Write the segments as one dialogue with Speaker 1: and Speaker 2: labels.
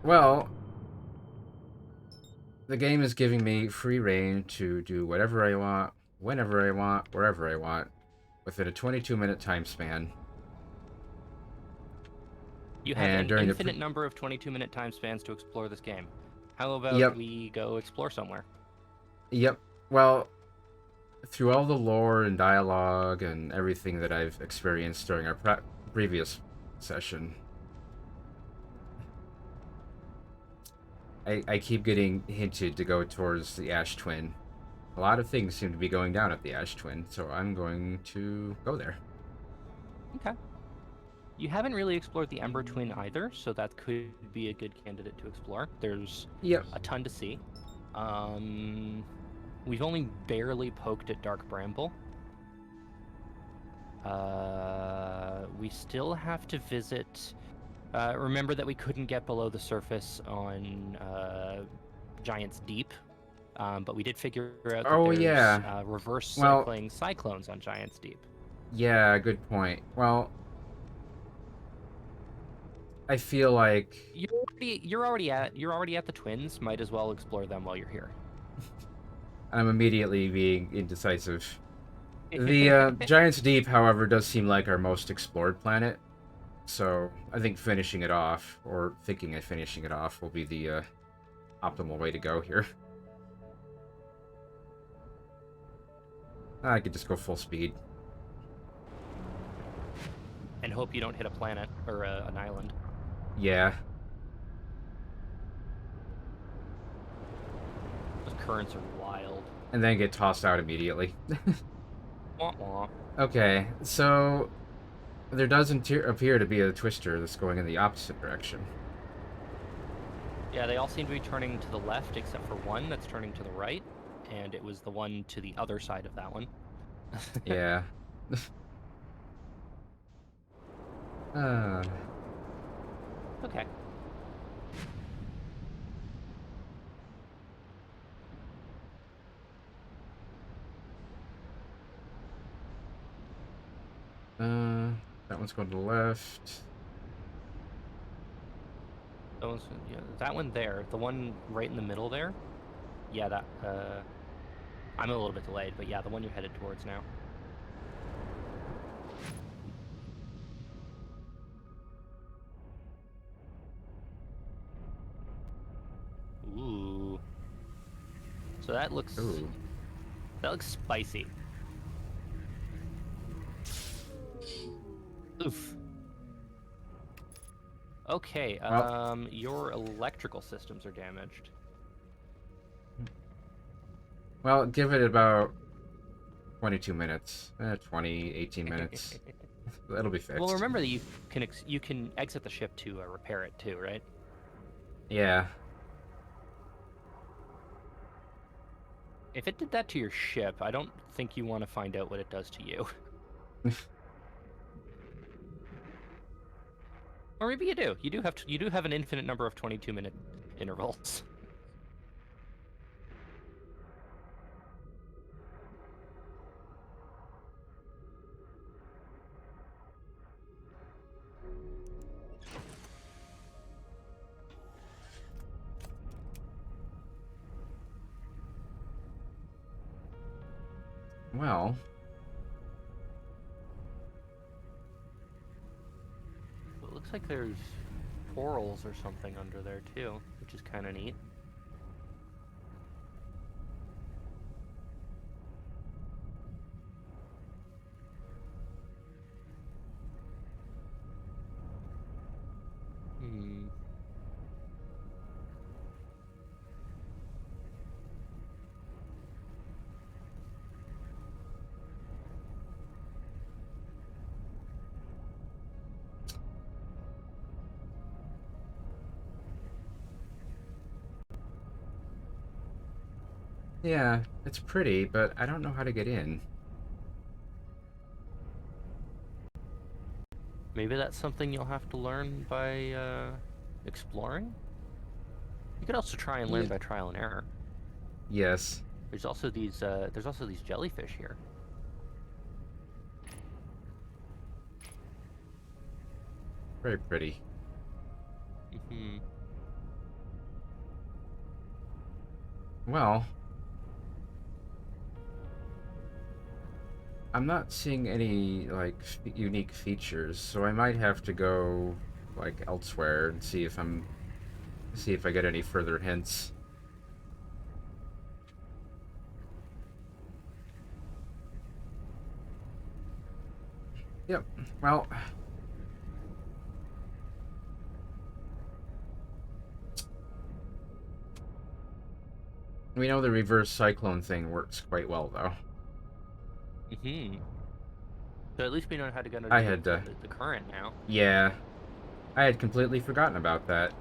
Speaker 1: Well, the game is giving me free reign to do whatever I want, whenever I want, wherever I want, within a 22-minute time span.
Speaker 2: You have
Speaker 1: And
Speaker 2: an
Speaker 1: during the
Speaker 2: infinite number of 22-minute time spans to explore this game. How about
Speaker 1: yep,
Speaker 2: we go explore somewhere?
Speaker 1: yep. Well, through all the lore and dialogue and everything that I've experienced during our previous session, I keep getting hinted to go towards the Ash Twin. A lot of things seem to be going down at the Ash Twin, so I'm going to go there.
Speaker 2: Okay. You haven't really explored the Ember Twin either, so that could be a good candidate to explore. There's
Speaker 1: Yep.
Speaker 2: a ton to see. Um, we've only barely poked at Dark Bramble. We still have to visit. Remember that we couldn't get below the surface on Giant's Deep, but we did figure out that
Speaker 1: Oh,
Speaker 2: there's
Speaker 1: yeah.
Speaker 2: reverse
Speaker 1: Well,
Speaker 2: cycling cyclones on Giant's Deep.
Speaker 1: yeah, good point. Well, I feel like
Speaker 2: You're already at the Twins. Might as well explore them while you're here.
Speaker 1: I'm immediately being indecisive. The Giant's Deep, however, does seem like our most explored planet, so I think finishing it off, or thinking of finishing it off, will be the optimal way to go here. I could just go full speed.
Speaker 2: And hope you don't hit a planet or an island.
Speaker 1: Yeah,
Speaker 2: Those currents are wild.
Speaker 1: and then get tossed out immediately.
Speaker 2: Wah, wah.
Speaker 1: Okay, so there does appear to be a twister that's going in the opposite direction.
Speaker 2: Yeah, they all seem to be turning to the left except for one that's turning to the right, and it was the one to the other side of that one.
Speaker 1: Yeah. uh,
Speaker 2: Okay.
Speaker 1: uh, that one's going to the left.
Speaker 2: Those, yeah, that one there, the one right in the middle there. Yeah, that. I'm a little bit delayed, but yeah, the one you're headed towards now. Ooh. So
Speaker 1: Ooh.
Speaker 2: that looks spicy. Oof. Okay,
Speaker 1: Well,
Speaker 2: your electrical systems are damaged.
Speaker 1: well, give it about 22 minutes. 20, 18 minutes. That'll be
Speaker 2: Well,
Speaker 1: fixed.
Speaker 2: remember that you can exit the ship to repair it too, right?
Speaker 1: Yeah.
Speaker 2: If it did that to your ship, I don't think you want to find out what it does to you. Or maybe you do. You do have an infinite number of 22-minute intervals.
Speaker 1: Well,
Speaker 2: It looks like there's corals or something under there too, which is kind of neat. Hmm.
Speaker 1: yeah, it's pretty, but I don't know how to get in.
Speaker 2: Maybe that's something you'll have to learn by exploring. You could also try and learn
Speaker 1: Yeah.
Speaker 2: by trial and error.
Speaker 1: Yes.
Speaker 2: There's also these jellyfish here.
Speaker 1: Very pretty.
Speaker 2: Hmm.
Speaker 1: Well, I'm not seeing any like unique features, so I might have to go like elsewhere and see if I get any further hints. Yep. Well, we know the reverse cyclone thing works quite well, though.
Speaker 2: Hmm. So at least we know how to get
Speaker 1: I
Speaker 2: underneath
Speaker 1: had,
Speaker 2: the current now.
Speaker 1: yeah, I had completely forgotten about that.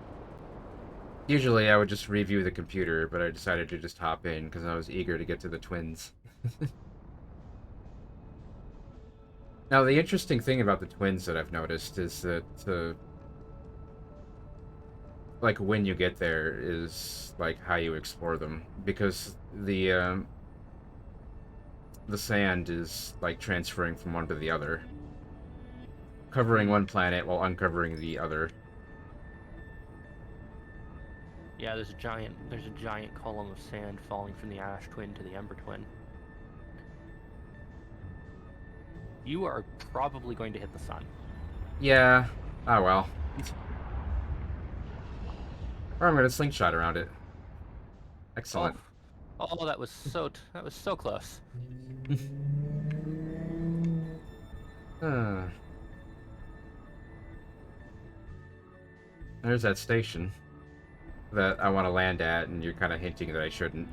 Speaker 1: Usually I would just review the computer, but I decided to just hop in because I was eager to get to the twins. Now, the interesting thing about the twins that I've noticed is that, like, when you get there is, like, how you explore them. Because the sand is, like, transferring from one to the other. Covering
Speaker 2: Hmm.
Speaker 1: one planet while uncovering the other.
Speaker 2: Yeah, there's a giant column of sand falling from the ash twin to the ember twin. You are probably going to hit the sun.
Speaker 1: Yeah. Ah, well. Or I'm gonna slingshot around it.
Speaker 2: Oh,
Speaker 1: Excellent.
Speaker 2: oh, that was so close.
Speaker 1: uh, there's that station that I want to land at, and you're kind of hinting that I shouldn't.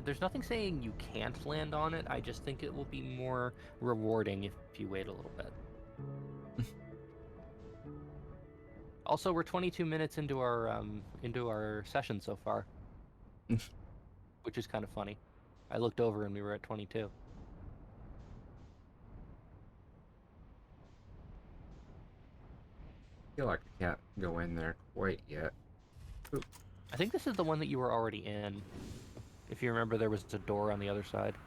Speaker 2: There's nothing saying you can't land on it. I just think it will be more rewarding if you wait a little bit. Also, we're 22 minutes into our session so far, which is kind of funny. I looked over and we were at 22.
Speaker 1: Feel like I can't go in there quite yet. Oop.
Speaker 2: I think this is the one that you were already in. If you remember, there was a door on the other side.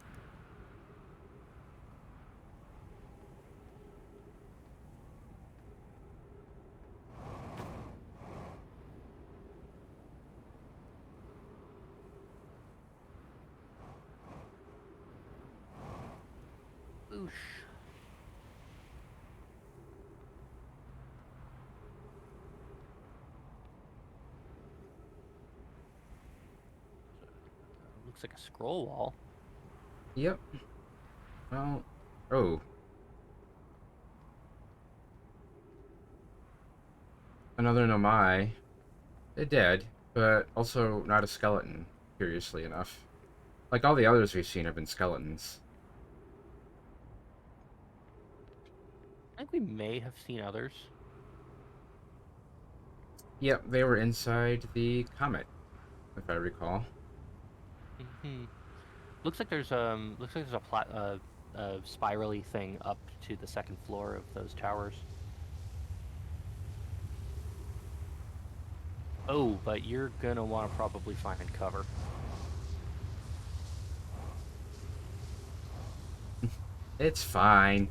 Speaker 2: Oosh. Looks like a scroll wall.
Speaker 1: Yep. Well. Oh. Another Nomai. They're dead, but also not a skeleton, curiously enough. Like all the others we've seen have been skeletons.
Speaker 2: I think we may have seen others.
Speaker 1: Yep, they were inside the comet, if I recall.
Speaker 2: Hmm. Looks like there's a spirally thing up to the second floor of those towers. Oh, but you're gonna want to probably find cover.
Speaker 1: It's fine.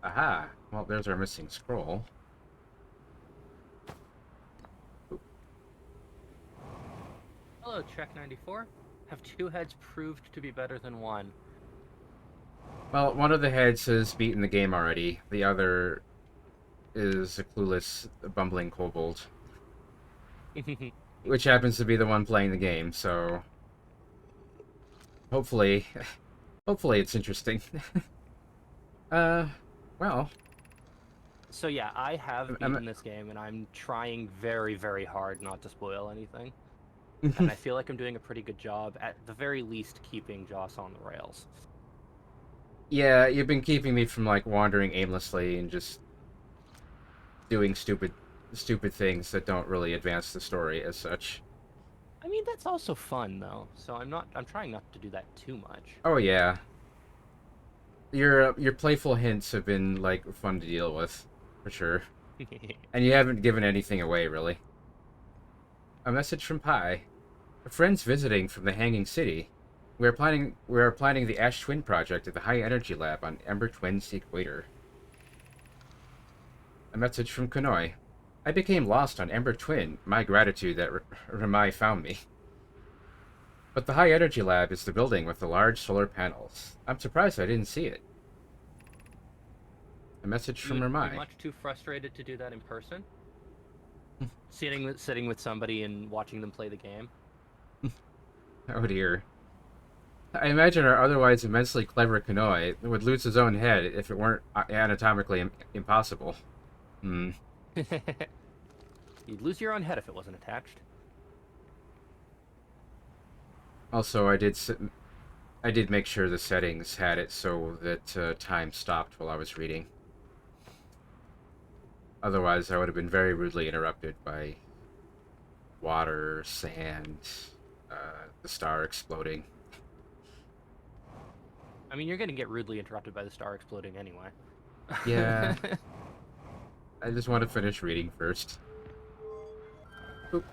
Speaker 1: Aha. Well, there's our missing scroll.
Speaker 2: Hello, Trek 94. Have two heads proved to be better than one?
Speaker 1: Well, one of the heads has beaten the game already. The other is a clueless, bumbling kobold, which happens to be the one playing the game. So hopefully, hopefully it's interesting. uh, well,
Speaker 2: So yeah, I have
Speaker 1: I'm,
Speaker 2: beaten this game, and I'm trying very, very hard not to spoil anything. And I feel like I'm doing a pretty good job, at the very least, keeping Joss on the rails.
Speaker 1: Yeah, you've been keeping me from like wandering aimlessly and just doing stupid things that don't really advance the story as such.
Speaker 2: I mean, that's also fun though. So I'm trying not to do that too much.
Speaker 1: Oh yeah, your playful hints have been like fun to deal with, for sure. And you haven't given anything away really. A message from Pi. Friends visiting from the Hanging City. We are planning the Ash Twin project at the High Energy Lab on Ember Twin's equator. A message from Kanoi. I became lost on Ember Twin. My gratitude that Ramai found me. But the High Energy Lab is the building with the large solar panels. I'm surprised I didn't see it. A message from
Speaker 2: You'd be
Speaker 1: Ramai.
Speaker 2: much too frustrated to do that in person. Sitting with somebody and watching them play the game.
Speaker 1: Oh dear. I imagine our otherwise immensely clever Kanoi would lose his own head if it weren't anatomically impossible. Hmm.
Speaker 2: You'd lose your own head if it wasn't attached.
Speaker 1: Also, I did make sure the settings had it so that time stopped while I was reading. Otherwise, I would have been very rudely interrupted by water, sand, the star exploding.
Speaker 2: I mean, you're gonna get rudely interrupted by the star exploding anyway.
Speaker 1: Yeah, I just want to finish reading first. Oop.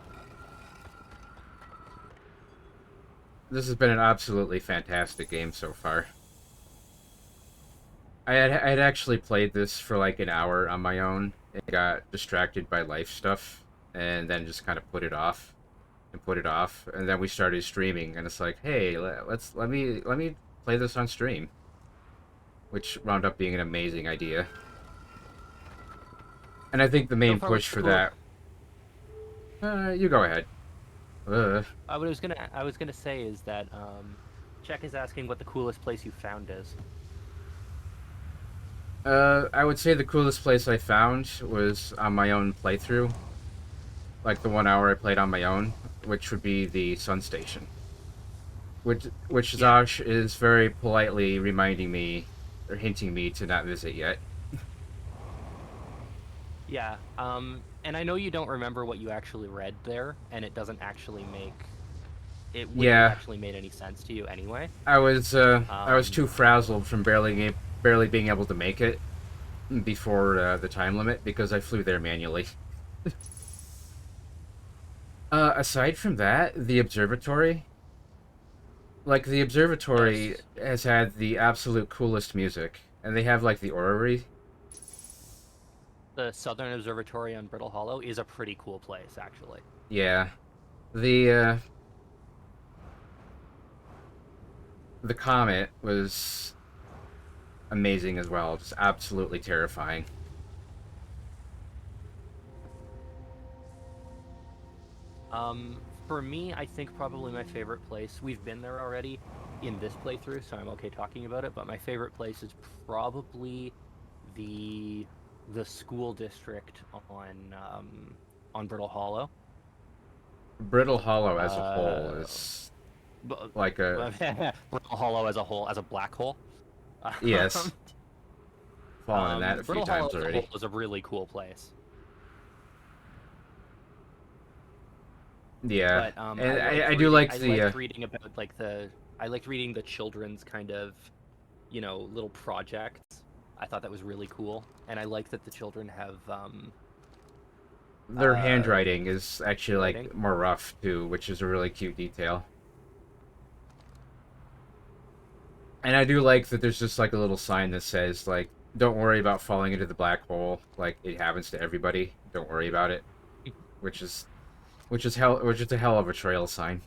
Speaker 1: This has been an absolutely fantastic game so far. I had actually played this for like an hour on my own and got distracted by life stuff and then just kind of put it off and put it off, and then we started streaming and it's like, hey, let me play this on stream, which wound up being an amazing idea. And I think the
Speaker 2: So
Speaker 1: main
Speaker 2: far,
Speaker 1: push
Speaker 2: what's
Speaker 1: for
Speaker 2: cool?
Speaker 1: that, you go ahead. uh,
Speaker 2: I was gonna say is that Check is asking what the coolest place you found is.
Speaker 1: I would say the coolest place I found was on my own playthrough, like the 1 hour I played on my own, which would be the Sun Station. Which
Speaker 2: Yeah,
Speaker 1: Zosh is very politely reminding me or hinting me to not visit yet.
Speaker 2: yeah. And I know you don't remember what you actually read there, and it doesn't actually make it wouldn't have
Speaker 1: Yeah,
Speaker 2: actually made any sense to you anyway.
Speaker 1: I was
Speaker 2: Um,
Speaker 1: too frazzled from barely being able to make it before the time limit because I flew there manually. Aside from that, the observatory, like the observatory
Speaker 2: yes,
Speaker 1: has had the absolute coolest music, and they have like the orrery.
Speaker 2: the Southern Observatory on Brittle Hollow is a pretty cool place, actually.
Speaker 1: Yeah, the the comet was amazing as well, just absolutely terrifying.
Speaker 2: Um, for me, I think probably my favorite place. We've been there already in this playthrough, so I'm okay talking about it. But my favorite place is probably the the school district on Brittle Hollow.
Speaker 1: Brittle Hollow as a whole
Speaker 2: Uh,
Speaker 1: is
Speaker 2: but,
Speaker 1: like a
Speaker 2: Brittle Hollow as a whole, as a black hole.
Speaker 1: yes, fallen in that a few
Speaker 2: Brittle Hollow
Speaker 1: times
Speaker 2: as a
Speaker 1: already.
Speaker 2: whole is a really cool place.
Speaker 1: Yeah,
Speaker 2: But
Speaker 1: and I do like
Speaker 2: I
Speaker 1: the
Speaker 2: liked reading about like the I liked reading the children's kind of, little projects. I thought that was really cool, and I like that the children have
Speaker 1: their
Speaker 2: uh
Speaker 1: handwriting is actually
Speaker 2: writing.
Speaker 1: like more rough too, which is a really cute detail. And I do like that there's just like a little sign that says like, "Don't worry about falling into the black hole. Like it happens to everybody. Don't worry about it." Which is which is a hell of a trail sign.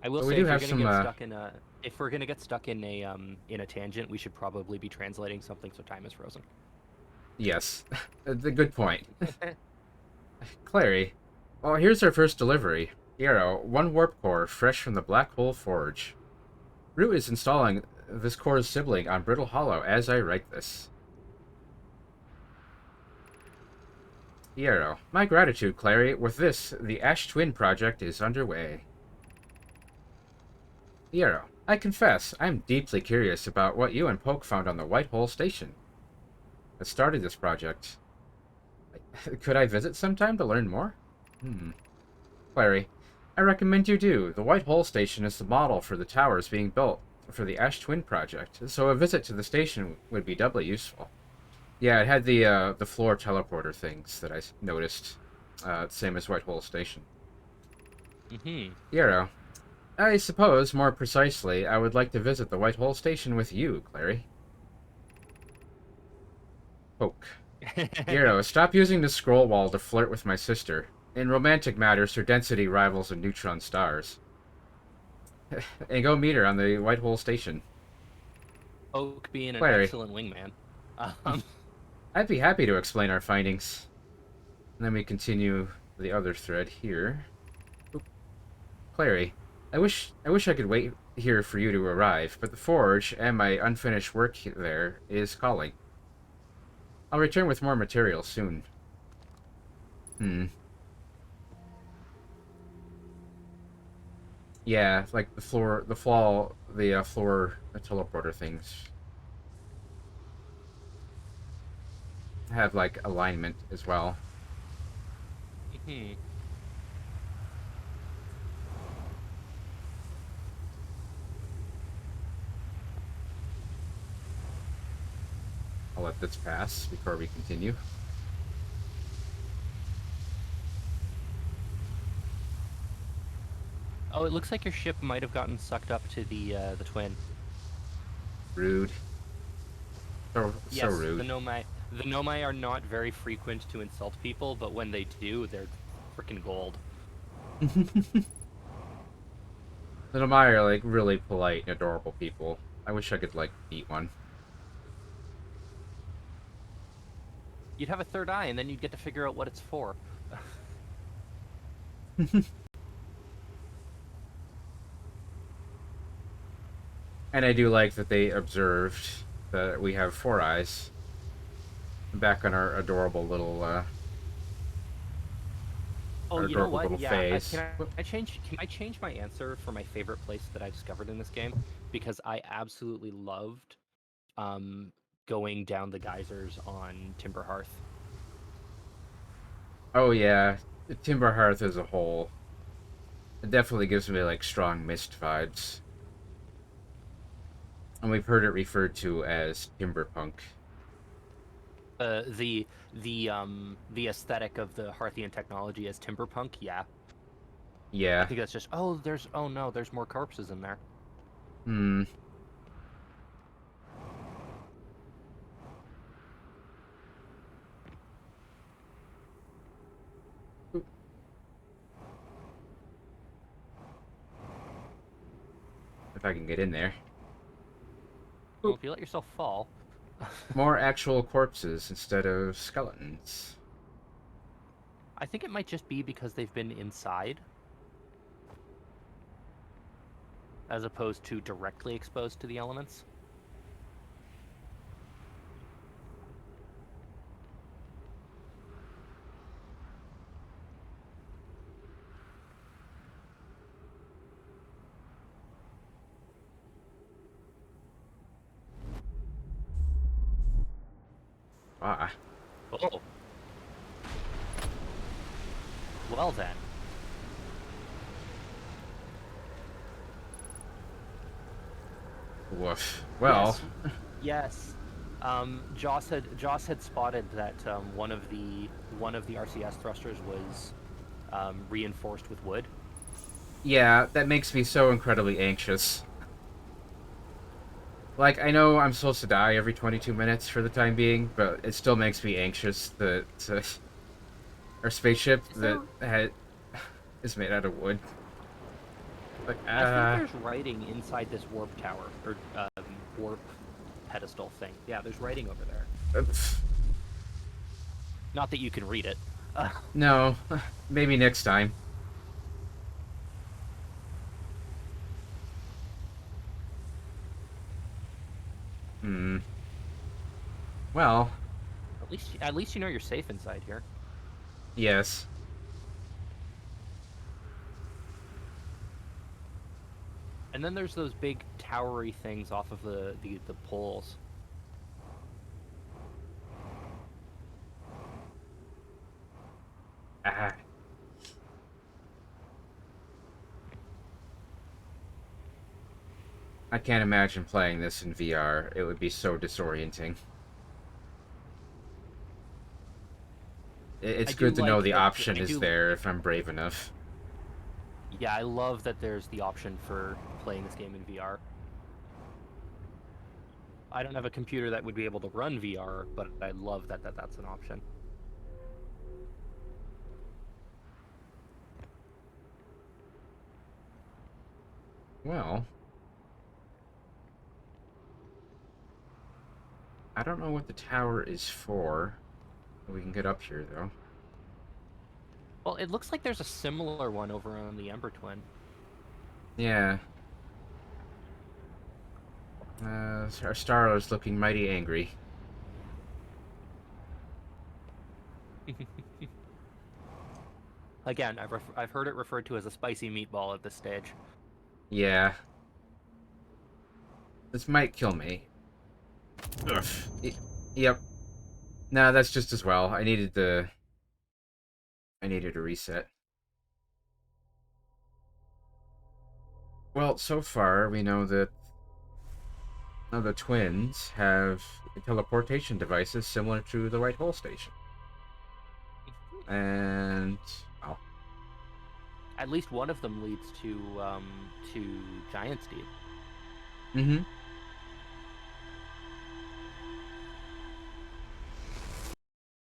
Speaker 2: I will
Speaker 1: But we
Speaker 2: say
Speaker 1: do
Speaker 2: if you're
Speaker 1: have
Speaker 2: gonna
Speaker 1: some
Speaker 2: get stuck in a if we're gonna get stuck in a tangent, we should probably be translating something so time is frozen.
Speaker 1: yes. The good point. Clary. Well, here's our first delivery. Yarrow, one warp core fresh from the Black Hole Forge. Root is installing this core's sibling on Brittle Hollow as I write this. Yarrow. My gratitude, Clary. With this, the Ash Twin project is underway. Yarrow. I confess, I'm deeply curious about what you and Poke found on the White Hole Station that started this project. Could I visit sometime to learn more? Clary, I recommend you do. The White Hole Station is the model for the towers being built for the Ash Twin project, so a visit to the station would be doubly useful. Yeah, it had the floor teleporter things that I noticed, same as White Hole Station.
Speaker 2: Mm-hmm.
Speaker 1: Yarrow, I suppose, more precisely, I would like to visit the White Hole Station with you, Clary. Poke. Yarrow, stop using the scroll wall to flirt with my sister. In romantic matters, her density rivals a neutron stars. And go meet her on the White Hole Station.
Speaker 2: Oak being an
Speaker 1: Clary,
Speaker 2: excellent wingman. Um,
Speaker 1: I'd be happy to explain our findings. And then we continue the other thread here. Oop. Clary, I wish I could wait here for you to arrive, but the forge and my unfinished work there is calling. I'll return with more material soon. Yeah, like the floor, floor teleporter things have like alignment as well.
Speaker 2: mhm.
Speaker 1: I'll let this pass before we continue.
Speaker 2: Oh, it looks like your ship might have gotten sucked up to the twin.
Speaker 1: Rude. So
Speaker 2: Yes,
Speaker 1: rude.
Speaker 2: the Nomai are not very frequent to insult people, but when they do, they're freaking gold.
Speaker 1: Little Maya are like really polite and adorable people. I wish I could like meet one.
Speaker 2: You'd have a third eye, and then you'd get to figure out what it's for.
Speaker 1: And I do like that they observed that we have four eyes back on our adorable little
Speaker 2: Oh,
Speaker 1: our
Speaker 2: you know
Speaker 1: adorable
Speaker 2: what?
Speaker 1: little
Speaker 2: Yeah,
Speaker 1: phase.
Speaker 2: can I change my answer for my favorite place that I discovered in this game? Because I absolutely loved um, going down the geysers on Timber Hearth.
Speaker 1: Oh yeah, Timber Hearth as a whole, it definitely gives me like strong mist vibes. And we've heard it referred to as timberpunk.
Speaker 2: The aesthetic of the Hearthian technology as timberpunk, yeah. I
Speaker 1: Yeah.
Speaker 2: think that's just oh no, there's more corpses in there.
Speaker 1: Hmm. If I can get in there.
Speaker 2: Well, if you let yourself fall.
Speaker 1: More actual corpses instead of skeletons.
Speaker 2: I think it might just be because they've been inside as opposed to directly exposed to the elements.
Speaker 1: Ah.
Speaker 2: Oh, well then.
Speaker 1: Woof. Well.
Speaker 2: Yes. Joss had spotted that one of the RCS thrusters was reinforced with wood.
Speaker 1: Yeah, that makes me so incredibly anxious. Like, I know I'm supposed to die every 22 minutes for the time being, but it still makes me anxious that our spaceship
Speaker 2: Is
Speaker 1: that
Speaker 2: there?
Speaker 1: is made out of wood. Like,
Speaker 2: I think there's writing inside this warp tower or warp pedestal thing. Yeah, there's writing over there. Not that you can read it.
Speaker 1: No, maybe next time. Hmm. Well,
Speaker 2: At least you know you're safe inside here.
Speaker 1: yes.
Speaker 2: And then there's those big towery things off of the poles.
Speaker 1: Ah, I can't imagine playing this in VR. It would be so disorienting.
Speaker 2: I
Speaker 1: It's
Speaker 2: do
Speaker 1: good to know
Speaker 2: like
Speaker 1: the
Speaker 2: that.
Speaker 1: option
Speaker 2: I
Speaker 1: is
Speaker 2: do.
Speaker 1: there if I'm brave enough.
Speaker 2: Yeah, I love that there's the option for playing this game in VR. I don't have a computer that would be able to run VR, but I love that that's an option.
Speaker 1: Well, I don't know what the tower is for. We can get up here, though.
Speaker 2: Well, it looks like there's a similar one over on the Ember Twin.
Speaker 1: Yeah. Our star is looking mighty angry.
Speaker 2: Again, I've heard it referred to as a spicy meatball at this stage.
Speaker 1: Yeah. This might kill me. Ugh. Yep. No, that's just as well. I needed a reset. Well, so far we know that the twins have teleportation devices similar to the White Hole Station. And well,
Speaker 2: At least one of them leads to Giant's Deep.
Speaker 1: mm-hmm.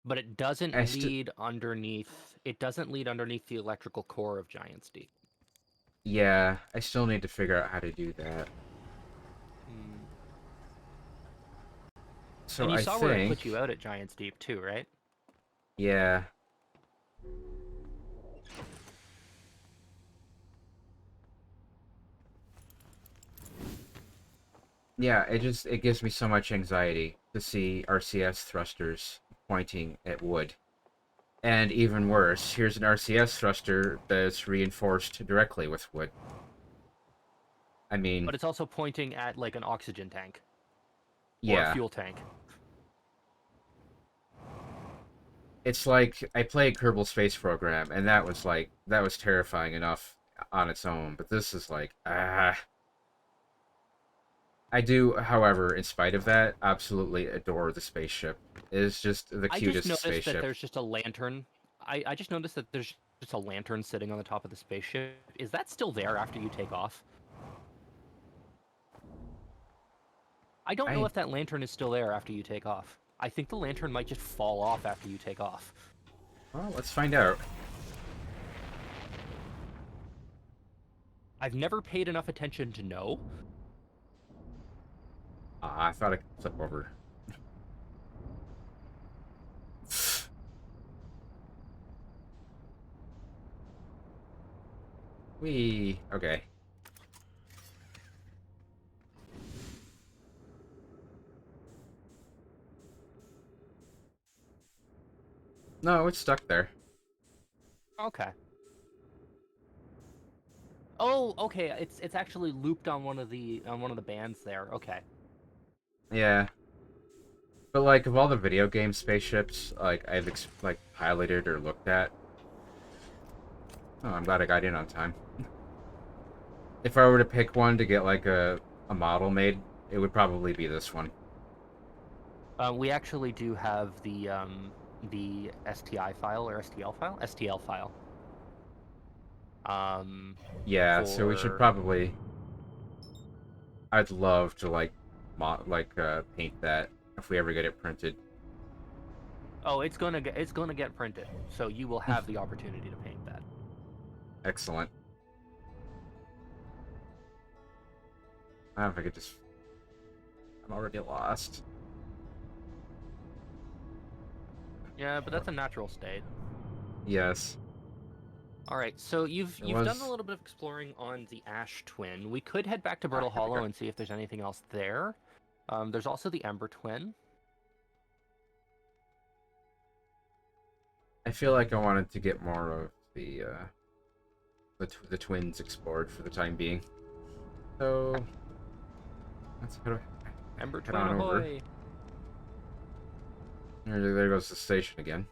Speaker 2: But it
Speaker 1: I
Speaker 2: doesn't
Speaker 1: still,
Speaker 2: lead underneath. It doesn't lead underneath the electrical core of Giant's Deep.
Speaker 1: yeah, I still need to figure out how to do that.
Speaker 2: Hmm.
Speaker 1: So
Speaker 2: And you
Speaker 1: I
Speaker 2: saw where it put
Speaker 1: think,
Speaker 2: you out at Giant's Deep too, right?
Speaker 1: yeah, yeah, it gives me so much anxiety to see RCS thrusters pointing at wood. And even worse, here's an RCS thruster that's reinforced directly with wood. I mean,
Speaker 2: But it's also pointing at like an oxygen tank or a
Speaker 1: yeah.
Speaker 2: fuel tank.
Speaker 1: It's like I played Kerbal Space Program, and that was terrifying enough on its own. But this is like I do, however, in spite of that, absolutely adore the spaceship. It is just the
Speaker 2: I just
Speaker 1: cutest
Speaker 2: noticed that
Speaker 1: spaceship.
Speaker 2: there's just a lantern. I just noticed that there's just a lantern sitting on the top of the spaceship. Is that still there after you take off? I don't know
Speaker 1: I
Speaker 2: if that lantern is still there after you take off. I think the lantern might just fall off after you take off.
Speaker 1: well, let's find out.
Speaker 2: I've never paid enough attention to know.
Speaker 1: I thought I could flip over. We okay. No, it's stuck there.
Speaker 2: Okay. Oh, okay. It's actually looped on one of the bands there. Okay.
Speaker 1: Yeah, but like of all the video game spaceships, like like piloted or looked at. Oh, I'm glad I got in on time. If I were to pick one to get like a model made, it would probably be this one.
Speaker 2: We actually do have the STI file or STL file, STL file. Um,
Speaker 1: Yeah, so we should
Speaker 2: for
Speaker 1: probably. I'd love to like, paint that if we ever get it printed.
Speaker 2: oh, it's gonna get printed, so you will have the opportunity to paint that.
Speaker 1: Excellent. I don't know if I could just. I'm already lost.
Speaker 2: Yeah, but that's a natural state.
Speaker 1: Yes,
Speaker 2: All right, so
Speaker 1: it
Speaker 2: you've done a
Speaker 1: was.
Speaker 2: little bit of exploring on the Ash Twin. We could head back to
Speaker 1: Ah,
Speaker 2: Brittle
Speaker 1: here we go.
Speaker 2: Hollow and see if there's anything else there. There's also the Ember Twin.
Speaker 1: I feel like I wanted to get more of the twins explored for the time being. So let's
Speaker 2: Ember
Speaker 1: head
Speaker 2: Twin
Speaker 1: on over.
Speaker 2: ahoy!
Speaker 1: There goes the station again.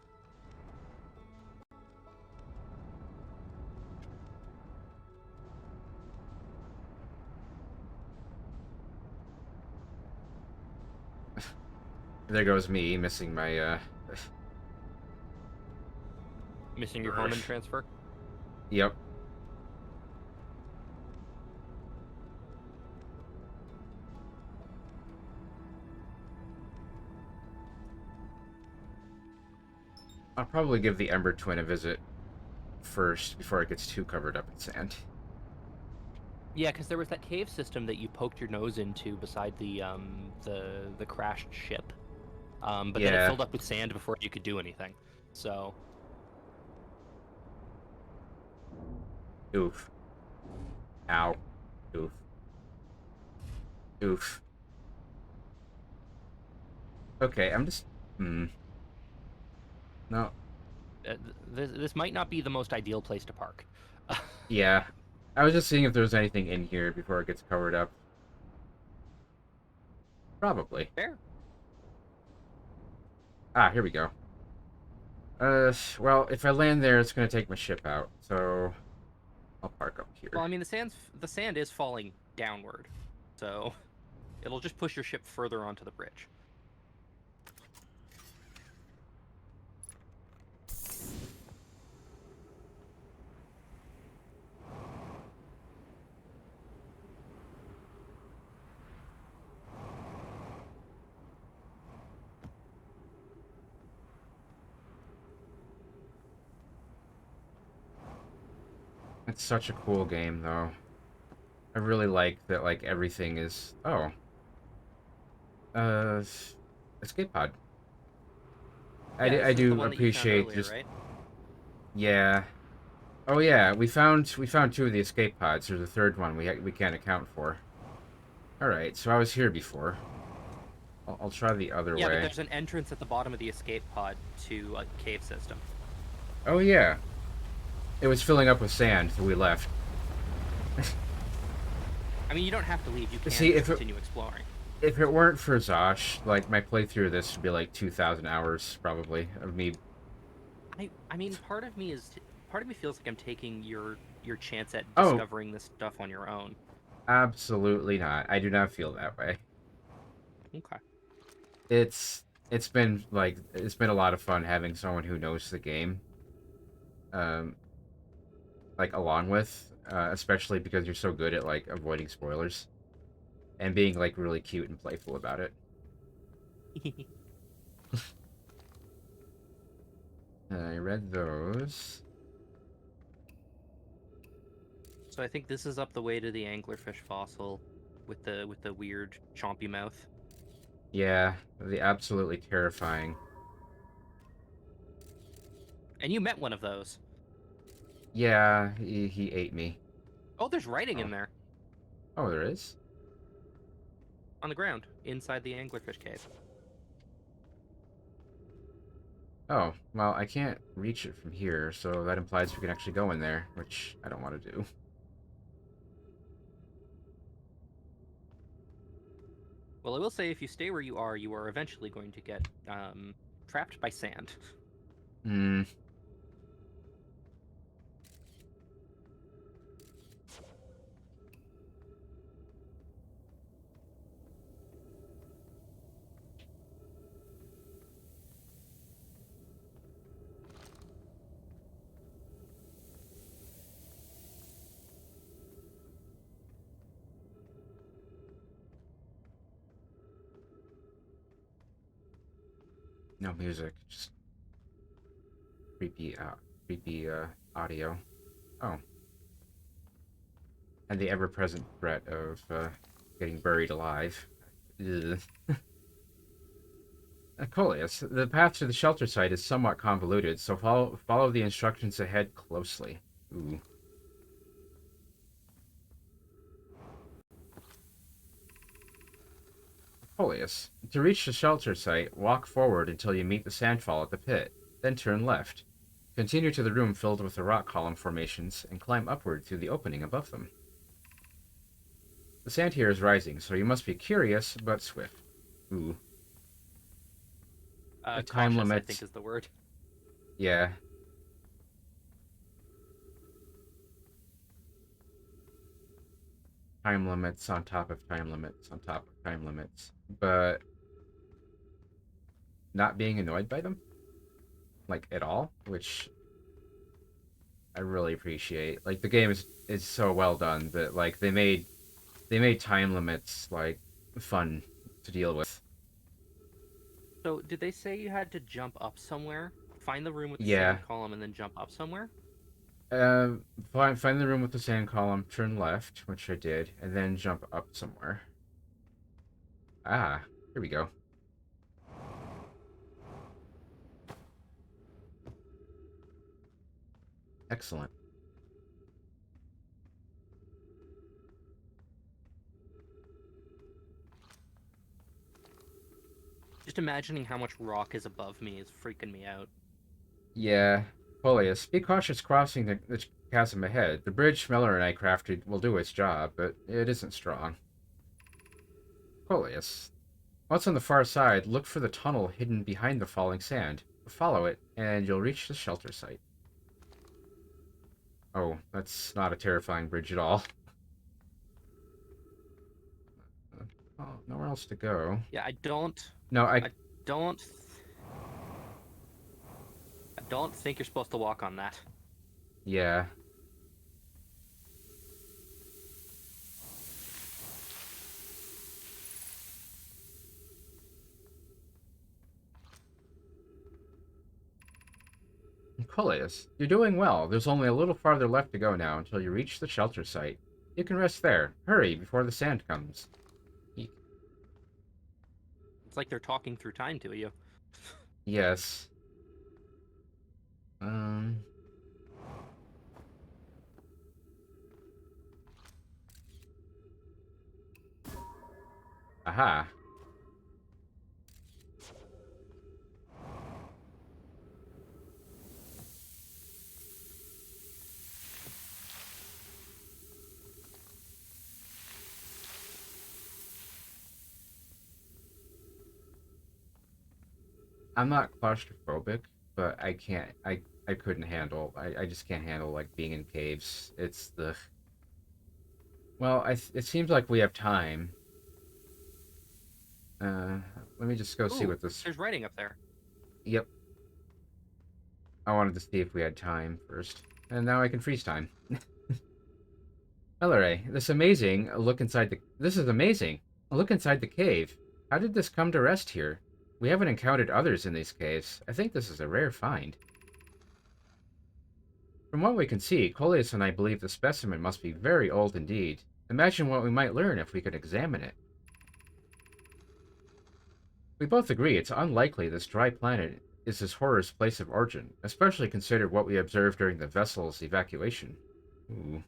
Speaker 1: There goes me missing my
Speaker 2: Missing your home and transfer?
Speaker 1: Yep. I'll probably give the Ember Twin a visit first before it gets too covered up in sand.
Speaker 2: Yeah, because there was that cave system that you poked your nose into beside the crashed ship. But then it
Speaker 1: Yeah.
Speaker 2: filled up with sand before you could do anything. So
Speaker 1: Oof. Ow. Oof. Oof. Okay, I'm just... Hmm. No.
Speaker 2: this might not be the most ideal place to park.
Speaker 1: Yeah. I was just seeing if there was anything in here before it gets covered up. Probably.
Speaker 2: Fair.
Speaker 1: Ah, here we go. Well, if I land there, it's gonna take my ship out, so I'll park up
Speaker 2: Well,
Speaker 1: here.
Speaker 2: I mean the sand is falling downward, so it'll just push your ship further onto the bridge.
Speaker 1: It's such a cool game, though. I really like that, like, everything is... Oh. Uh... Escape pod.
Speaker 2: Yeah,
Speaker 1: I
Speaker 2: this is the
Speaker 1: do
Speaker 2: one that you found
Speaker 1: appreciate
Speaker 2: earlier,
Speaker 1: just...
Speaker 2: right?
Speaker 1: Yeah. Oh, yeah, we found two of the escape pods. There's a third one we can't account for. Alright, so I was here before. I'll try the other
Speaker 2: Yeah, but
Speaker 1: way.
Speaker 2: there's an entrance at the bottom of the escape pod to a cave system.
Speaker 1: Oh, yeah. It was filling up with sand, so we left.
Speaker 2: I mean, you don't have to leave. You can
Speaker 1: See,
Speaker 2: just continue exploring.
Speaker 1: if it weren't for Zosh, like, my playthrough of this would be like 2,000 hours, probably, of me.
Speaker 2: I mean, part of me feels like I'm taking your chance at
Speaker 1: Oh,
Speaker 2: discovering this stuff on your own.
Speaker 1: absolutely not. I do not feel that way.
Speaker 2: Okay.
Speaker 1: It's it's been a lot of fun having someone who knows the game, um, like along with, especially because you're so good at like avoiding spoilers and being like really cute and playful about it. I read those.
Speaker 2: So I think this is up the way to the anglerfish fossil with the weird chompy mouth.
Speaker 1: Yeah, the absolutely terrifying.
Speaker 2: And you met one of those.
Speaker 1: Yeah, he ate me.
Speaker 2: Oh, there's writing
Speaker 1: Oh,
Speaker 2: in there
Speaker 1: oh, there is.
Speaker 2: on the ground inside the anglerfish cave.
Speaker 1: Oh, well, I can't reach it from here, so that implies we can actually go in there, which I don't want to do.
Speaker 2: Well, I will say if you stay where you are eventually going to get trapped by sand.
Speaker 1: Hmm. No music, just creepy, creepy, audio. Oh, and the ever-present threat of, getting buried alive. Ugh. Coleus, the path to the shelter site is somewhat convoluted, so follow the instructions ahead closely. Ooh. Coleus, to reach the shelter site, walk forward until you meet the sandfall at the pit, then turn left. Continue to the room filled with the rock column formations, and climb upward through the opening above them. The sand here is rising, so you must be curious but swift. Ooh. A time
Speaker 2: Cautious, I think,
Speaker 1: limit.
Speaker 2: is the word.
Speaker 1: Yeah. Time limits on top of time limits on top of time limits. But not being annoyed by them? Like, at all? Which I really appreciate. Like, the game is so well done that, like, they made time limits, like, fun to deal with.
Speaker 2: So, did they say you had to jump up somewhere? Find the room with the
Speaker 1: Yeah.
Speaker 2: sand column and then jump up somewhere?
Speaker 1: Uh, find the room with the sand column, turn left, which I did, and then jump up somewhere. Ah, here we go. Excellent.
Speaker 2: Just imagining how much rock is above me is freaking me out.
Speaker 1: Yeah. Polius, be cautious crossing the chasm ahead. The bridge Miller and I crafted will do its job, but it isn't strong. Polius, once on the far side, look for the tunnel hidden behind the falling sand. Follow it, and you'll reach the shelter site. Oh, that's not a terrifying bridge at all. Oh, nowhere else to go.
Speaker 2: Yeah,
Speaker 1: No,
Speaker 2: I don't, I don't think you're supposed to walk on that.
Speaker 1: yeah. Coleus, you're doing well. There's only a little farther left to go now until you reach the shelter site. You can rest there. Hurry before the sand comes. Eek.
Speaker 2: It's like they're talking through time to you.
Speaker 1: Yes. Um. Aha. I'm not claustrophobic, but I can't. I couldn't handle. I just can't handle like being in caves. It's the. Well, it seems like we have time. Uh, let me just go see
Speaker 2: Ooh,
Speaker 1: what this.
Speaker 2: there's writing up there.
Speaker 1: Yep. I wanted to see if we had time first, and now I can freeze time. Elleray, this is amazing. A look inside the cave. How did this come to rest here? We haven't encountered others in these caves. I think this is a rare find. From what we can see, Coleus and I believe the specimen must be very old indeed. Imagine what we might learn if we could examine it. We both agree it's unlikely this dry planet is this horror's place of origin, especially considered what we observed during the vessel's evacuation. Ooh.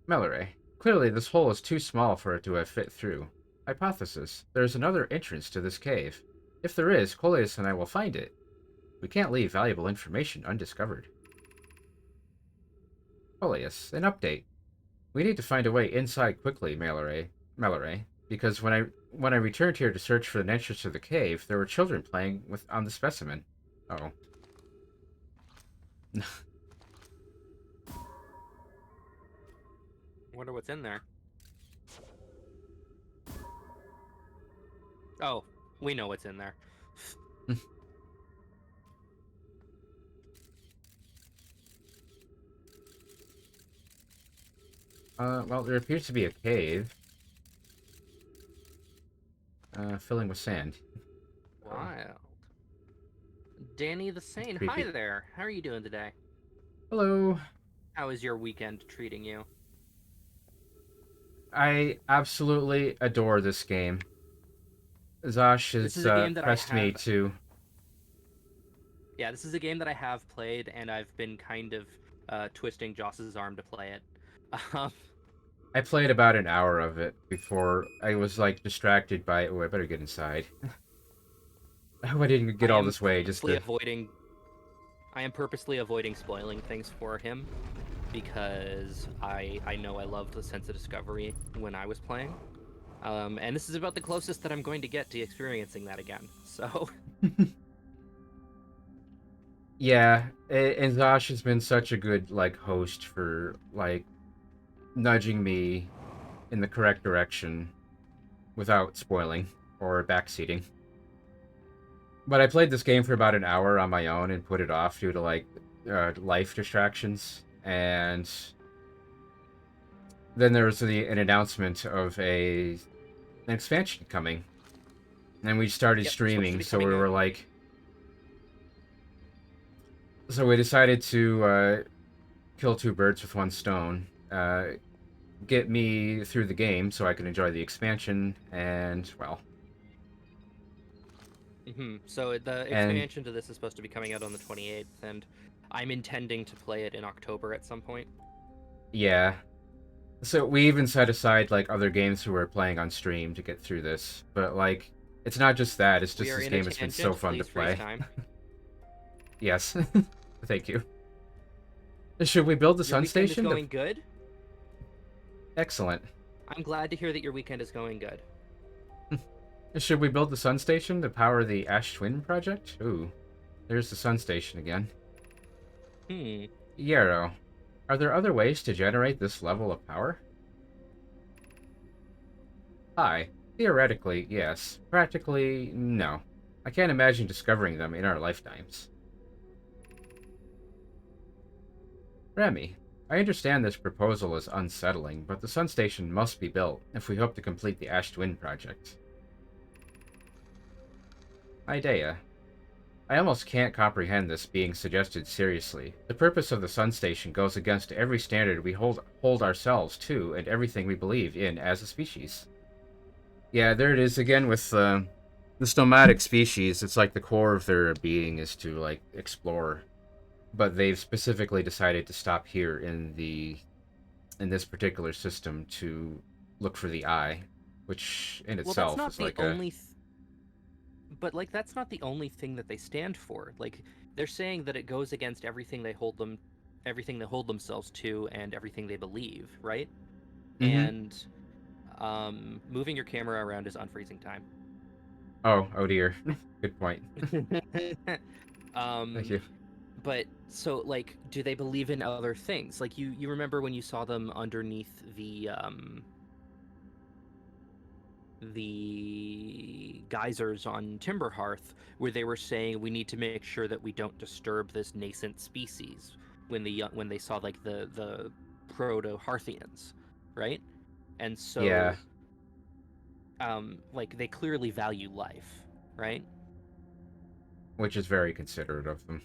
Speaker 1: Melleray, clearly this hole is too small for it to have fit through. Hypothesis, there is another entrance to this cave. If there is, Coleus and I will find it. We can't leave valuable information undiscovered. Coleus, an update. We need to find a way inside quickly, Melleray, because when I returned here to search for an entrance to the cave, there were children playing on the specimen. Oh.
Speaker 2: Wonder what's in there. Oh, we know what's in there.
Speaker 1: Well, there appears to be a cave. Filling with sand.
Speaker 2: Wild. Danny the Sane,
Speaker 1: Creepy.
Speaker 2: hi there. How are you doing today?
Speaker 1: Hello.
Speaker 2: How is your weekend treating you?
Speaker 1: I absolutely adore this game. Zosh
Speaker 2: This
Speaker 1: has
Speaker 2: is a game that I
Speaker 1: pressed me
Speaker 2: have.
Speaker 1: to.
Speaker 2: Yeah, this is a game that I have played, and I've been kind of twisting Joss's arm to play it. Um,
Speaker 1: I played about an hour of it before I was like distracted by. Oh, I better get inside. I hope I didn't
Speaker 2: I
Speaker 1: get all
Speaker 2: am
Speaker 1: this way just
Speaker 2: purposely
Speaker 1: to.
Speaker 2: avoiding. I am purposely avoiding spoiling things for him because I know I loved the sense of discovery when I was playing. And this is about the closest that I'm going to get to experiencing that again. So,
Speaker 1: Yeah, and Zosh has been such a good like host for like nudging me in the correct direction without spoiling or backseating. But I played this game for about an hour on my own and put it off due to like life distractions. And then there was an announcement of an expansion coming, and we started
Speaker 2: yep, supposed to
Speaker 1: streaming.
Speaker 2: be
Speaker 1: So we
Speaker 2: coming out.
Speaker 1: were like, so we decided to kill two birds with one stone. Get me through the game so I can enjoy the expansion, and well,
Speaker 2: So the
Speaker 1: and
Speaker 2: expansion to this is supposed to be coming out on the 28th, and I'm intending to play it in October at some point.
Speaker 1: yeah. So we even set aside like other games we were playing on stream to get through this, but like it's not just that. It's
Speaker 2: We
Speaker 1: just
Speaker 2: are
Speaker 1: this
Speaker 2: in a
Speaker 1: game has been so
Speaker 2: tangent.
Speaker 1: fun to
Speaker 2: Please freeze
Speaker 1: play.
Speaker 2: time.
Speaker 1: Yes, thank you. Should we build the
Speaker 2: Your
Speaker 1: sun
Speaker 2: weekend is
Speaker 1: station?
Speaker 2: going good.
Speaker 1: Excellent.
Speaker 2: I'm glad to hear that your weekend is going good.
Speaker 1: Should we build the sun station to power the Ash Twin project? Ooh, there's the sun station again.
Speaker 2: Hmm.
Speaker 1: Yarrow, are there other ways to generate this level of power? Hi. Theoretically, yes. Practically, no. I can't imagine discovering them in our lifetimes. Remy, I understand this proposal is unsettling, but the sun station must be built if we hope to complete the Ash Twin project. Idea. I almost can't comprehend this being suggested seriously. The purpose of the sun station goes against every standard we hold ourselves to and everything we believe in as a species. Yeah, there it is again with this nomadic species. It's like the core of their being is to like explore, but they've specifically decided to stop here in this particular system to look for the eye, which in
Speaker 2: Well, that's
Speaker 1: itself
Speaker 2: not
Speaker 1: is
Speaker 2: the
Speaker 1: like a
Speaker 2: only but like that's not the only thing that they stand for. Like they're saying that it goes against everything they hold themselves to and everything they believe, right?
Speaker 1: mm-hmm.
Speaker 2: And moving your camera around is unfreezing time.
Speaker 1: Oh dear. Good point. Thank
Speaker 2: um
Speaker 1: you.
Speaker 2: but so like do they believe in other things? Like you remember when you saw them underneath the geysers on Timberhearth, where they were saying we need to make sure that we don't disturb this nascent species when they saw like the proto Hearthians, right? And
Speaker 1: Yeah,
Speaker 2: so like they clearly value life, right?
Speaker 1: which is very considerate of them.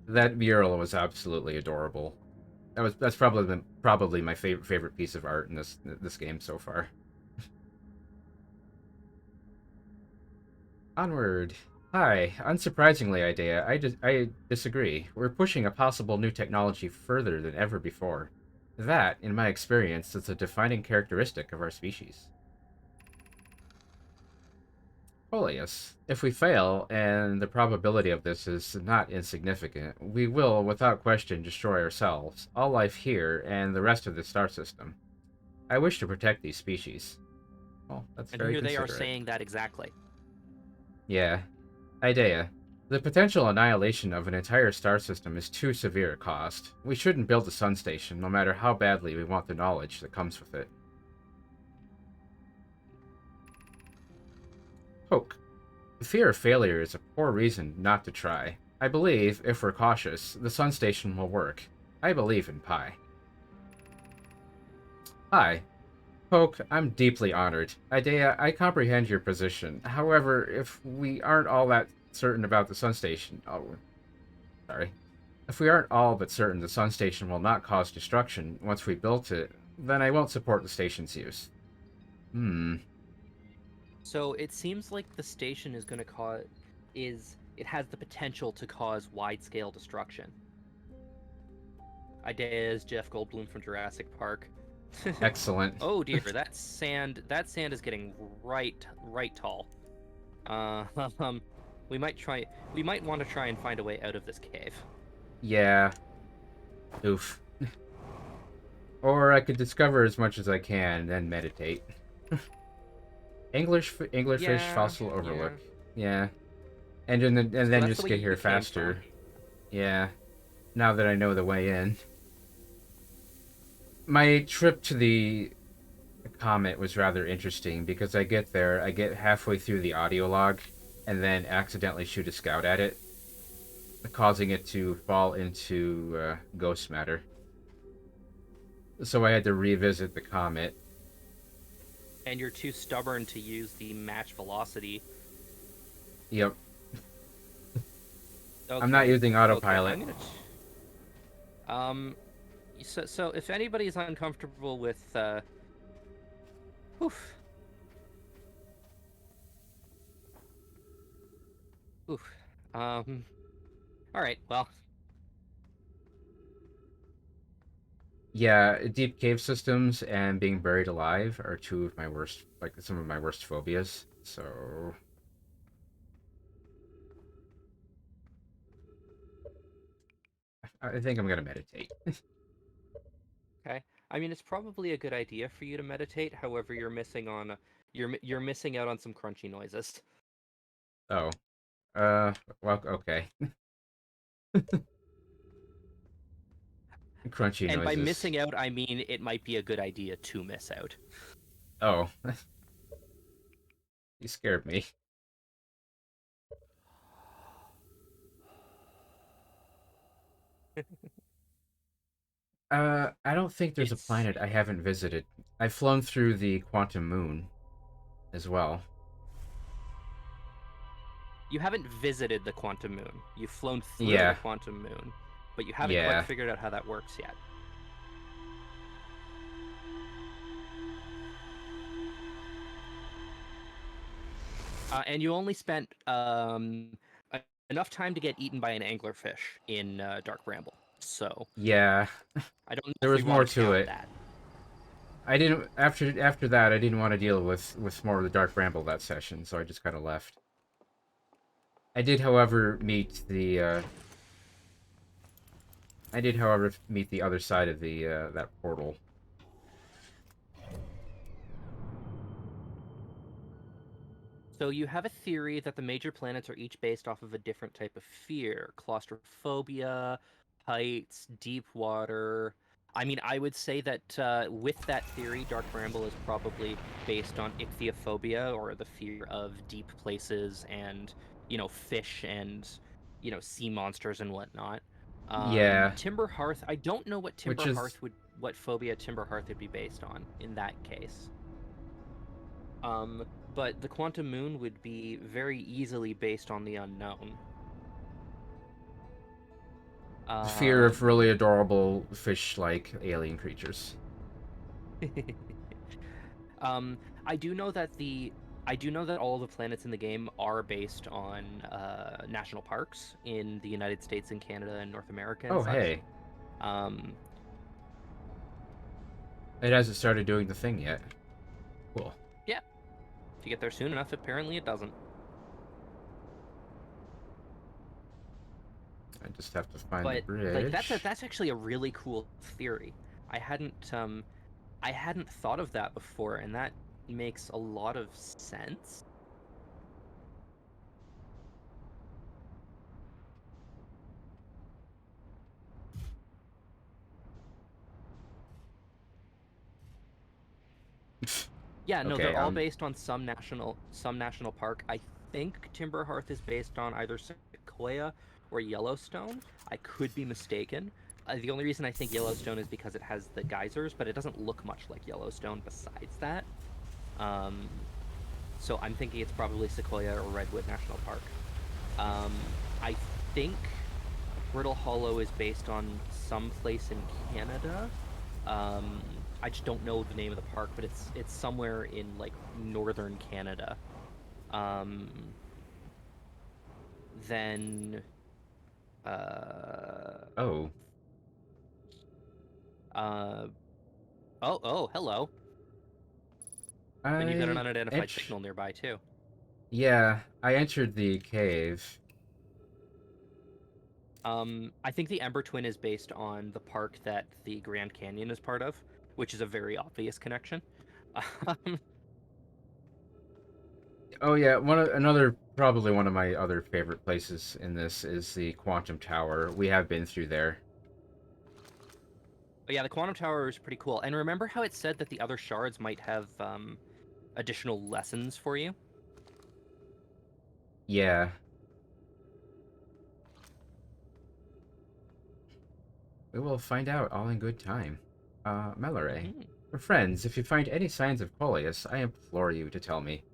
Speaker 1: That mural was absolutely adorable. That's probably my favorite piece of art in this game so far. Onward. Hi. Unsurprisingly, Idea, I disagree. We're pushing a possible new technology further than ever before. That, in my experience, is a defining characteristic of our species. Coleus, if we fail, and the probability of this is not insignificant, we will, without question, destroy ourselves, all life here, and the rest of the star system. I wish to protect these species. Well, that's
Speaker 2: And
Speaker 1: very
Speaker 2: here they are
Speaker 1: considerate.
Speaker 2: saying that exactly.
Speaker 1: Yeah. Idea. The potential annihilation of an entire star system is too severe a cost. We shouldn't build a sun station, no matter how badly we want the knowledge that comes with it. Poke. The fear of failure is a poor reason not to try. I believe, if we're cautious, the sun station will work. I believe in Pi. Hi. Poke, I'm deeply honored. Idea, I comprehend your position. However, if we aren't all that certain about the sun station... Oh, sorry. If we aren't all but certain the sun station will not cause destruction once we built it, then I won't support the station's use. Hmm.
Speaker 2: So it seems like the station is going to cause is it has the potential to cause wide scale destruction. Idea is Jeff Goldblum from Jurassic Park.
Speaker 1: Excellent.
Speaker 2: Oh dear, that sand is getting right tall. Uh, um, We might try. We might want to try and find a way out of this cave.
Speaker 1: Yeah. Oof. Or I could discover as much as I can, then meditate. Anglerfish
Speaker 2: Yeah,
Speaker 1: fossil
Speaker 2: yeah.
Speaker 1: overlook. Yeah. And
Speaker 2: So
Speaker 1: then
Speaker 2: that's the
Speaker 1: just
Speaker 2: way
Speaker 1: get
Speaker 2: you
Speaker 1: here
Speaker 2: came from.
Speaker 1: faster. Yeah. Now that I know the way in. My trip to the comet was rather interesting because I get there, I get halfway through the audio log, and then accidentally shoot a scout at it, causing it to fall into ghost matter. So I had to revisit the comet.
Speaker 2: And you're too stubborn to use the match velocity.
Speaker 1: Yep. I'm not
Speaker 2: Okay.
Speaker 1: using
Speaker 2: Okay.
Speaker 1: autopilot.
Speaker 2: Um. So if anybody's uncomfortable with oof, oof. All right. Well,
Speaker 1: Yeah, deep cave systems and being buried alive are two of my worst, like some of my worst phobias. So I think I'm gonna meditate.
Speaker 2: okay. I mean, it's probably a good idea for you to meditate. However, you're missing out on some crunchy noises.
Speaker 1: Oh, well, okay. Crunchy
Speaker 2: And by
Speaker 1: noises.
Speaker 2: missing out, I mean it might be a good idea to miss out.
Speaker 1: Oh, you scared me. I don't think there's a
Speaker 2: It's
Speaker 1: planet I haven't visited. I've flown through the quantum moon as well.
Speaker 2: You haven't visited the quantum moon. You've flown through the
Speaker 1: Yeah,
Speaker 2: quantum moon, but you haven't quite
Speaker 1: yeah,
Speaker 2: figured out how that works yet. And you only spent enough time to get eaten by an anglerfish in Dark Bramble. So
Speaker 1: yeah.
Speaker 2: I don't know
Speaker 1: There
Speaker 2: if we
Speaker 1: was more
Speaker 2: want to
Speaker 1: to
Speaker 2: count
Speaker 1: it.
Speaker 2: that.
Speaker 1: I didn't after that. I didn't want to deal with more of the dark bramble that session, so I just kind of left. I did, however, meet the other side of the that portal.
Speaker 2: So you have a theory that the major planets are each based off of a different type of fear: claustrophobia, heights, deep water. I mean, I would say that with that theory, Dark Bramble is probably based on ichthyophobia, or the fear of deep places and, fish and, sea monsters and whatnot.
Speaker 1: Yeah,
Speaker 2: Timber Hearth, I don't know
Speaker 1: which is
Speaker 2: what phobia Timber Hearth would be based on in that case. But the quantum moon would be very easily based on the unknown.
Speaker 1: the fear of really
Speaker 2: Um,
Speaker 1: adorable fish-like alien creatures.
Speaker 2: um, I do know that all the planets in the game are based on national parks in the United States and Canada and North America and
Speaker 1: Oh,
Speaker 2: such.
Speaker 1: hey,
Speaker 2: Um,
Speaker 1: it hasn't started doing the thing yet. Cool.
Speaker 2: yeah, if you get there soon enough, apparently it doesn't.
Speaker 1: I just have to find the
Speaker 2: But like
Speaker 1: bridge.
Speaker 2: that's actually a really cool theory. I hadn't um I hadn't thought of that before, and that makes a lot of sense. Yeah, no,
Speaker 1: Okay,
Speaker 2: they're all based on some national park. I think Timber Hearth is based on either Sequoia or Yellowstone. I could be mistaken. The only reason I think Yellowstone is because it has the geysers, but it doesn't look much like Yellowstone besides that. Um, so I'm thinking it's probably Sequoia or Redwood National Park. Um, I think Brittle Hollow is based on some place in Canada. Um, I just don't know the name of the park, but it's somewhere in like northern Canada. Um, then uh
Speaker 1: oh,
Speaker 2: uh oh, hello. And you've got an
Speaker 1: I
Speaker 2: unidentified
Speaker 1: etch.
Speaker 2: signal nearby too.
Speaker 1: Yeah, I entered the cave.
Speaker 2: I think the Ember Twin is based on the park that the Grand Canyon is part of, which is a very obvious connection. Um,
Speaker 1: Oh yeah, probably one of my other favorite places in this is the Quantum Tower. We have been through there.
Speaker 2: but yeah, the Quantum Tower is pretty cool. And remember how it said that the other shards might have additional lessons for you?
Speaker 1: Yeah, we will find out all in good time. Melore.
Speaker 2: Hmm.
Speaker 1: Friends, if you find any signs of Coleus, I implore you to tell me.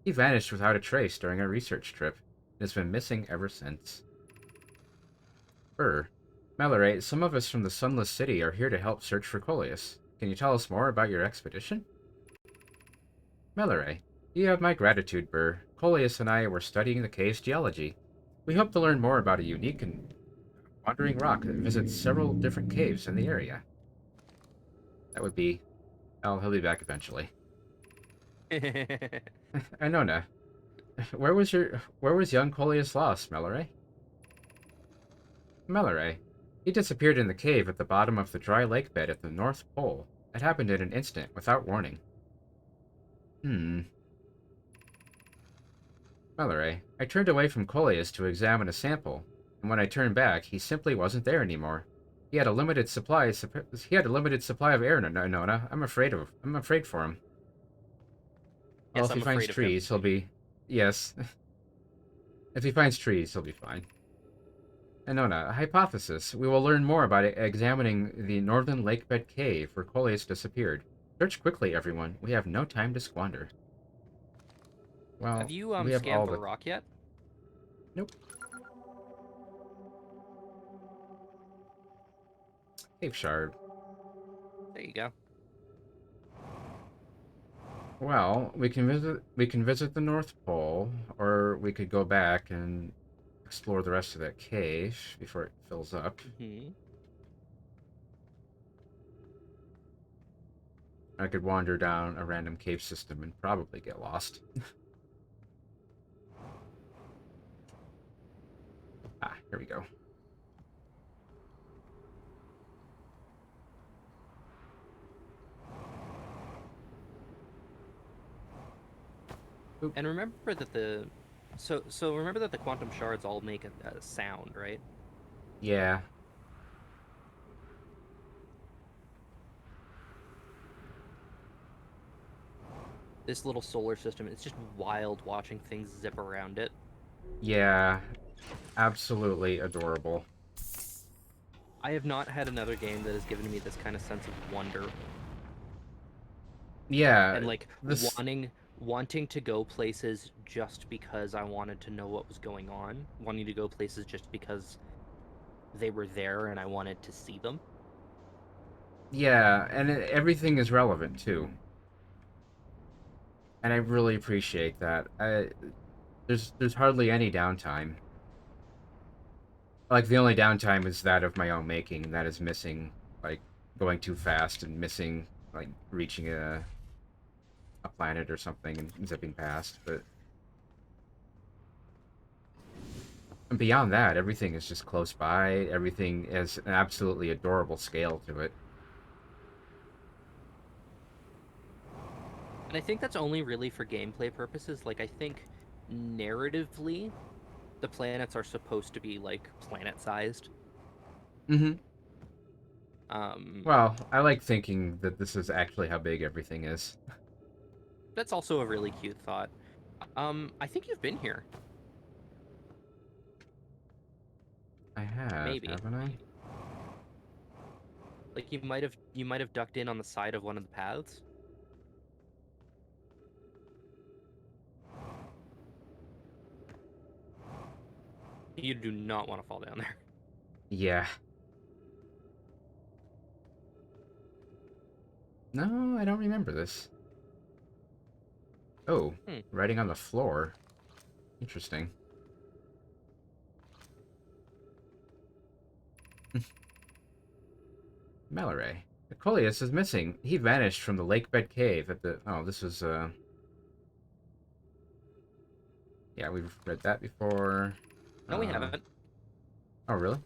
Speaker 1: He vanished without a trace during our research trip, and has been missing ever since. Melore, some of us from the Sunless City are here to help search for Coleus. Can you tell us more about your expedition? Melore, you have my gratitude, Burr. Coleus and I were studying the cave's geology. We hope to learn more about a unique and wandering rock that visits several different caves in the area. That would be... Oh, he'll be back eventually. Anona, where was young Coleus lost, Melore? Melore. He disappeared in the cave at the bottom of the dry lake bed at the North Pole. It happened in an instant, without warning. Hmm. Melore. I turned away from Coleus to examine a sample, and when I turned back, he simply wasn't there anymore. He had a limited supply. He had a limited supply of air, Nona. I'm afraid for him. Well,
Speaker 2: Yes,
Speaker 1: if he
Speaker 2: I'm
Speaker 1: finds
Speaker 2: afraid of him.
Speaker 1: trees, he'll be. Yes. If he finds trees, he'll be fine. Anona, a hypothesis. We will learn more about examining the northern lakebed cave where Coleus disappeared. Search quickly, everyone. We have no time to squander.
Speaker 2: Have
Speaker 1: Well,
Speaker 2: you
Speaker 1: we have
Speaker 2: scanned
Speaker 1: all
Speaker 2: the
Speaker 1: the...
Speaker 2: rock yet?
Speaker 1: Nope. Cave shard.
Speaker 2: There you go.
Speaker 1: Well, we can visit the North Pole, or we could go back and explore the rest of that cave before it fills up.
Speaker 2: Hmm.
Speaker 1: I could wander down a random cave system and probably get lost. Ah, here we go. Oop.
Speaker 2: And remember that remember that the quantum shards all make a sound, right?
Speaker 1: Yeah.
Speaker 2: This little solar system, it's just wild watching things zip around it.
Speaker 1: Yeah. Absolutely adorable.
Speaker 2: I have not had another game that has given me this kind of sense of wonder
Speaker 1: Yeah.
Speaker 2: and like
Speaker 1: This...
Speaker 2: wanting to go places just because I wanted to know what was going on, wanting to go places just because they were there and I wanted to see them.
Speaker 1: Yeah, and everything is relevant too, and I really appreciate that. There's hardly any downtime. Like the only downtime is that of my own making that is missing, like going too fast and missing like reaching a planet or something and zipping past. But beyond that, everything is just close by. Everything has an absolutely adorable scale to it.
Speaker 2: And I think that's only really for gameplay purposes. Like I think narratively the planets are supposed to be like planet-sized.
Speaker 1: Mm-hmm.
Speaker 2: Um
Speaker 1: Well, I like thinking that this is actually how big everything is.
Speaker 2: that's also a really cute thought. I think you've been here.
Speaker 1: I have,
Speaker 2: Maybe.
Speaker 1: haven't I?
Speaker 2: Like you might have ducked in on the side of one of the paths. You do not want to fall down there.
Speaker 1: Yeah. No, I don't remember this. Oh,
Speaker 2: Hmm.
Speaker 1: writing on the floor. Interesting. Mallory. Coleus is missing. He vanished from the lakebed cave at the... Oh, this was, Yeah, we've read that before.
Speaker 2: No, we haven't.
Speaker 1: Oh, really?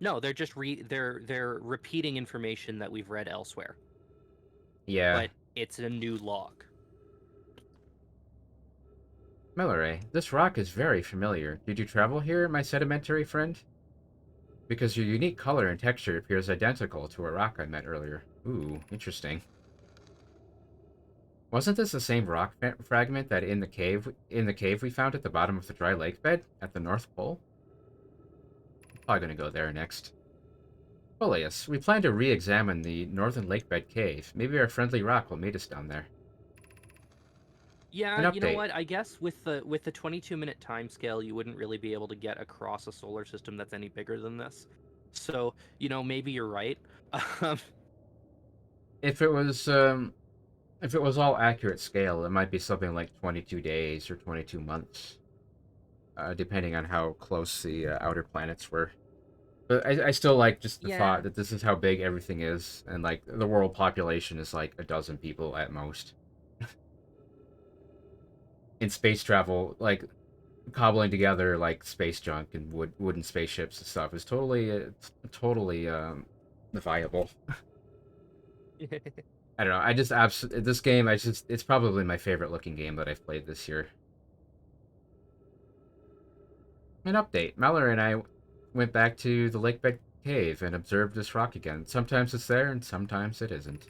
Speaker 2: No, they're just they're repeating information that we've read elsewhere,
Speaker 1: Yeah.
Speaker 2: but it's a new log.
Speaker 1: Milleray, this rock is very familiar. Did you travel here, my sedimentary friend? Because your unique color and texture appears identical to a rock I met earlier. Ooh, interesting. Wasn't this the same rock fragment that in the cave we found at the bottom of the dry lake bed at the North Pole? Probably gonna go there next. Coleus, we plan to re-examine the northern lake bed cave. Maybe our friendly rock will meet us down there.
Speaker 2: Yeah,
Speaker 1: An
Speaker 2: you know
Speaker 1: update.
Speaker 2: what? I guess with the 22-minute time scale, you wouldn't really be able to get across a solar system that's any bigger than this. So, maybe you're right. Um,
Speaker 1: If it was if it was all accurate scale, it might be something like 22 days or 22 months, depending on how close the outer planets were. But I still like just the
Speaker 2: yeah,
Speaker 1: thought that this is how big everything is, and like the world population is like a dozen people at most. In space travel, like cobbling together like space junk and wooden spaceships and stuff is totally viable. I don't know. I just absolutely this game. It's probably my favorite looking game that I've played this year. An update. Mallory and I went back to the lakebed cave and observed this rock again. Sometimes it's there and sometimes it isn't.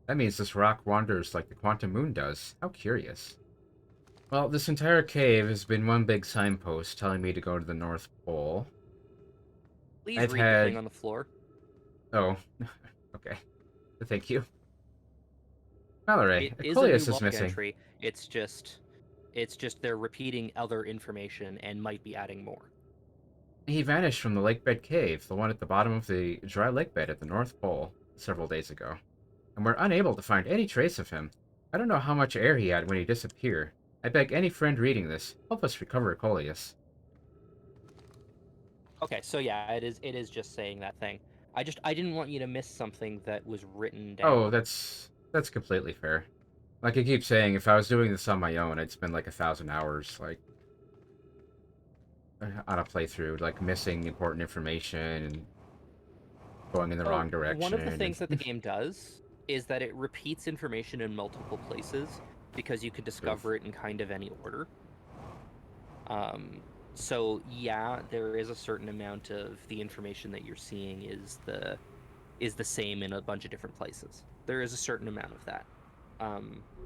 Speaker 1: That means this rock wanders like the quantum moon does. How curious. Well, this entire cave has been one big signpost telling me to go to the North Pole.
Speaker 2: please
Speaker 1: I've
Speaker 2: read the thing
Speaker 1: had...
Speaker 2: on the floor.
Speaker 1: Oh, okay. Thank you. Mallory,
Speaker 2: It is a new
Speaker 1: Coleus is
Speaker 2: log
Speaker 1: missing.
Speaker 2: entry. It's just they're repeating other information and might be adding more.
Speaker 1: He vanished from the lakebed cave, the one at the bottom of the dry lakebed at the North Pole, several days ago. And we're unable to find any trace of him. I don't know how much air he had when he disappeared. I beg any friend reading this, help us recover Coleus.
Speaker 2: Okay, so yeah, it is just saying that thing. I didn't want you to miss something that was written
Speaker 1: Oh,
Speaker 2: down.
Speaker 1: that's completely fair. Like I keep saying, if I was doing this on my own, I'd spend like 1,000 hours, like, on a playthrough, like missing important information and going in the
Speaker 2: So
Speaker 1: wrong
Speaker 2: one of the
Speaker 1: direction.
Speaker 2: things that the
Speaker 1: And
Speaker 2: game does is that it repeats information in multiple places because you could
Speaker 1: Oof.
Speaker 2: discover it in kind of any order. Um, so yeah, there is a certain amount of the information that you're seeing is the same in a bunch of different places. There is a certain amount of that.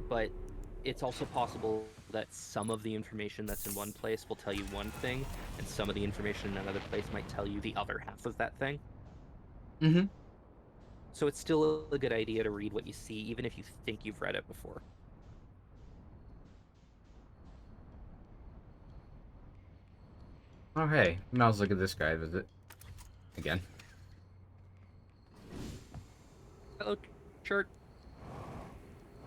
Speaker 2: But it's also possible that some of the information that's in one place will tell you one thing, and some of the information in another place might tell you the other half of that thing.
Speaker 1: Mm-hmm.
Speaker 2: So it's still a good idea to read what you see, even if you think you've read it before.
Speaker 1: Oh hey, Mel's look at this guy visit again.
Speaker 2: Hello, shirt.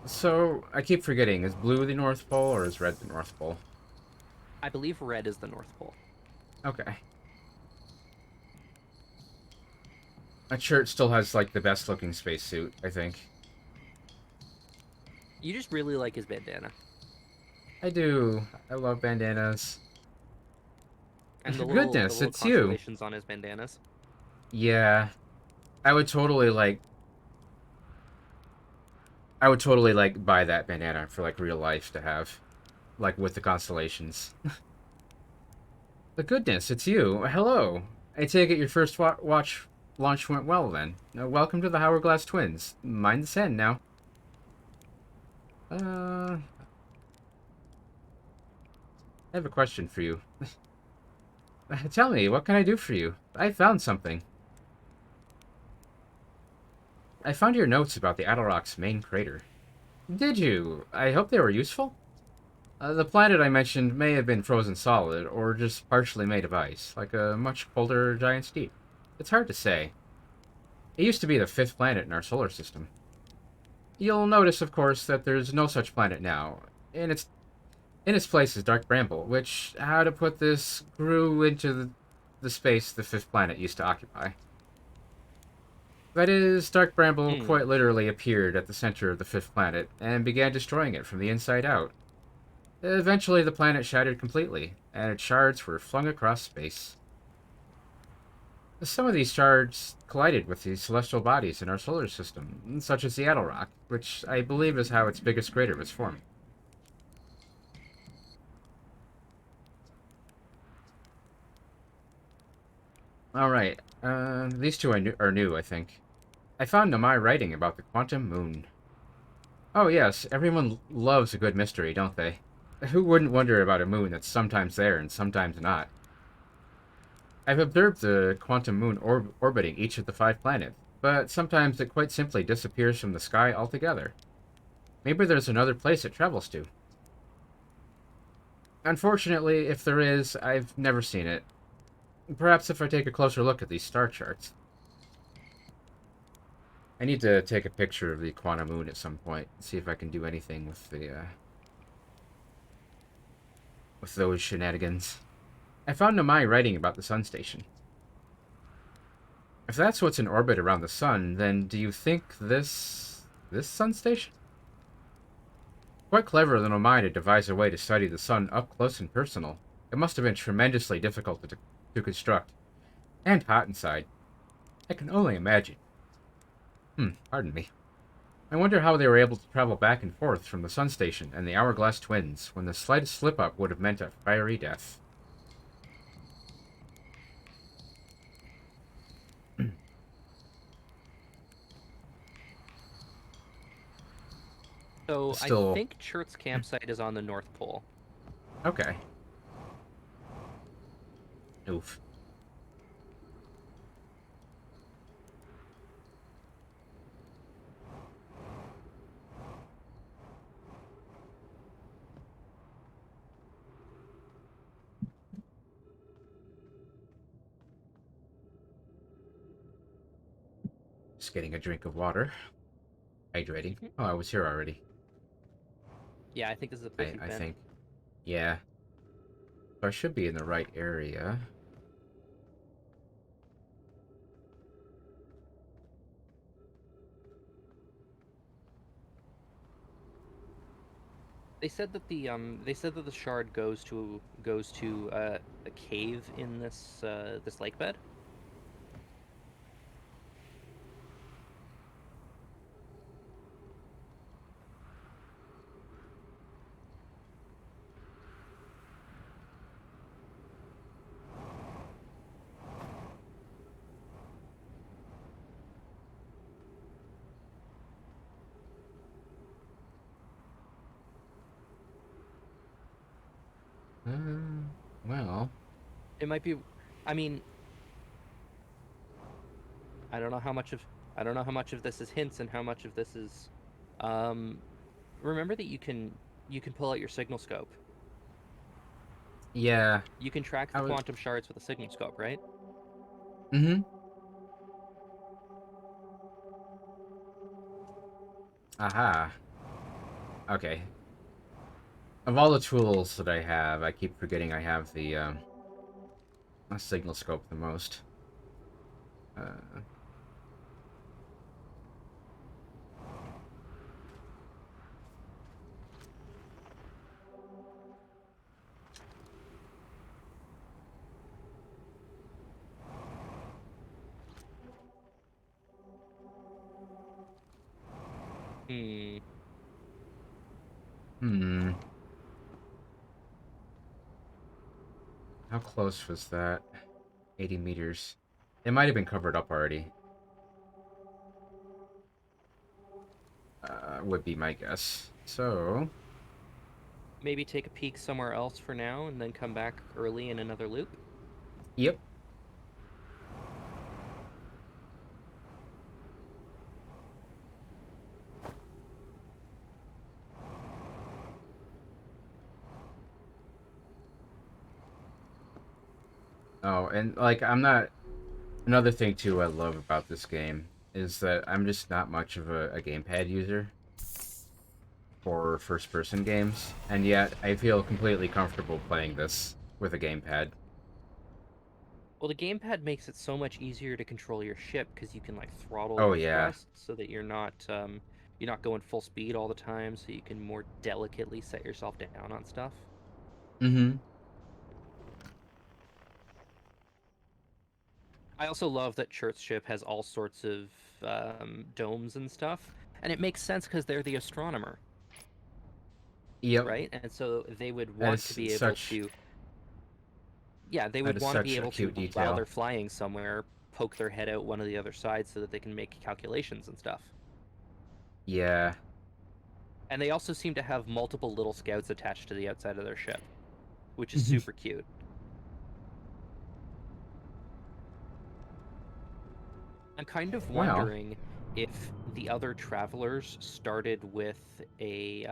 Speaker 1: So I keep forgetting, is blue the North Pole or is red the North Pole?
Speaker 2: I believe red is the North Pole.
Speaker 1: Okay. That shirt still has like the best looking spacesuit, I think.
Speaker 2: You just really like his bandana.
Speaker 1: I do. I love bandanas.
Speaker 2: And the little the
Speaker 1: Goodness,
Speaker 2: little
Speaker 1: it's you.
Speaker 2: constellations on his bandanas.
Speaker 1: Yeah, I would totally like. I would totally like buy that bandana for like real life to have, like with the constellations. But goodness, it's you. Hello. I take it your first watch launch went well then. Welcome to the Hourglass Twins. Mind the sand now. I have a question for you. Tell me, what can I do for you? I found something. I found your notes about the Adelrock's main crater. Did you? I hope they were useful. The planet I mentioned may have been frozen solid, or just partially made of ice, like a much colder giant's deep. It's hard to say. It used to be the fifth planet in our solar system. You'll notice, of course, that there's no such planet now. In its place is Dark Bramble, which, how to put this, grew into the space the fifth planet used to occupy. That is, Dark Bramble
Speaker 2: Hmm.
Speaker 1: quite literally appeared at the center of the fifth planet and began destroying it from the inside out. Eventually, the planet shattered completely, and its shards were flung across space. Some of these shards collided with the celestial bodies in our solar system, such as Seattle Rock, which I believe is how its biggest crater was formed. All right, these two are new, I think. I found Namai writing about the quantum moon. Oh yes, everyone loves a good mystery, don't they? Who wouldn't wonder about a moon that's sometimes there and sometimes not? I've observed the quantum moon orbiting each of the 5 planets, but sometimes it quite simply disappears from the sky altogether. Maybe there's another place it travels to. Unfortunately, if there is, I've never seen it. Perhaps if I take a closer look at these star charts. I need to take a picture of the quantum moon at some point and see if I can do anything with those shenanigans. I found Namai writing about the sun station. If that's what's in orbit around the sun, then do you think this sun station? Quite clever of Nomai to devise a way to study the sun up close and personal. It must have been tremendously difficult to construct. And hot inside. I can only imagine. Pardon me. I wonder how they were able to travel back and forth from the sun station and the Hourglass Twins when the slightest slip-up would have meant a fiery death.
Speaker 2: So I
Speaker 1: Still...
Speaker 2: think Chert's campsite is on the North Pole.
Speaker 1: Okay. Oof. Just getting a drink of water. Hydrating.
Speaker 2: Mhm.
Speaker 1: Oh, I was here already.
Speaker 2: Yeah, I think this is the place you've
Speaker 1: I
Speaker 2: been.
Speaker 1: think. Yeah. So I should be in the right area.
Speaker 2: They said that the shard goes to a cave in this lake bed.
Speaker 1: Well...
Speaker 2: It might be. I mean, I don't know how much of I don't know how much of this is hints and how much of this is. Um, remember that you can pull out your signal scope.
Speaker 1: Yeah.
Speaker 2: You can track
Speaker 1: I
Speaker 2: the
Speaker 1: was...
Speaker 2: quantum shards with a signal scope, right?
Speaker 1: Mm-hmm. Aha. Okay. Of all the tools that I have, I keep forgetting I have the signal scope the most. Uh,
Speaker 2: Hmm.
Speaker 1: hmm. How close was that? 80 meters. It might have been covered up already. Would be my guess. So...
Speaker 2: Maybe take a peek somewhere else for now, and then come back early in another loop.
Speaker 1: Yep. Oh, and, like, I'm not... Another thing, too, I love about this game is that I'm just not much of a gamepad user for first-person games, and yet I feel completely comfortable playing this with a gamepad.
Speaker 2: Well, the gamepad makes it so much easier to control your ship because you can like throttle
Speaker 1: Oh,
Speaker 2: your
Speaker 1: yeah.
Speaker 2: thrust so that You're not going full speed all the time, so you can more delicately set yourself down on stuff.
Speaker 1: Mm-hmm.
Speaker 2: I also love that Church's ship has all sorts of domes and stuff, and it makes sense because they're the astronomer,
Speaker 1: Yep.
Speaker 2: right? And so they would
Speaker 1: That
Speaker 2: want to
Speaker 1: is
Speaker 2: be able
Speaker 1: such
Speaker 2: to, yeah, they
Speaker 1: that
Speaker 2: would
Speaker 1: is
Speaker 2: want to be
Speaker 1: such a
Speaker 2: able to,
Speaker 1: cute
Speaker 2: while
Speaker 1: detail.
Speaker 2: they're flying somewhere, poke their head out one of the other sides so that they can make calculations and stuff.
Speaker 1: Yeah.
Speaker 2: And they also seem to have multiple little scouts attached to the outside of their ship, which is super cute. I'm kind of
Speaker 1: Well,
Speaker 2: wondering if the other travelers started with a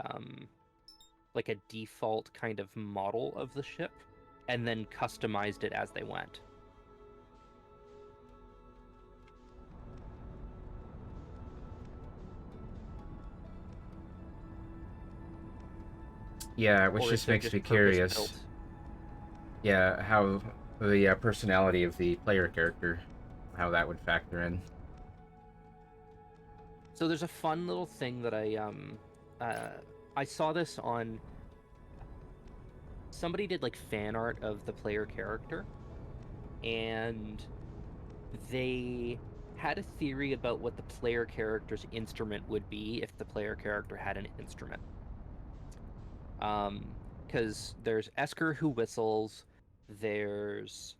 Speaker 2: like a default kind of model of the ship and then customized it as they went.
Speaker 1: yeah, which
Speaker 2: Or if
Speaker 1: just
Speaker 2: they're
Speaker 1: makes me
Speaker 2: just purpose
Speaker 1: curious.
Speaker 2: built.
Speaker 1: Yeah, how the personality of the player character, how that would factor in.
Speaker 2: So there's a fun little thing that uh I saw this on somebody did like fan art of the player character, and they had a theory about what the player character's instrument would be if the player character had an instrument. Because there's Esker who whistles, there's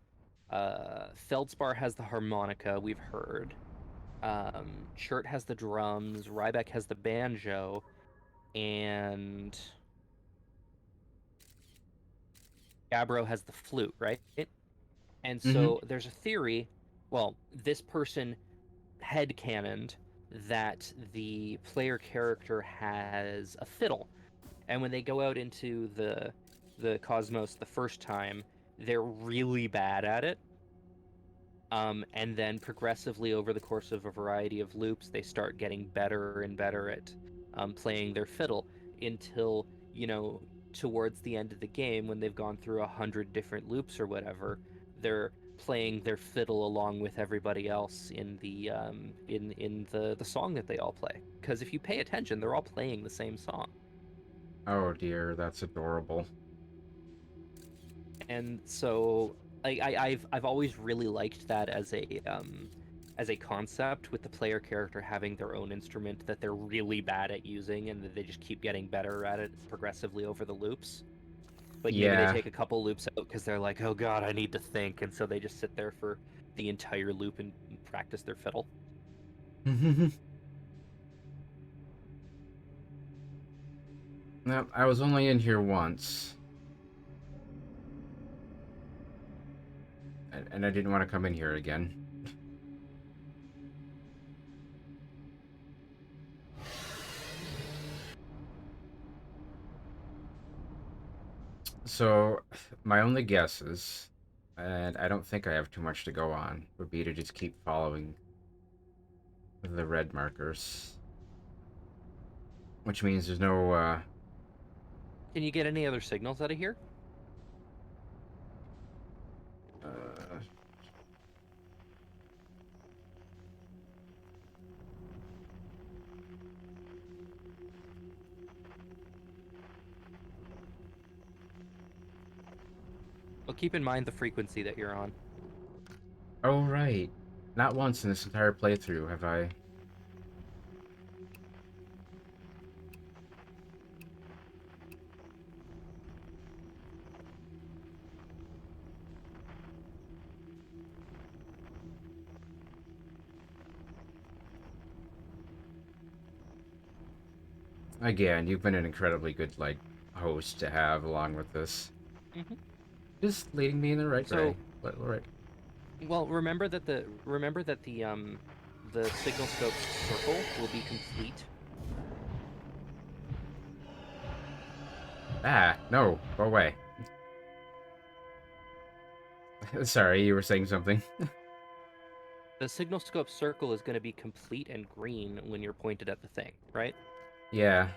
Speaker 2: Feldspar has the harmonica, we've heard. Chert has the drums, Ryback has the banjo, and Gabro has the flute, right? And
Speaker 1: Mm-hmm.
Speaker 2: so there's a theory, well, this person headcanoned that the player character has a fiddle. And when they go out into the cosmos the first time, they're really bad at it. And then progressively over the course of a variety of loops, they start getting better and better at playing their fiddle until, you know, towards the end of the game, when they've gone through 100 different loops or whatever, they're playing their fiddle along with everybody else in the song that they all play. Because if you pay attention, they're all playing the same song.
Speaker 1: Oh dear, that's adorable.
Speaker 2: And so I've always really liked that as a concept, with the player character having their own instrument that they're really bad at using and that they just keep getting better at it progressively over the loops. Like maybe they
Speaker 1: Yeah.
Speaker 2: take a couple loops out because they're like, oh god, I need to think, and so they just sit there for the entire loop and practice their fiddle.
Speaker 1: No, I was only in here once, and I didn't want to come in here again. So, my only guesses, and I don't think I have too much to go on, would be to just keep following the red markers, which means there's no.
Speaker 2: Can you get any other signals out of here?
Speaker 1: Uh,
Speaker 2: Well, keep in mind the frequency that you're on.
Speaker 1: oh right, not once in this entire playthrough have I. Again, you've been an incredibly good host to have along with this,
Speaker 2: Hmm.
Speaker 1: just leading me in the right
Speaker 2: So
Speaker 1: way. Right.
Speaker 2: well, remember that the signal scope's circle will be complete.
Speaker 1: Ah, no, go away. Sorry, you were saying something.
Speaker 2: The signal scope circle is going to be complete and green when you're pointed at the thing, right?
Speaker 1: Yeah,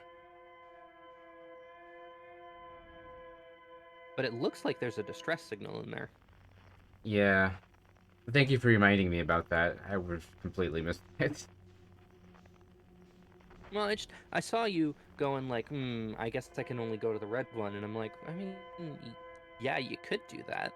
Speaker 2: But it looks like there's a distress signal in there.
Speaker 1: yeah. Thank you for reminding me about that. I would have completely missed it.
Speaker 2: Well, I saw you going like, I guess I can only go to the red one, and I'm like, I mean, yeah, you could do that.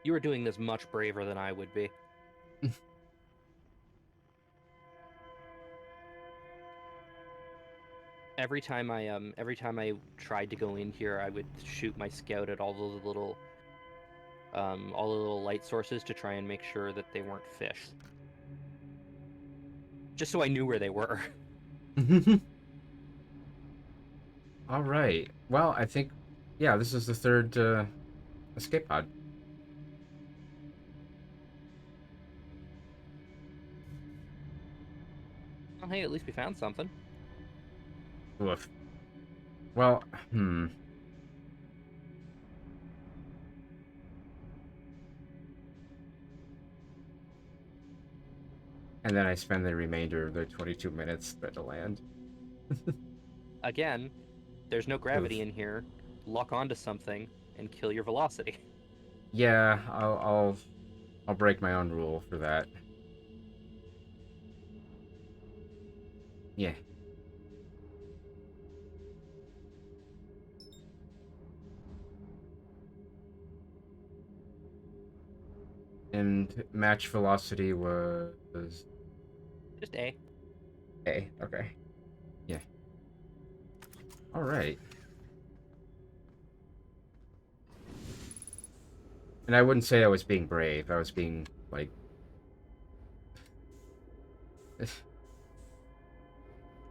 Speaker 2: You were doing this much braver than I would be. Every time I tried to go in here, I would shoot my scout at all the little light sources to try and make sure that they weren't fish. Just so I knew where they were.
Speaker 1: All right. Well, I think, yeah, this is the third escape pod.
Speaker 2: Well, hey, at least we found something.
Speaker 1: Oof. Well, hmm. And then I spend the remainder of the 22 minutes trying to land.
Speaker 2: Again, there's no
Speaker 1: Oof.
Speaker 2: gravity in here. Lock onto something and kill your velocity.
Speaker 1: Yeah, I'll break my own rule for that. Yeah. And match velocity was
Speaker 2: Just A.
Speaker 1: A. Okay. Yeah. All right. And I wouldn't say I was being brave. I was being like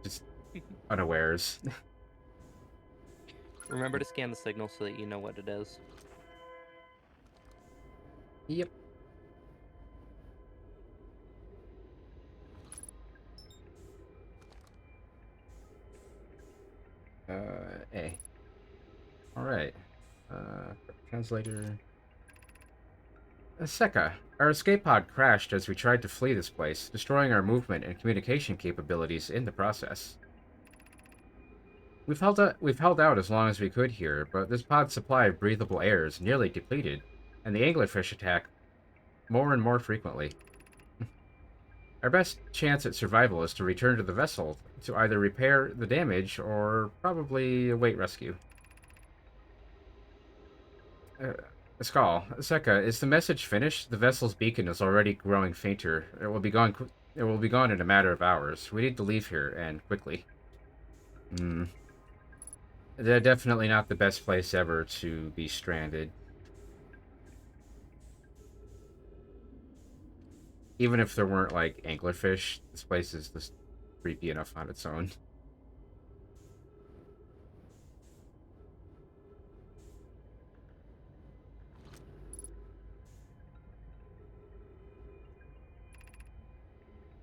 Speaker 1: just unawares.
Speaker 2: Remember to scan the signal so that you know what it is.
Speaker 1: Yep. A. All right. Translator. Seka, our escape pod crashed as we tried to flee this place, destroying our movement and communication capabilities in the process. We've held out as long as we could here, but this pod's supply of breathable air is nearly depleted, and the anglerfish attack more and more frequently. Our best chance at survival is to return to the vessel to either repair the damage or probably await rescue. Skal, Seka, is the message finished? The vessel's beacon is already growing fainter. It will be gone. It will be gone in a matter of hours. We need to leave here, and quickly. Hmm. They're definitely not the best place ever to be stranded. Even if there weren't, like, anglerfish, this place is just creepy enough on its own.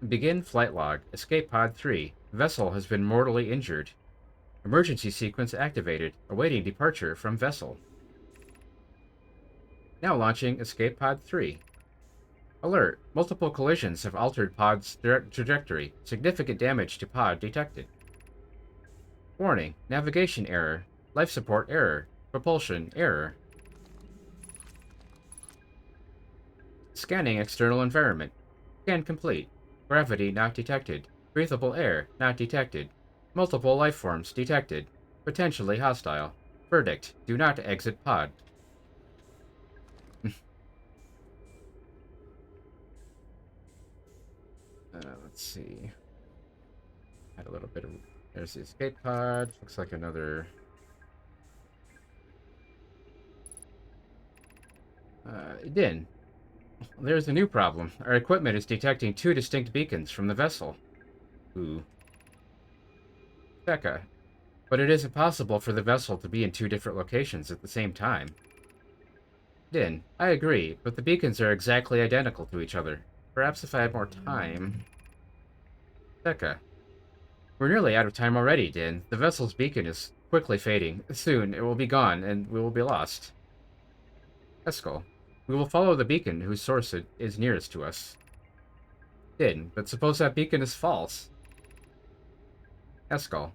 Speaker 1: Begin flight log. Escape pod 3. Vessel has been mortally injured. Emergency sequence activated. Awaiting departure from vessel. Now launching Escape pod 3. Alert. Multiple collisions have altered pod's trajectory. Significant damage to pod detected. Warning. Navigation error. Life support error. Propulsion error. Scanning external environment. Scan complete. Gravity not detected. Breathable air not detected. Multiple life forms detected. Potentially hostile. Verdict. Do not exit pod. Let's see. Had a little bit of... There's the escape pod. Looks like another... Din. There's a new problem. Our equipment is detecting 2 distinct beacons from the vessel. Ooh. Becca. But it is impossible for the vessel to be in two different locations at the same time. Din, I agree, but the beacons are exactly identical to each other. Perhaps if I had more time... Becca. We're nearly out of time already, Din. The vessel's beacon is quickly fading. Soon, it will be gone, and we will be lost. Eskel. We will follow the beacon whose source is nearest to us. Din, but suppose that beacon is false. Eskel.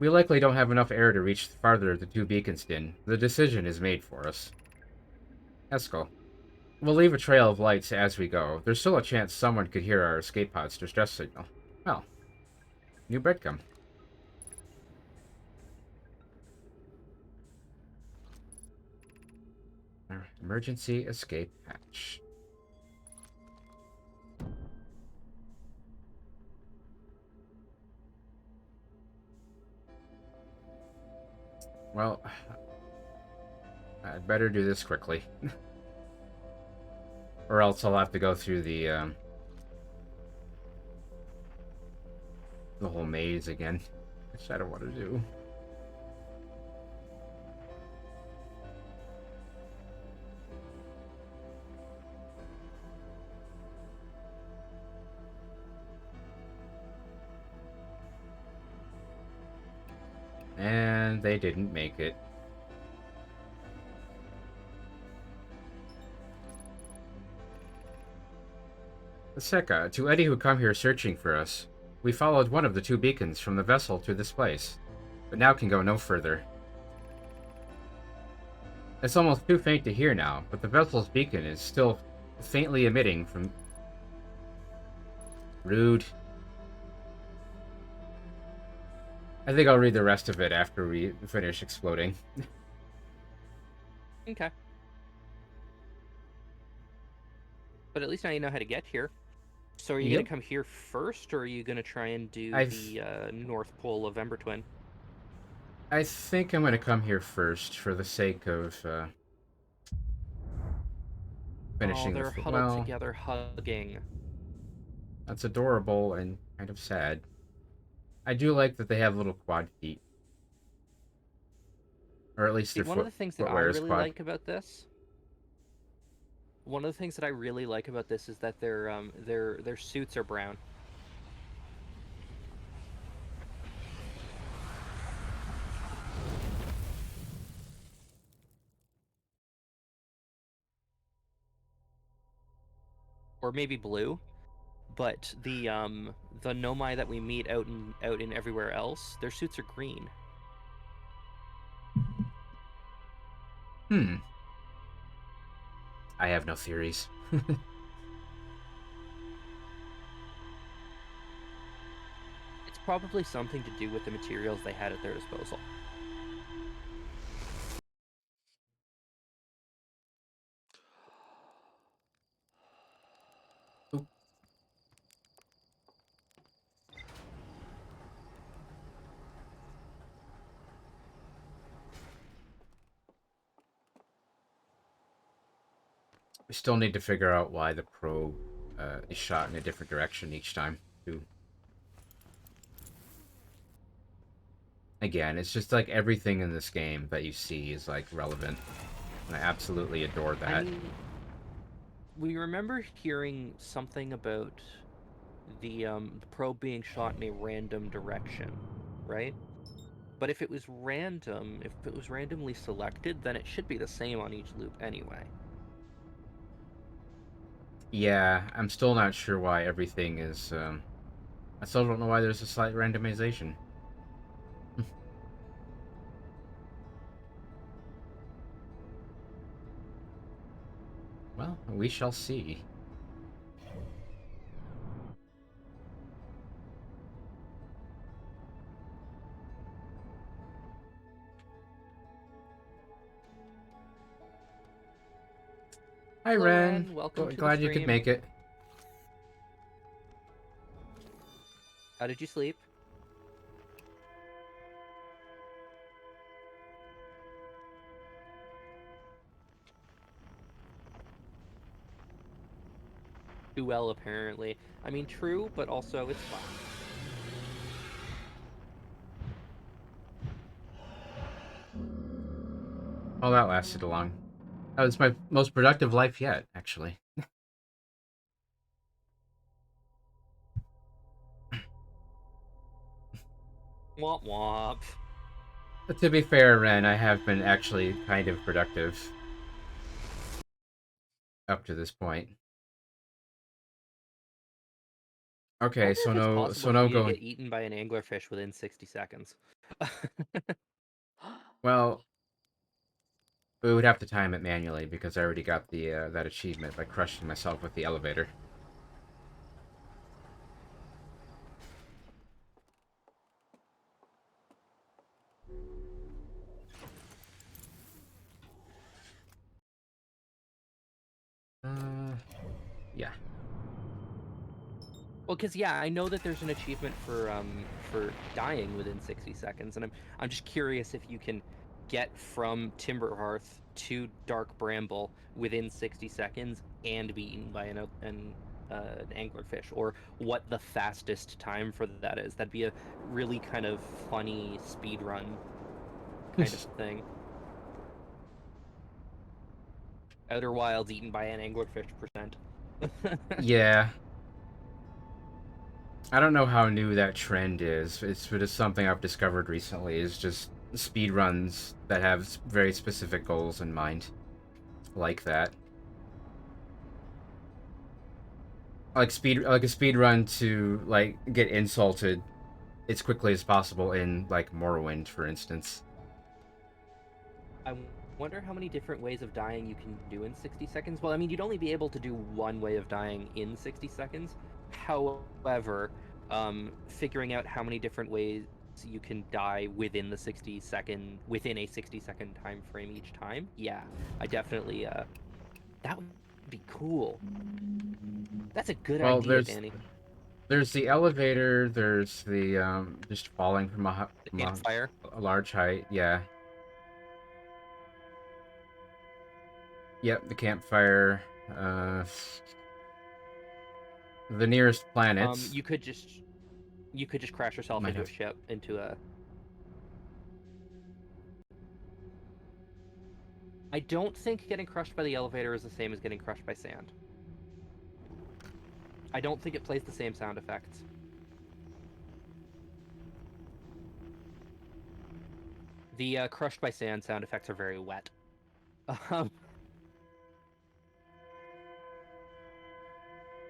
Speaker 1: We likely don't have enough air to reach farther the two beacons, Din. The decision is made for us. Eskel. We'll leave a trail of lights as we go. There's still a chance someone could hear our escape pod's distress signal. Well, new breadcrumb. Our emergency escape hatch. Well, I'd better do this quickly. Or else I'll have to go through the whole maze again, which I don't want to do. And they didn't make it. Seka, to any who come here searching for us, we followed one of the two beacons from the vessel to this place, but now can go no further. It's almost too faint to hear now, but the vessel's beacon is still faintly emitting from... Rude. I think I'll read the rest of it after we finish exploding.
Speaker 2: Okay. But at least now you know how to get here. So are you going to come here first, or are you going to try and do the North Pole of Ember Twin?
Speaker 1: I think I'm going to come here first for the sake of finishing
Speaker 2: they're huddled together, hugging.
Speaker 1: That's adorable and kind of sad. I do like that they have little quad feet. Or at least their
Speaker 2: one of the things that I
Speaker 1: footwear is
Speaker 2: really
Speaker 1: quad.
Speaker 2: like about this... One of the things that I really like about this is that their suits are brown. Or maybe blue, but the Nomai that we meet out in everywhere else, their suits are green.
Speaker 1: I have no theories.
Speaker 2: It's probably something to do with the materials they had at their disposal.
Speaker 1: Oop. We still need to figure out why the probe is shot in a different direction each time, too. Again, it's just like everything in this game that you see is like relevant. And I absolutely adore that.
Speaker 2: I mean, we remember hearing something about the probe being shot in a random direction, right? But if it was random, if it was randomly selected, then it should be the same on each loop anyway.
Speaker 1: Yeah, I'm still not sure why everything is, I still don't know why there's a slight randomization. Well, we shall see. Hi,
Speaker 2: Hello,
Speaker 1: Ren.
Speaker 2: welcome to the
Speaker 1: Glad you could
Speaker 2: stream.
Speaker 1: make it.
Speaker 2: How did you sleep? Too well, apparently. I mean, true, but also it's fine.
Speaker 1: Oh, that lasted a long. That was my most productive life yet, actually.
Speaker 2: Womp womp.
Speaker 1: But to be fair, Ren, I have been actually kind of productive up to this point.
Speaker 2: I
Speaker 1: Okay,
Speaker 2: wonder if it's
Speaker 1: so
Speaker 2: possible for
Speaker 1: no
Speaker 2: you to
Speaker 1: going.
Speaker 2: get eaten by an anglerfish within 60 seconds.
Speaker 1: Well, we would have to time it manually because I already got the that achievement by crushing myself with the elevator. Uh, yeah.
Speaker 2: Well, because yeah, I know that there's an achievement for dying within 60 seconds, and I'm just curious if you can get from Timberhearth to Dark Bramble within 60 seconds and be eaten by an anglerfish, or what the fastest time for that is. That'd be a really kind of funny speed run kind of thing. Outer Wilds eaten by an anglerfish percent.
Speaker 1: Yeah. I don't know how new that trend is. It's just something I've discovered recently. Is just speed runs that have very specific goals in mind, like that. Like a speed run to like get insulted as quickly as possible in like Morrowind, for instance.
Speaker 2: I wonder how many different ways of dying you can do in 60 seconds. Well, I mean, you'd only be able to do one way of dying in 60 seconds. However, figuring out how many different ways you can die within a 60-second time frame each time, yeah, I definitely that would be cool. That's a good
Speaker 1: Well,
Speaker 2: idea, Danny.
Speaker 1: there's the elevator. There's the just falling from
Speaker 2: The campfire.
Speaker 1: a large height. Yeah. Yep. The campfire. Uh, the nearest
Speaker 2: Um,
Speaker 1: planets
Speaker 2: you could just you could just crash yourself
Speaker 1: might
Speaker 2: into a
Speaker 1: have.
Speaker 2: ship, into a. I don't think getting crushed by the elevator is the same as getting crushed by sand. I don't think it plays the same sound effects. The crushed by sand sound effects are very wet. Um,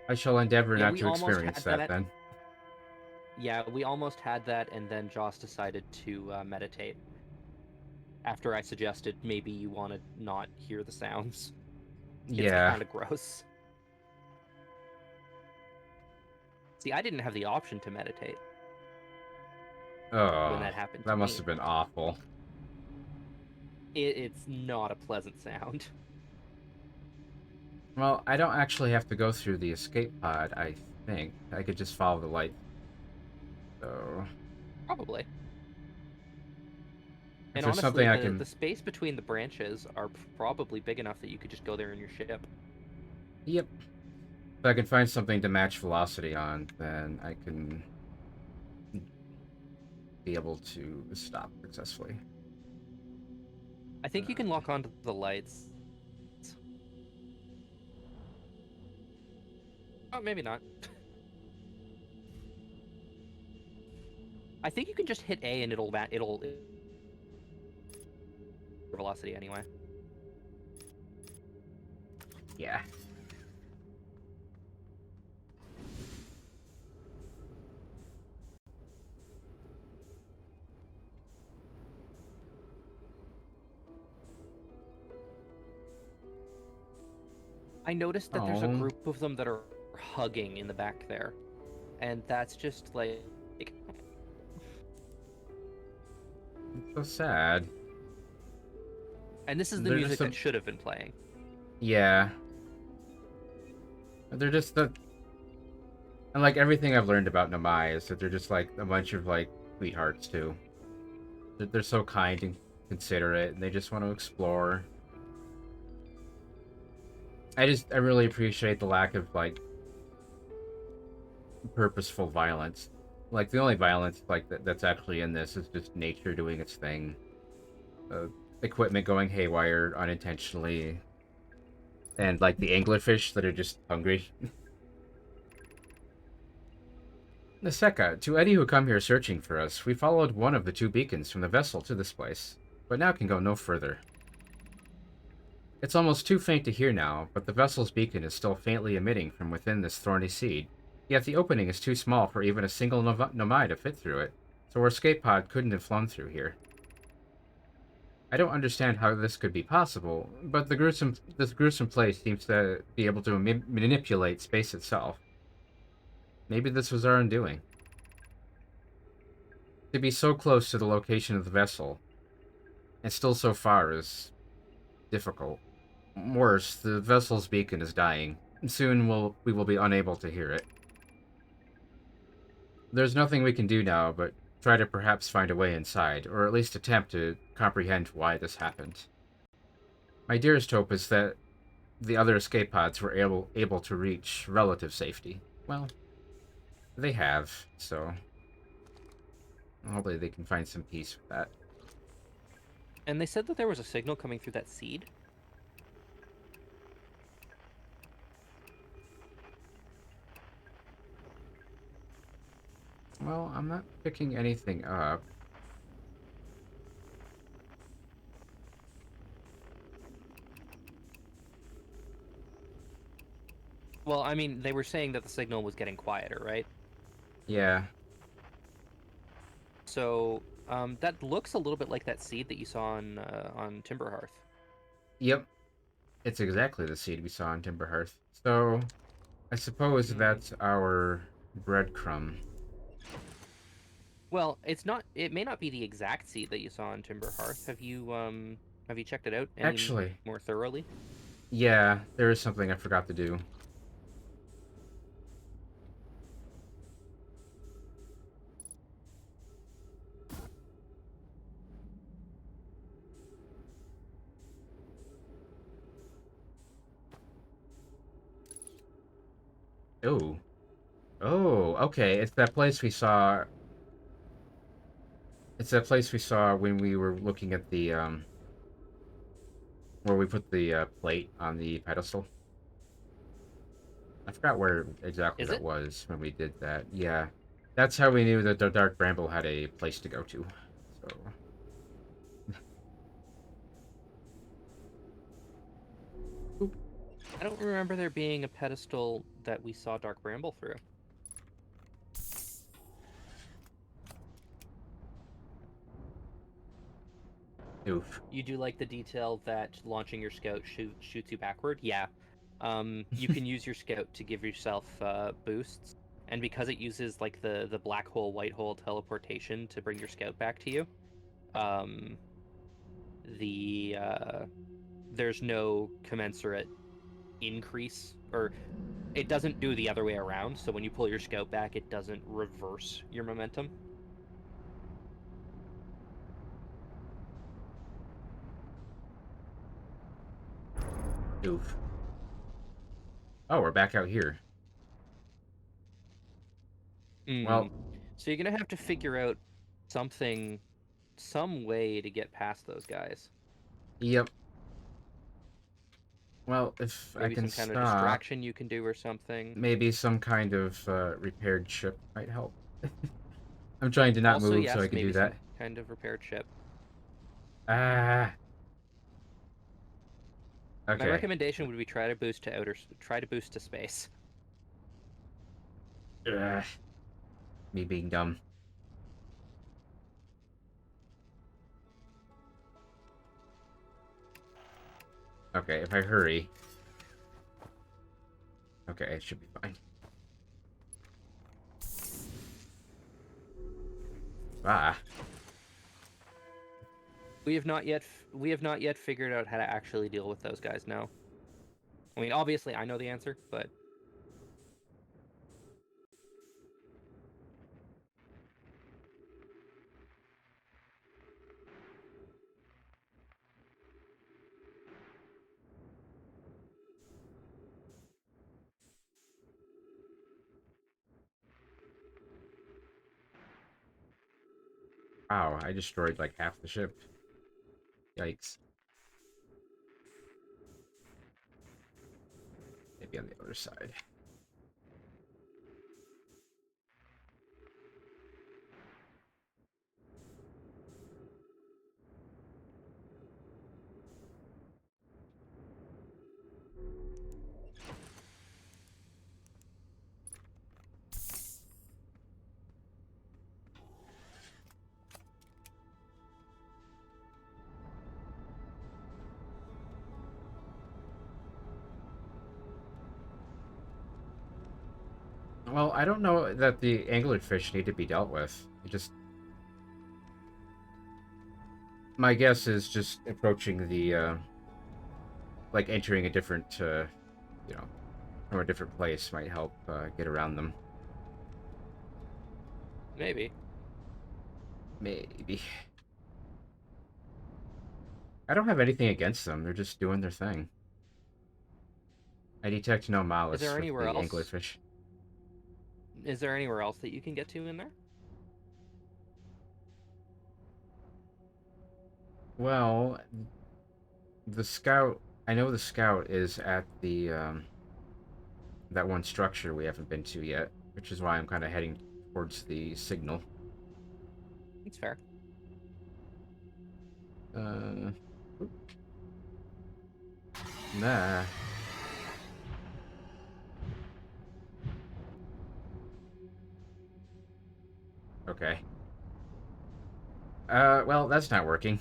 Speaker 1: I shall endeavor
Speaker 2: yeah,
Speaker 1: not
Speaker 2: we
Speaker 1: to
Speaker 2: almost
Speaker 1: experience
Speaker 2: had
Speaker 1: that
Speaker 2: that.
Speaker 1: then.
Speaker 2: Yeah, we almost had that, and then Joss decided to meditate. After I suggested maybe you want to not hear the sounds. It's
Speaker 1: Yeah.
Speaker 2: kind of gross. See, I didn't have the option to meditate when
Speaker 1: Oh,
Speaker 2: that happened to
Speaker 1: that must
Speaker 2: me.
Speaker 1: have been awful.
Speaker 2: It's not a pleasant sound.
Speaker 1: Well, I don't actually have to go through the escape pod, I think. I could just follow the light. So,
Speaker 2: Probably.
Speaker 1: if
Speaker 2: And
Speaker 1: there's
Speaker 2: honestly,
Speaker 1: something I
Speaker 2: the
Speaker 1: can.
Speaker 2: space between the branches are probably big enough that you could just go there in your ship.
Speaker 1: Yep. If I can find something to match velocity on, then I can be able to stop successfully.
Speaker 2: I think you can lock onto the lights. Oh, maybe not. I think you can just hit A and it'll velocity anyway.
Speaker 1: Yeah.
Speaker 2: I noticed that there's a
Speaker 1: Oh,
Speaker 2: group of them that are hugging in the back there, and that's just like
Speaker 1: it's so sad.
Speaker 2: and this is the
Speaker 1: They're just
Speaker 2: music
Speaker 1: some.
Speaker 2: that should have been playing.
Speaker 1: Yeah. They're just the. And like everything I've learned about Nomai is that they're just like a bunch of like sweethearts too. They're so kind and considerate, and they just want to explore. I really appreciate the lack of like purposeful violence. Like the only violence like that's actually in this is just nature doing its thing. Uh, equipment going haywire unintentionally, and like the anglerfish that are just hungry. Naseka, to any who come here searching for us, we followed one of the two beacons from the vessel to this place, but now can go no further. It's almost too faint to hear now, but the vessel's beacon is still faintly emitting from within this thorny seed, yet the opening is too small for even a single nomai to fit through it, so our escape pod couldn't have flown through here. I don't understand how this could be possible, but this gruesome place seems to be able to manipulate space itself. Maybe this was our undoing. To be so close to the location of the vessel, and still so far, is difficult. Worse, the vessel's beacon is dying. Soon we will be unable to hear it. There's nothing we can do now but try to perhaps find a way inside, or at least attempt to comprehend why this happened. My dearest hope is that the other escape pods were able to reach relative safety. Well, they have, so hopefully they can find some peace with that.
Speaker 2: And they said that there was a signal coming through that seed.
Speaker 1: Well, I'm not picking anything up.
Speaker 2: Well, I mean, they were saying that the signal was getting quieter, right?
Speaker 1: Yeah.
Speaker 2: So that looks a little bit like that seed that you saw on Timber Hearth.
Speaker 1: Yep. It's exactly the seed we saw on Timberhearth. So, I suppose that's our breadcrumb.
Speaker 2: Well, it's not. It may not be the exact seed that you saw on Timber Hearth. Have you checked it out any
Speaker 1: Actually,
Speaker 2: more thoroughly?
Speaker 1: yeah, there is something I forgot to do. Oh. Oh, okay. It's that place we saw. It's that place we saw when we were looking at the where we put the plate on the pedestal. I forgot where exactly
Speaker 2: Is
Speaker 1: that
Speaker 2: it?
Speaker 1: was when we did that. Yeah. That's how we knew that the Dark Bramble had a place to go to. So, oop,
Speaker 2: I don't remember there being a pedestal that we saw Dark Bramble through.
Speaker 1: oof.
Speaker 2: You do like the detail that launching your scout shoots you backward? Yeah. You can use your scout to give yourself boosts, and because it uses like the black hole white hole teleportation to bring your scout back to you, um, the there's no commensurate increase, or it doesn't do the other way around. So when you pull your scout back, it doesn't reverse your momentum.
Speaker 1: Oof. Oh, we're back out here.
Speaker 2: Mm.
Speaker 1: Well,
Speaker 2: So you're gonna have to figure out something, some way to get past those guys.
Speaker 1: yep. Well, if I
Speaker 2: Maybe
Speaker 1: can
Speaker 2: some kind of
Speaker 1: stop,
Speaker 2: distraction you can do or something.
Speaker 1: maybe some kind of repaired ship might help. I'm trying to not
Speaker 2: Also,
Speaker 1: move so I
Speaker 2: yes,
Speaker 1: can do
Speaker 2: maybe some
Speaker 1: that.
Speaker 2: kind of repaired ship.
Speaker 1: Ah,
Speaker 2: My
Speaker 1: okay.
Speaker 2: recommendation would be try to boost to space.
Speaker 1: Ugh, me being dumb. Okay, if I hurry. Okay, it should be fine. Ah,
Speaker 2: We have not yet figured out how to actually deal with those guys now. I mean, obviously I know the answer, but
Speaker 1: wow, I destroyed like half the ship. Yikes. Maybe on the other side. Well, I don't know that the anglerfish need to be dealt with. It just... My guess is just approaching the, like, entering a different, you know, from a different place might help get around them.
Speaker 2: Maybe.
Speaker 1: Maybe. I don't have anything against them. They're just doing their thing. I detect no
Speaker 2: Is
Speaker 1: malice
Speaker 2: there
Speaker 1: with
Speaker 2: anywhere
Speaker 1: the
Speaker 2: else?
Speaker 1: anglerfish.
Speaker 2: Is there anywhere else that you can get to in there?
Speaker 1: Well, the scout... I know the scout is at the, that one structure we haven't been to yet, which is why I'm kind of heading towards the signal.
Speaker 2: It's fair.
Speaker 1: Uh... Nah. Okay. Well, that's not working.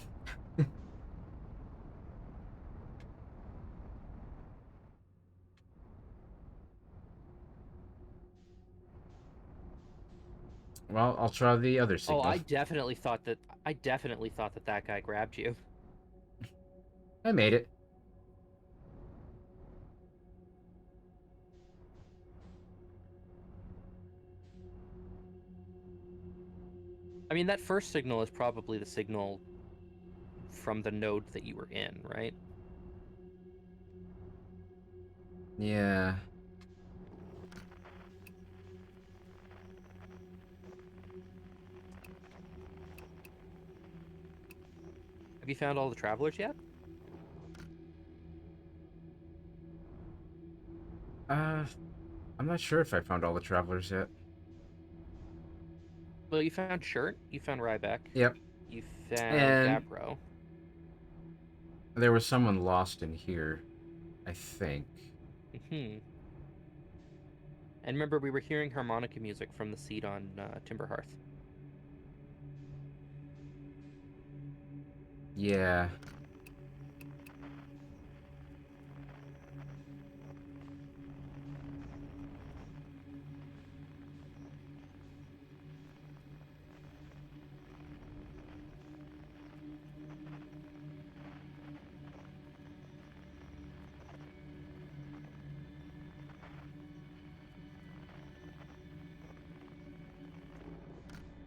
Speaker 1: Well, I'll try the other
Speaker 2: Oh,
Speaker 1: signal.
Speaker 2: I definitely thought that that guy grabbed you.
Speaker 1: I made it.
Speaker 2: I mean, that first signal is probably the signal from the node that you were in, right?
Speaker 1: Yeah.
Speaker 2: Have you found all the travelers yet?
Speaker 1: Uh, I'm not sure if I found all the travelers yet.
Speaker 2: Well, you found Shirt, you found Ryback,
Speaker 1: Yep.
Speaker 2: you found
Speaker 1: And
Speaker 2: Gabro.
Speaker 1: there was someone lost in here, I think.
Speaker 2: Hmm. And remember, we were hearing harmonica music from the seat on Timber Hearth.
Speaker 1: Yeah.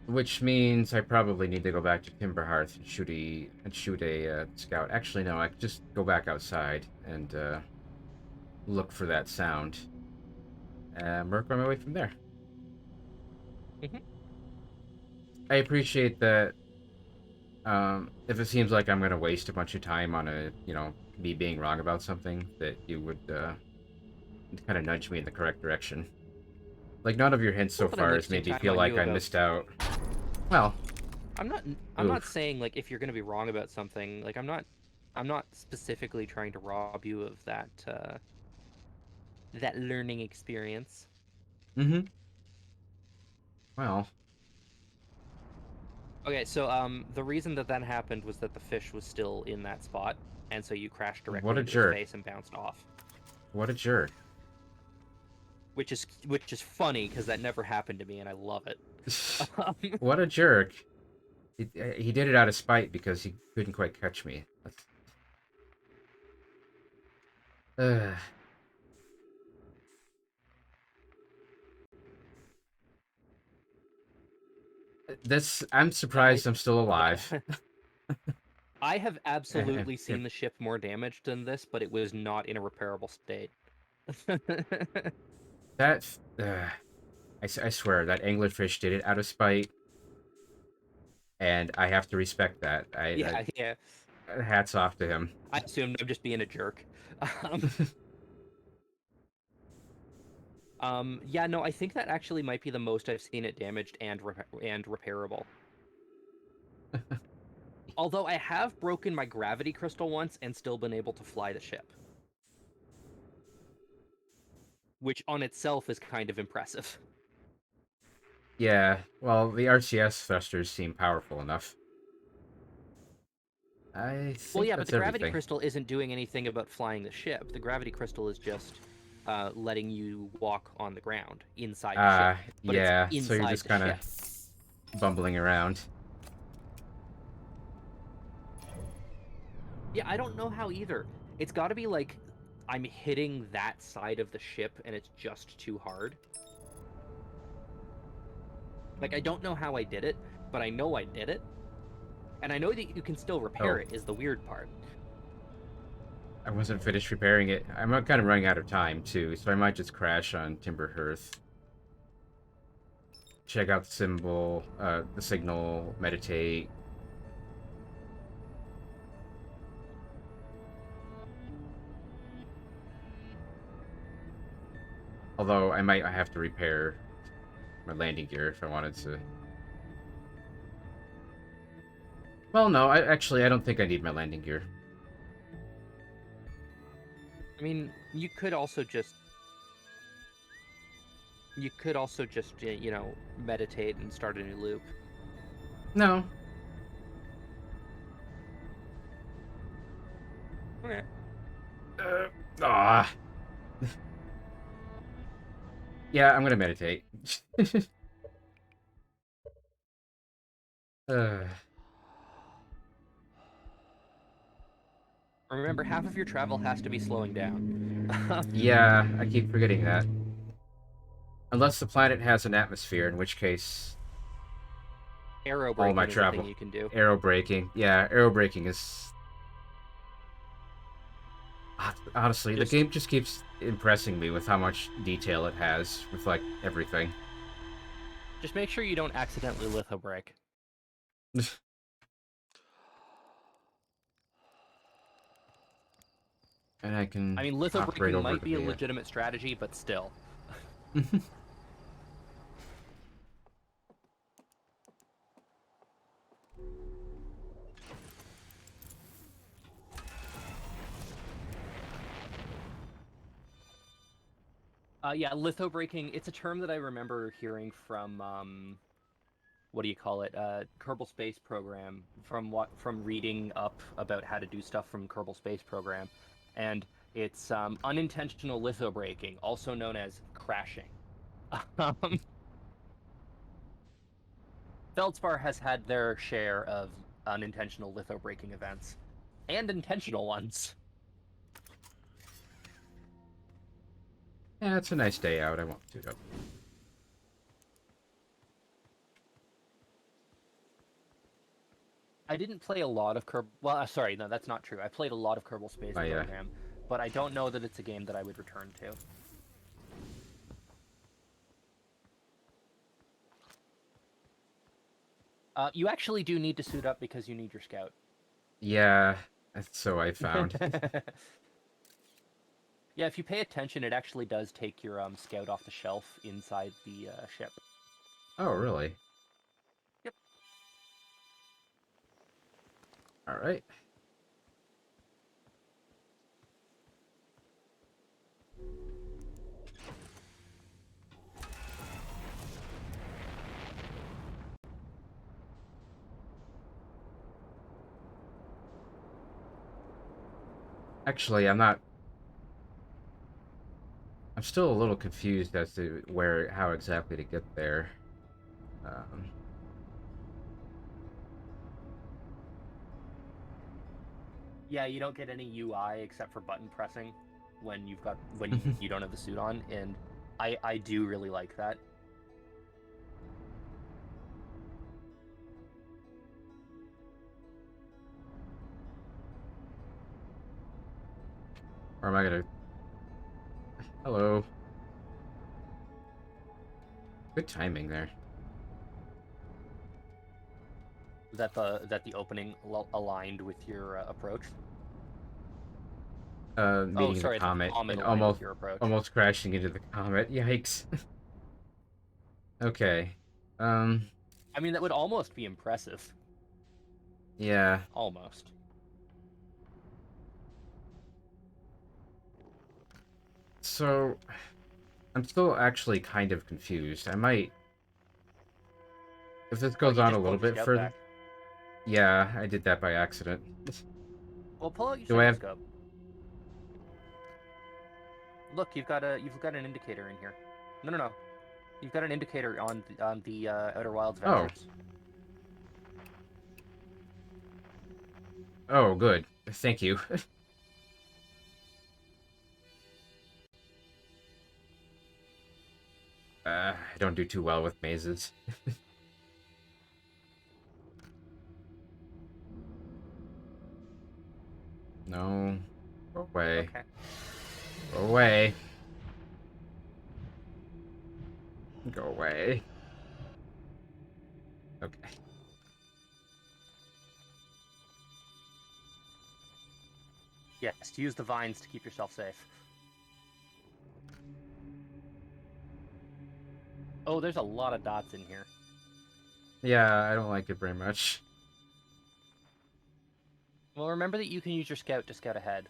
Speaker 1: Which means I probably need to go back to Timberhearth and shoot a scout. Actually, no, I could just go back outside and look for that sound and work my way from there.
Speaker 2: Hmm.
Speaker 1: I appreciate that. If it seems like I'm gonna waste a bunch of time on me being wrong about something, that you would kind of nudge me in the correct direction. Like none of your hints so
Speaker 2: Not that I'm
Speaker 1: far has
Speaker 2: wasting
Speaker 1: made me
Speaker 2: time
Speaker 1: feel
Speaker 2: on
Speaker 1: like
Speaker 2: you
Speaker 1: I
Speaker 2: about.
Speaker 1: missed out. Well,
Speaker 2: I'm not. I'm not
Speaker 1: oof.
Speaker 2: saying like if you're going to be wrong about something. Like I'm not. I'm not specifically trying to rob you of that learning experience.
Speaker 1: Mm-hmm. Well,
Speaker 2: Okay, so the reason that that happened was that the fish was still in that spot, and so you crashed
Speaker 1: what
Speaker 2: directly
Speaker 1: a
Speaker 2: into its
Speaker 1: jerk.
Speaker 2: face and bounced off.
Speaker 1: What a jerk.
Speaker 2: Which is funny because that never happened to me, and I love it. Um,
Speaker 1: What a jerk. He did it out of spite because he couldn't quite catch me. Uh, I'm
Speaker 2: I
Speaker 1: surprised I'm still alive.
Speaker 2: I have
Speaker 1: And
Speaker 2: absolutely seen the ship more damaged than this, but it was not in a repairable state.
Speaker 1: that, I swear, that anglerfish did it out of spite, and I have to respect that.
Speaker 2: Yeah, yeah.
Speaker 1: Hats off to him.
Speaker 2: I assumed I'm just being a jerk. Um, yeah, no, I think that actually might be the most I've seen it damaged and repairable. Although I have broken my gravity crystal once and still been able to fly the ship, which on itself is kind of impressive.
Speaker 1: Yeah, well, the RCS thrusters seem powerful enough. I
Speaker 2: Well,
Speaker 1: think
Speaker 2: yeah, but
Speaker 1: that's
Speaker 2: the gravity
Speaker 1: everything.
Speaker 2: crystal isn't doing anything about flying the ship. The gravity crystal is just letting you walk on the ground inside the ship, but it's
Speaker 1: Yeah, so you're
Speaker 2: inside
Speaker 1: just
Speaker 2: the
Speaker 1: kind of
Speaker 2: ship.
Speaker 1: bumbling around.
Speaker 2: Yeah, I don't know how either. It's got to be like I'm hitting that side of the ship and it's just too hard. Like, I don't know how I did it, but I know I did it. And I know that you can still repair
Speaker 1: Oh,
Speaker 2: it, is the weird part.
Speaker 1: I wasn't finished repairing it. I'm kind of running out of time, too, so I might just crash on Timber Hearth. Check out the symbol, the signal, meditate. Although I might have to repair my landing gear if I wanted to. Well, no, I don't think I need my landing gear.
Speaker 2: I mean, you could also just meditate and start a new loop.
Speaker 1: No.
Speaker 2: Okay.
Speaker 1: Uh, ah. Yeah, I'm gonna meditate. uh,
Speaker 2: Remember, half of your travel has to be slowing down.
Speaker 1: yeah, I keep forgetting that. Unless the planet has an atmosphere, in which case
Speaker 2: Arrow
Speaker 1: all my
Speaker 2: braking is a thing
Speaker 1: travel.
Speaker 2: you can do.
Speaker 1: Aero braking. Yeah, aero braking is... Honestly, the
Speaker 2: Just
Speaker 1: game just keeps impressing me with how much detail it has with, like, everything.
Speaker 2: just make sure you don't accidentally litho brake.
Speaker 1: And I
Speaker 2: I
Speaker 1: can
Speaker 2: mean, litho
Speaker 1: hop right
Speaker 2: braking
Speaker 1: over
Speaker 2: might
Speaker 1: to
Speaker 2: be a
Speaker 1: the...
Speaker 2: legitimate strategy, but still. Yeah, litho braking. It's a term that I remember hearing from what do you call it? Kerbal Space Program. From reading up about how to do stuff from Kerbal Space Program, and it's unintentional litho braking, also known as crashing. Um, Feldspar has had their share of unintentional litho braking events, and intentional ones.
Speaker 1: Yeah, it's a nice day out. I won't do it up.
Speaker 2: I didn't play a lot of Kerbal. Well, sorry, no, that's not true. I played a lot of Kerbal Space
Speaker 1: My,
Speaker 2: Program, but I don't know that it's a game that I would return to. You actually do need to suit up because you need your scout.
Speaker 1: yeah, so I found.
Speaker 2: Yeah, if you pay attention, it actually does take your scout off the shelf inside the ship.
Speaker 1: Oh, really?
Speaker 2: Yep.
Speaker 1: Alright. Actually, I'm not... I'm still a little confused as to how exactly to get there. Um,
Speaker 2: Yeah, you don't get any UI except for button pressing when you don't have the suit on, and I do really like that.
Speaker 1: or am I gonna... Hello. Good timing there.
Speaker 2: that the opening aligned with your approach? Oh,
Speaker 1: Meeting the
Speaker 2: sorry, that the
Speaker 1: comet
Speaker 2: comet
Speaker 1: and
Speaker 2: aligned with your approach.
Speaker 1: almost crashing into the comet. Yikes. Okay. Um,
Speaker 2: I mean, that would almost be impressive.
Speaker 1: yeah.
Speaker 2: Almost.
Speaker 1: So, I'm still actually kind of confused. I might, if this
Speaker 2: Oh,
Speaker 1: goes
Speaker 2: you
Speaker 1: on a
Speaker 2: just
Speaker 1: little
Speaker 2: pulled your
Speaker 1: bit
Speaker 2: scout
Speaker 1: further.
Speaker 2: back.
Speaker 1: Yeah, I did that by accident.
Speaker 2: Well, pull out your
Speaker 1: Do I have?
Speaker 2: cinescope. Look, you've got an indicator in here. No, no, no. You've got an indicator on the Outer Wilds
Speaker 1: Oh,
Speaker 2: vectors.
Speaker 1: oh, good. Thank you. I don't do too well with mazes. No. Go away.
Speaker 2: Okay.
Speaker 1: Go away. Go away. Okay.
Speaker 2: Yes, use the vines to keep yourself safe. Oh, there's a lot of dots in here.
Speaker 1: Yeah, I don't like it very much.
Speaker 2: Well, remember that you can use your scout to scout ahead.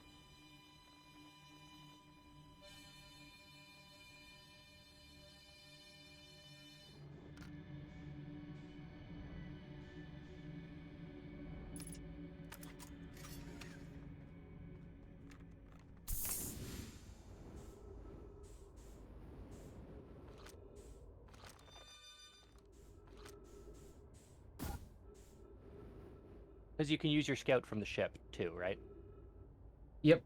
Speaker 2: Because you can use your scout from the ship, too, right?
Speaker 1: Yep.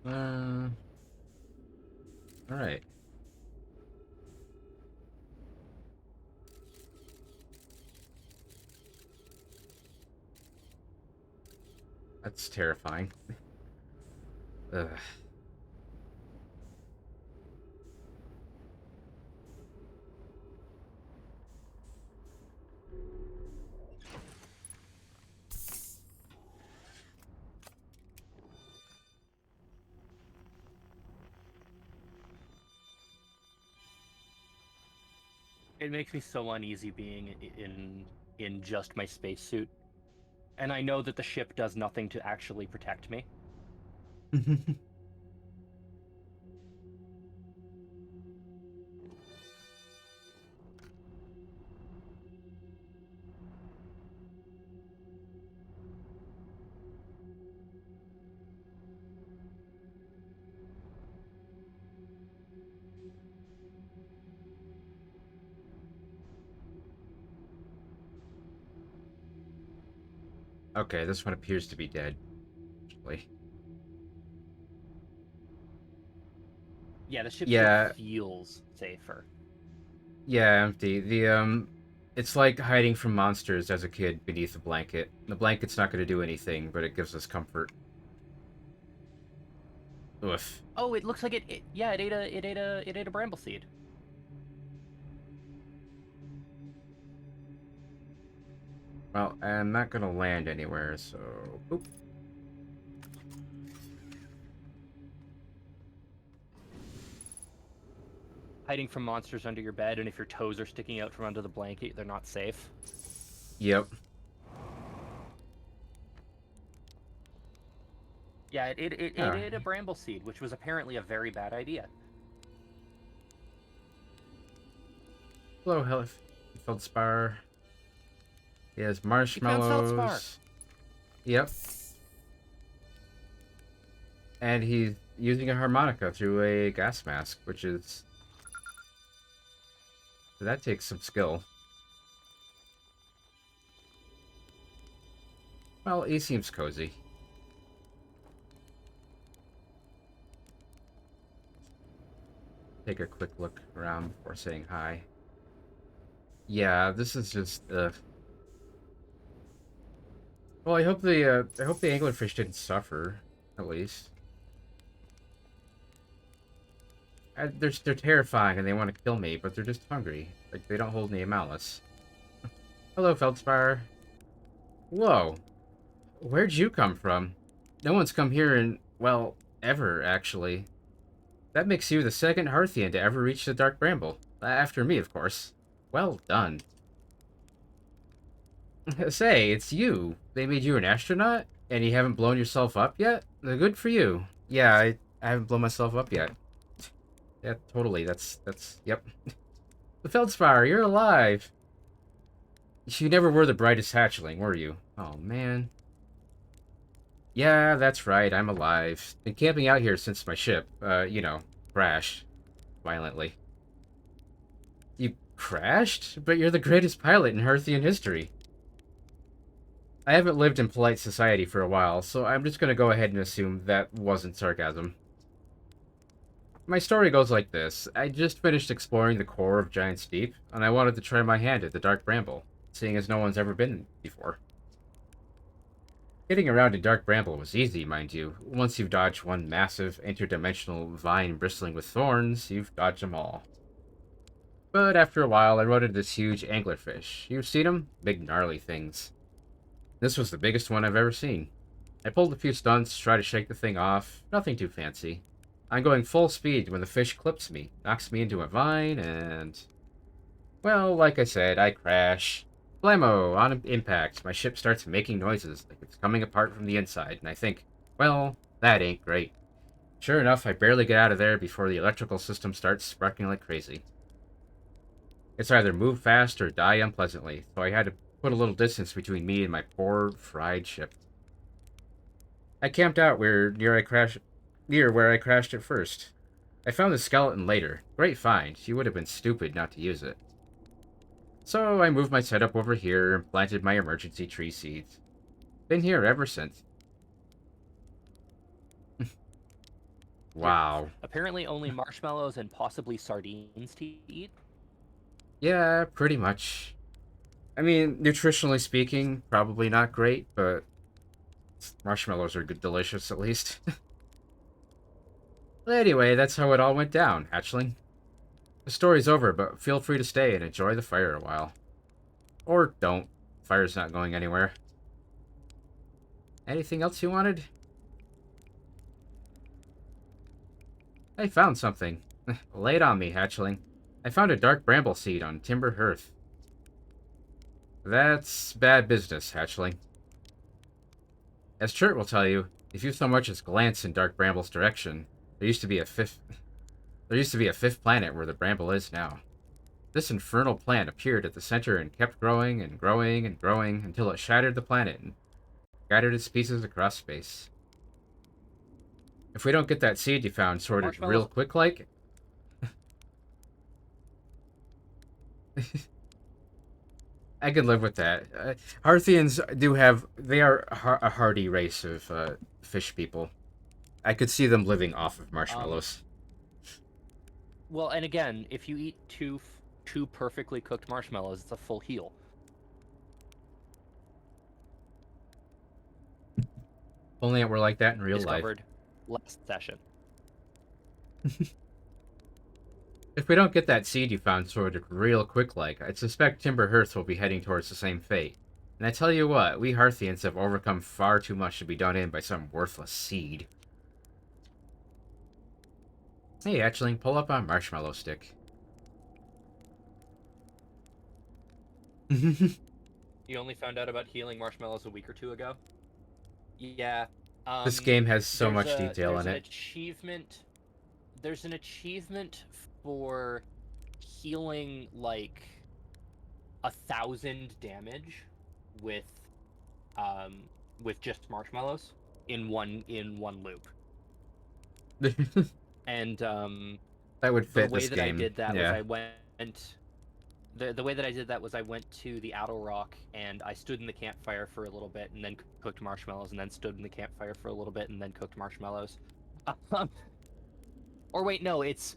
Speaker 1: Uh, all right. That's terrifying. Ugh.
Speaker 2: It makes me so uneasy being in just my spacesuit. And I know that the ship does nothing to actually protect me.
Speaker 1: Okay, this one appears to be dead. Actually.
Speaker 2: Yeah, the ship still
Speaker 1: Yeah,
Speaker 2: feels safer.
Speaker 1: yeah, empty. It's like hiding from monsters as a kid beneath a blanket. The blanket's not going to do anything, but it gives us comfort. Oof.
Speaker 2: Oh, it looks like yeah, it ate a bramble seed.
Speaker 1: Well, I'm not going to land anywhere, so... Oop.
Speaker 2: Hiding from monsters under your bed, and if your toes are sticking out from under the blanket, they're not safe.
Speaker 1: Yep.
Speaker 2: Yeah, it
Speaker 1: Oh.
Speaker 2: ate a bramble seed, which was apparently a very bad idea.
Speaker 1: Hello, Feldspar. He has
Speaker 2: You found feldspar.
Speaker 1: marshmallows. Yep. And he's using a harmonica through a gas mask, which is... That takes some skill. Well, he seems cozy. Take a quick look around before saying hi. Yeah, this is just... Well, I hope the anglerfish didn't suffer, at least. They're terrifying and they want to kill me, but they're just hungry. Like, they don't hold any malice. Hello, Feldspar. Whoa, where'd you come from? No one's come here in, well, ever, actually. That makes you the second Hearthian to ever reach the Dark Bramble. After me, of course. Well done. Say, it's you. They made you an astronaut? And you haven't blown yourself up yet? Good for you. Yeah, I haven't blown myself up yet. Yeah, totally. Yep. The Feldspar, you're alive. You never were the brightest hatchling, were you? Oh, man. Yeah, that's right, I'm alive. Been camping out here since my ship, crashed violently. You crashed? But you're the greatest pilot in Hearthian history. I haven't lived in polite society for a while, so I'm just gonna go ahead and assume that wasn't sarcasm. My story goes like this. I just finished exploring the core of Giant's Deep, and I wanted to try my hand at the Dark Bramble, seeing as no one's ever been before. Getting around in Dark Bramble was easy, mind you. Once you've dodged one massive, interdimensional vine bristling with thorns, you've dodged them all. But after a while, I rode into this huge anglerfish. You've seen them? Big, gnarly things. This was the biggest one I've ever seen. I pulled a few stunts, tried to shake the thing off. Nothing too fancy. I'm going full speed when the fish clips me, knocks me into a vine, and... Well, like I said, I crash. Blammo! On impact, my ship starts making noises like it's coming apart from the inside, and I think, well, that ain't great. Sure enough, I barely get out of there before the electrical system starts sparking like crazy. It's either move fast or die unpleasantly, so I had to put a little distance between me and my poor, fried ship. I camped out near where I crashed at first. I found the skeleton later. Great find. You would have been stupid not to use it. So I moved my setup over here and planted my emergency tree seeds. Been here ever since. Wow.
Speaker 2: Apparently only marshmallows and possibly sardines to eat.
Speaker 1: Yeah, pretty much. I mean, nutritionally speaking, probably not great, but marshmallows are good, delicious at least. Anyway, that's how it all went down, hatchling. The story's over, but feel free to stay and enjoy the fire a while. Or don't. Fire's not going anywhere. Anything else you wanted? I found something. Lay it on me, hatchling. I found a dark bramble seed on Timber Hearth. That's bad business, hatchling. As Chert will tell you, if you so much as glance in Dark Bramble's direction, there used to be a fifth planet where the bramble is now. This infernal plant appeared at the center and kept growing and growing and growing until it shattered the planet and scattered its pieces across space. If we don't get that seed you found sorted real quick like... I can live with that. Hearthians they are a hardy race of fish people. I could see them living off of marshmallows.
Speaker 2: Well, and again, if you eat two perfectly cooked marshmallows, it's a full heal.
Speaker 1: If only it were like that in real
Speaker 2: Discovered last session.
Speaker 1: If we don't get that seed you found sorted real quick like, I suspect Timber Hearth will be heading towards the same fate. And I tell you what, we Hearthians have overcome far too much to be done in by some worthless seed. Hey, hatchling, pull up on marshmallow stick.
Speaker 2: You only found out about healing marshmallows a week or two ago? Yeah.
Speaker 1: This game has so much detail in it.
Speaker 2: There's an achievement for healing like 1,000 damage with just marshmallows in one loop. And
Speaker 1: that would fit
Speaker 2: the way
Speaker 1: this
Speaker 2: that
Speaker 1: game.
Speaker 2: I did that was I went. The way that I did that was I went to the Outer Rock and I stood in the campfire for a little bit and then cooked marshmallows and then stood in the campfire for a little bit and then cooked marshmallows. Or wait, no, it's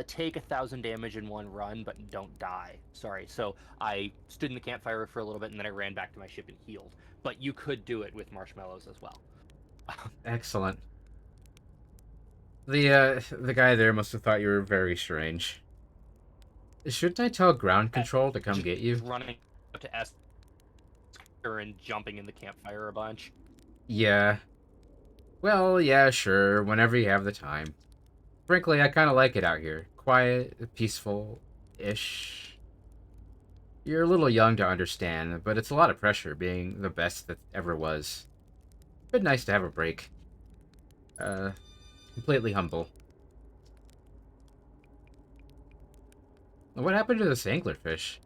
Speaker 2: take 1,000 damage in one run but don't die. Sorry. So I stood in the campfire for a little bit and then I ran back to my ship and healed. But you could do it with marshmallows as well.
Speaker 1: Excellent. The guy there must have thought you were very strange. Shouldn't I tell ground
Speaker 2: Uh,
Speaker 1: control to come
Speaker 2: just
Speaker 1: get you?
Speaker 2: running up to S and jumping in the campfire a bunch.
Speaker 1: Yeah. Well, yeah, sure, whenever you have the time. Frankly, I kind of like it out here. Quiet, peaceful-ish. You're a little young to understand, but it's a lot of pressure being the best that ever was. Been nice to have a break. Uh, Completely humble. What happened to this anglerfish?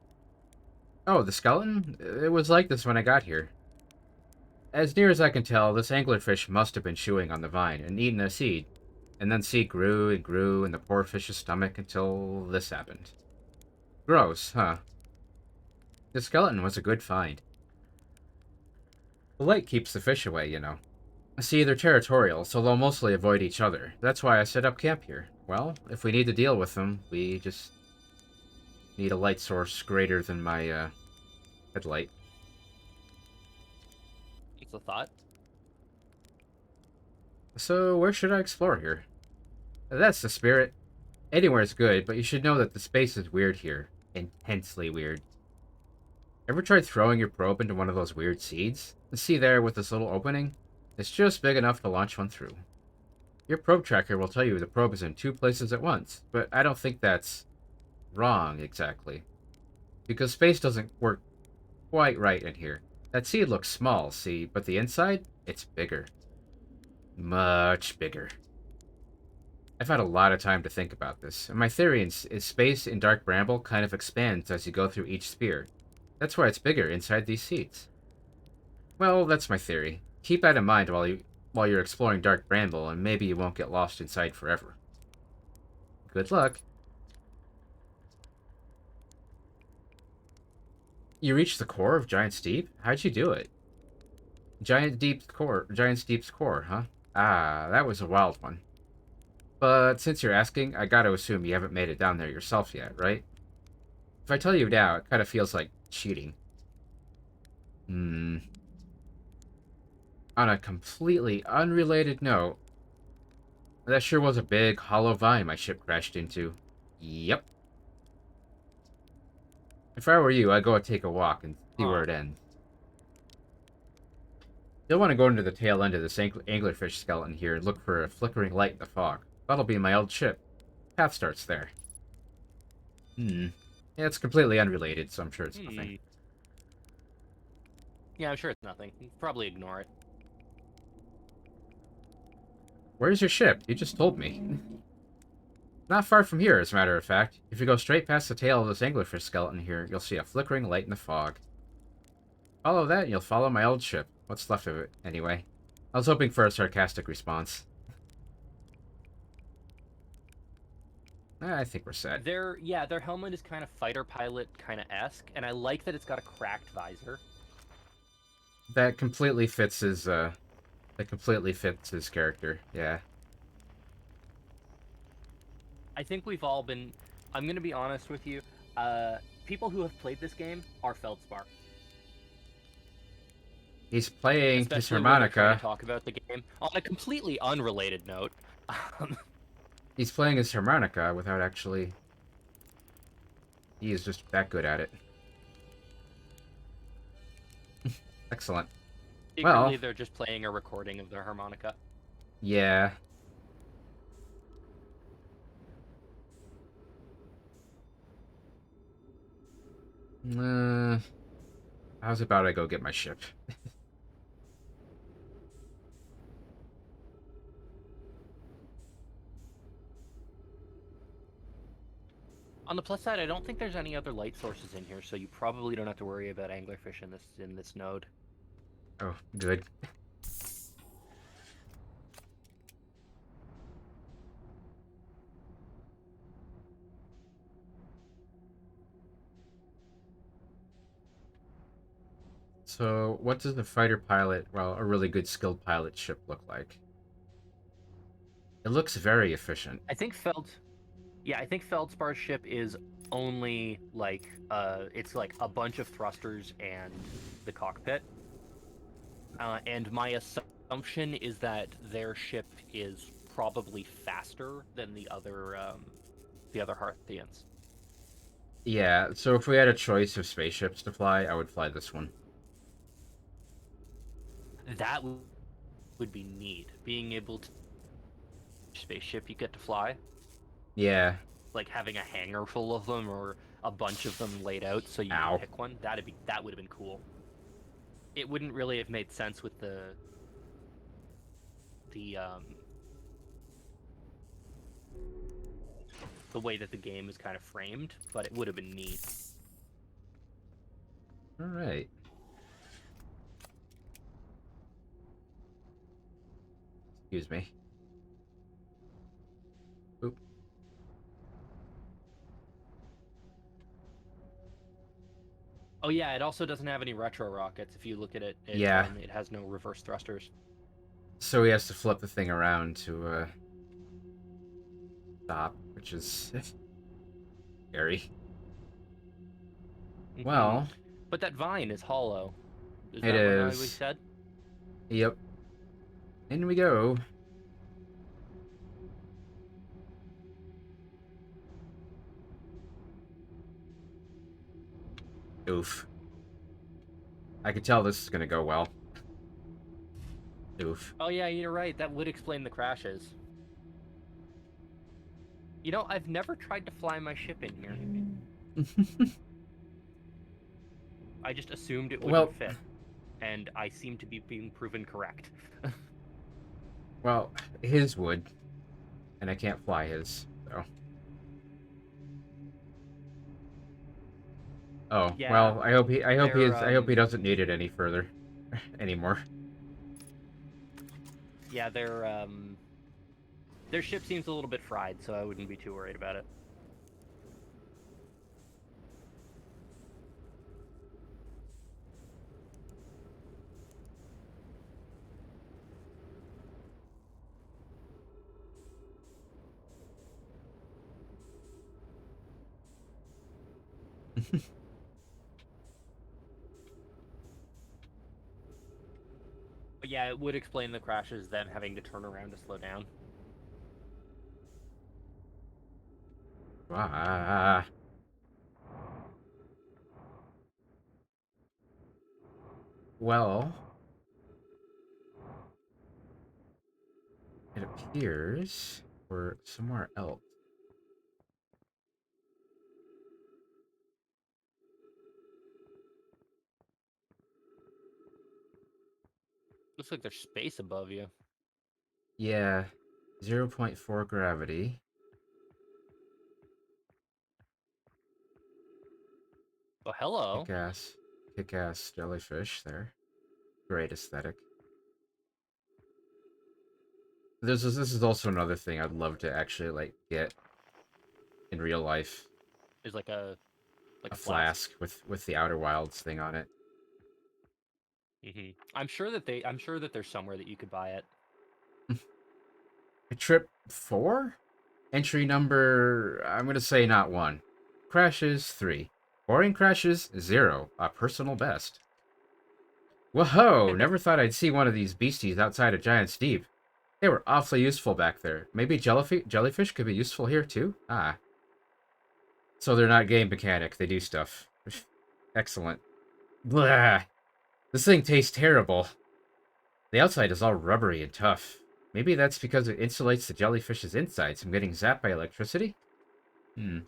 Speaker 1: Oh, the skeleton? It was like this when I got here. As near as I can tell, this anglerfish must have been chewing on the vine and eaten a seed. And then seed grew and grew in the poor fish's stomach until this happened. Gross, huh? The skeleton was a good find. The light keeps the fish away, you know. See, they're territorial, so they'll mostly avoid each other. That's why I set up camp here. Well, if we need to deal with them, we just need a light source greater than my, headlight.
Speaker 2: It's a thought.
Speaker 1: So, where should I explore here? That's the spirit. Anywhere's good, but you should know that the space is weird here. Intensely weird. Ever tried throwing your probe into one of those weird seeds? See there with this little opening? It's just big enough to launch one through. Your probe tracker will tell you the probe is in two places at once, but I don't think that's wrong exactly. Because space doesn't work quite right in here. That seed looks small, see, but the inside, it's bigger. Much bigger. I've had a lot of time to think about this, and my theory is space in Dark Bramble kind of expands as you go through each sphere. That's why it's bigger inside these seeds. Well, that's my theory. Keep that in mind while you're exploring Dark Bramble, and maybe you won't get lost inside forever. Good luck. You reached the core of Giant's Deep? How'd you do it? Giant's Deep's core, huh? Ah, that was a wild one. But since you're asking, I gotta assume you haven't made it down there yourself yet, right? If I tell you now, it kind of feels like cheating. Hmm. On a completely unrelated note, that sure was a big, hollow vine my ship crashed into. Yep. If I were you, I'd go and take a walk and see where
Speaker 2: Huh.
Speaker 1: it ends. You'll want to go into the tail end of this anglerfish skeleton here and look for a flickering light in the fog. That'll be my old ship. Path starts there. Hmm. Yeah, it's completely unrelated, so I'm sure it's nothing.
Speaker 2: Yeah, I'm sure it's nothing. Probably ignore it.
Speaker 1: Where's your ship? You just told me. Not far from here, as a matter of fact. If you go straight past the tail of this anglerfish skeleton here, you'll see a flickering light in the fog. Follow that, and you'll follow my old ship. What's left of it, anyway. I was hoping for a sarcastic response. I think we're set.
Speaker 2: Their helmet is kind of fighter pilot kind of esque, and I like that it's got a cracked visor.
Speaker 1: That completely fits his, character, yeah.
Speaker 2: I think we've all been. I'm gonna be honest with you. People who have played this game are feldspar.
Speaker 1: He's playing his
Speaker 2: Especially when they're trying
Speaker 1: harmonica.
Speaker 2: to talk about the game. On a completely unrelated note,
Speaker 1: He's playing his harmonica without actually... He is just that good at it. Excellent.
Speaker 2: secretly
Speaker 1: Well,
Speaker 2: they're just playing a recording of their harmonica.
Speaker 1: yeah. How's about I go get my ship?
Speaker 2: On the plus side, I don't think there's any other light sources in here, so you probably don't have to worry about anglerfish in this node.
Speaker 1: Oh, good. So, what does the fighter pilot, well, a really good skilled pilot ship look like? It looks very efficient.
Speaker 2: I think Feldspar's ship is only like it's like a bunch of thrusters and the cockpit. And my assumption is that their ship is probably faster than the other Hearthians.
Speaker 1: Yeah, so if we had a choice of spaceships to fly, I would fly this one.
Speaker 2: That would be neat. Being able to spaceship you get to fly,
Speaker 1: Yeah.
Speaker 2: like having a hangar full of them or a bunch of them laid out so you could
Speaker 1: Ow.
Speaker 2: pick one. That would have been cool. It wouldn't really have made sense with the the way that the game is kind of framed, but it would have been neat.
Speaker 1: All right. Excuse me. Oop.
Speaker 2: Oh yeah, it also doesn't have any retro rockets. If you look at it,
Speaker 1: Yeah.
Speaker 2: it has no reverse thrusters.
Speaker 1: So he has to flip the thing around to stop, which is scary.
Speaker 2: Hmm.
Speaker 1: Well,
Speaker 2: But that vine is hollow. Is
Speaker 1: it
Speaker 2: that what we
Speaker 1: is.
Speaker 2: said?
Speaker 1: Yep. In we go. Oof. I could tell this is gonna go well. Oof.
Speaker 2: Oh yeah, you're right. That would explain the crashes. You know, I've never tried to fly my ship in here. I just assumed it wouldn't
Speaker 1: Well,
Speaker 2: fit, and I seem to be being proven correct.
Speaker 1: well, his would, and I can't fly his. So. Oh
Speaker 2: Yeah,
Speaker 1: well,
Speaker 2: they're
Speaker 1: I hope he doesn't need it any further, anymore.
Speaker 2: yeah, their ship seems a little bit fried, so I wouldn't be too worried about it. But yeah, it would explain the crashes, them having to turn around to slow down.
Speaker 1: Ah, well, it appears we're somewhere else.
Speaker 2: Looks like there's space above you.
Speaker 1: Yeah, 0.4 gravity.
Speaker 2: Oh, hello.
Speaker 1: Kick-ass, kick-ass jellyfish there. Great aesthetic. This is also another thing I'd love to actually like get in real life.
Speaker 2: There's like
Speaker 1: A
Speaker 2: a flask.
Speaker 1: flask with the Outer Wilds thing on it.
Speaker 2: I'm sure that there's somewhere that you could buy it.
Speaker 1: Trip 4? Entry number, I'm gonna say not 1. Crashes 3. Boring crashes 0. A personal best. Whoa! Never thought I'd see one of these beasties outside of Giant's Deep. They were awfully useful back there. Maybe jellyfish could be useful here too? Ah. So they're not game mechanic, they do stuff. Excellent. Blah! This thing tastes terrible. The outside is all rubbery and tough. Maybe that's because it insulates the jellyfish's insides from getting zapped by electricity? Hmm.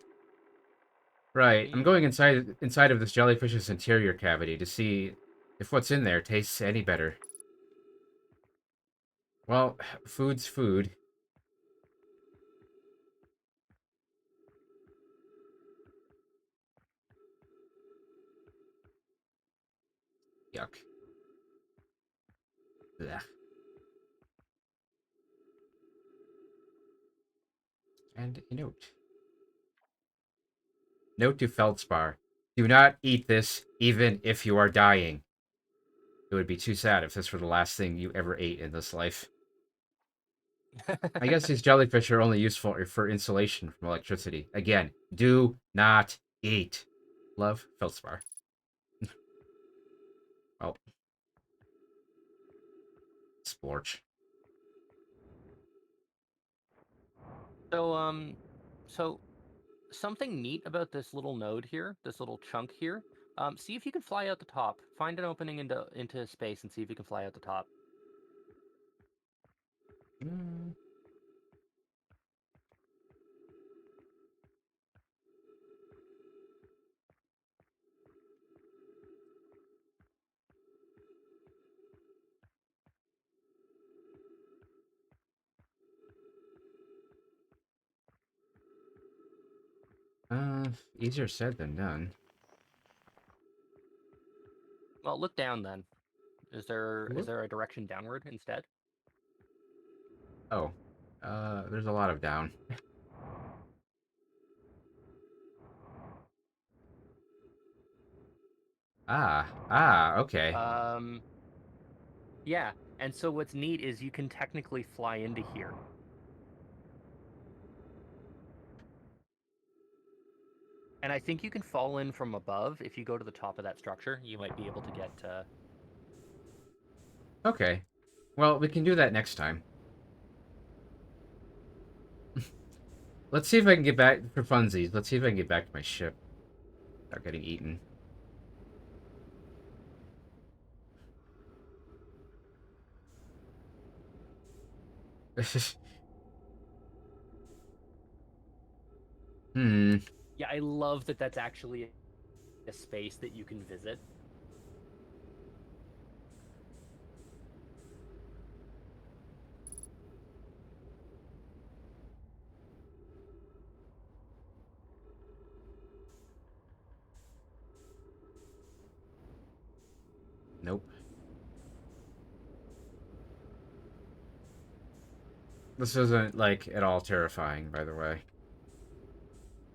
Speaker 1: Right. I'm going
Speaker 2: Hmm.
Speaker 1: inside of this jellyfish's interior cavity to see if what's in there tastes any better. Well, food's food. Yuck. Blech. And a note. Note to Feldspar. Do not eat this, even if you are dying. It would be too sad if this were the last thing you ever ate in this life. I guess these jellyfish are only useful for insulation from electricity. Again, do not eat. Love, Feldspar. Well, splorch.
Speaker 2: So so something neat about this little node here, this little chunk here. See if you can fly out the top. Find an opening into space and see if you can fly out the top.
Speaker 1: Mm. Easier said than done.
Speaker 2: Well, look down then. Is
Speaker 1: Look.
Speaker 2: there a direction downward instead?
Speaker 1: Oh, there's a lot of down. Okay.
Speaker 2: Um, yeah. And so what's neat is you can technically fly into here. And I think you can fall in from above. If you go to the top of that structure, you might be able to get.
Speaker 1: Okay. Well, we can do that next time. Let's see if I can get back for funsies. Let's see if I can get back to my ship without getting eaten. Hmm.
Speaker 2: Yeah, I love that that's actually a space that you can visit.
Speaker 1: Nope. This isn't, like, at all terrifying, by the way.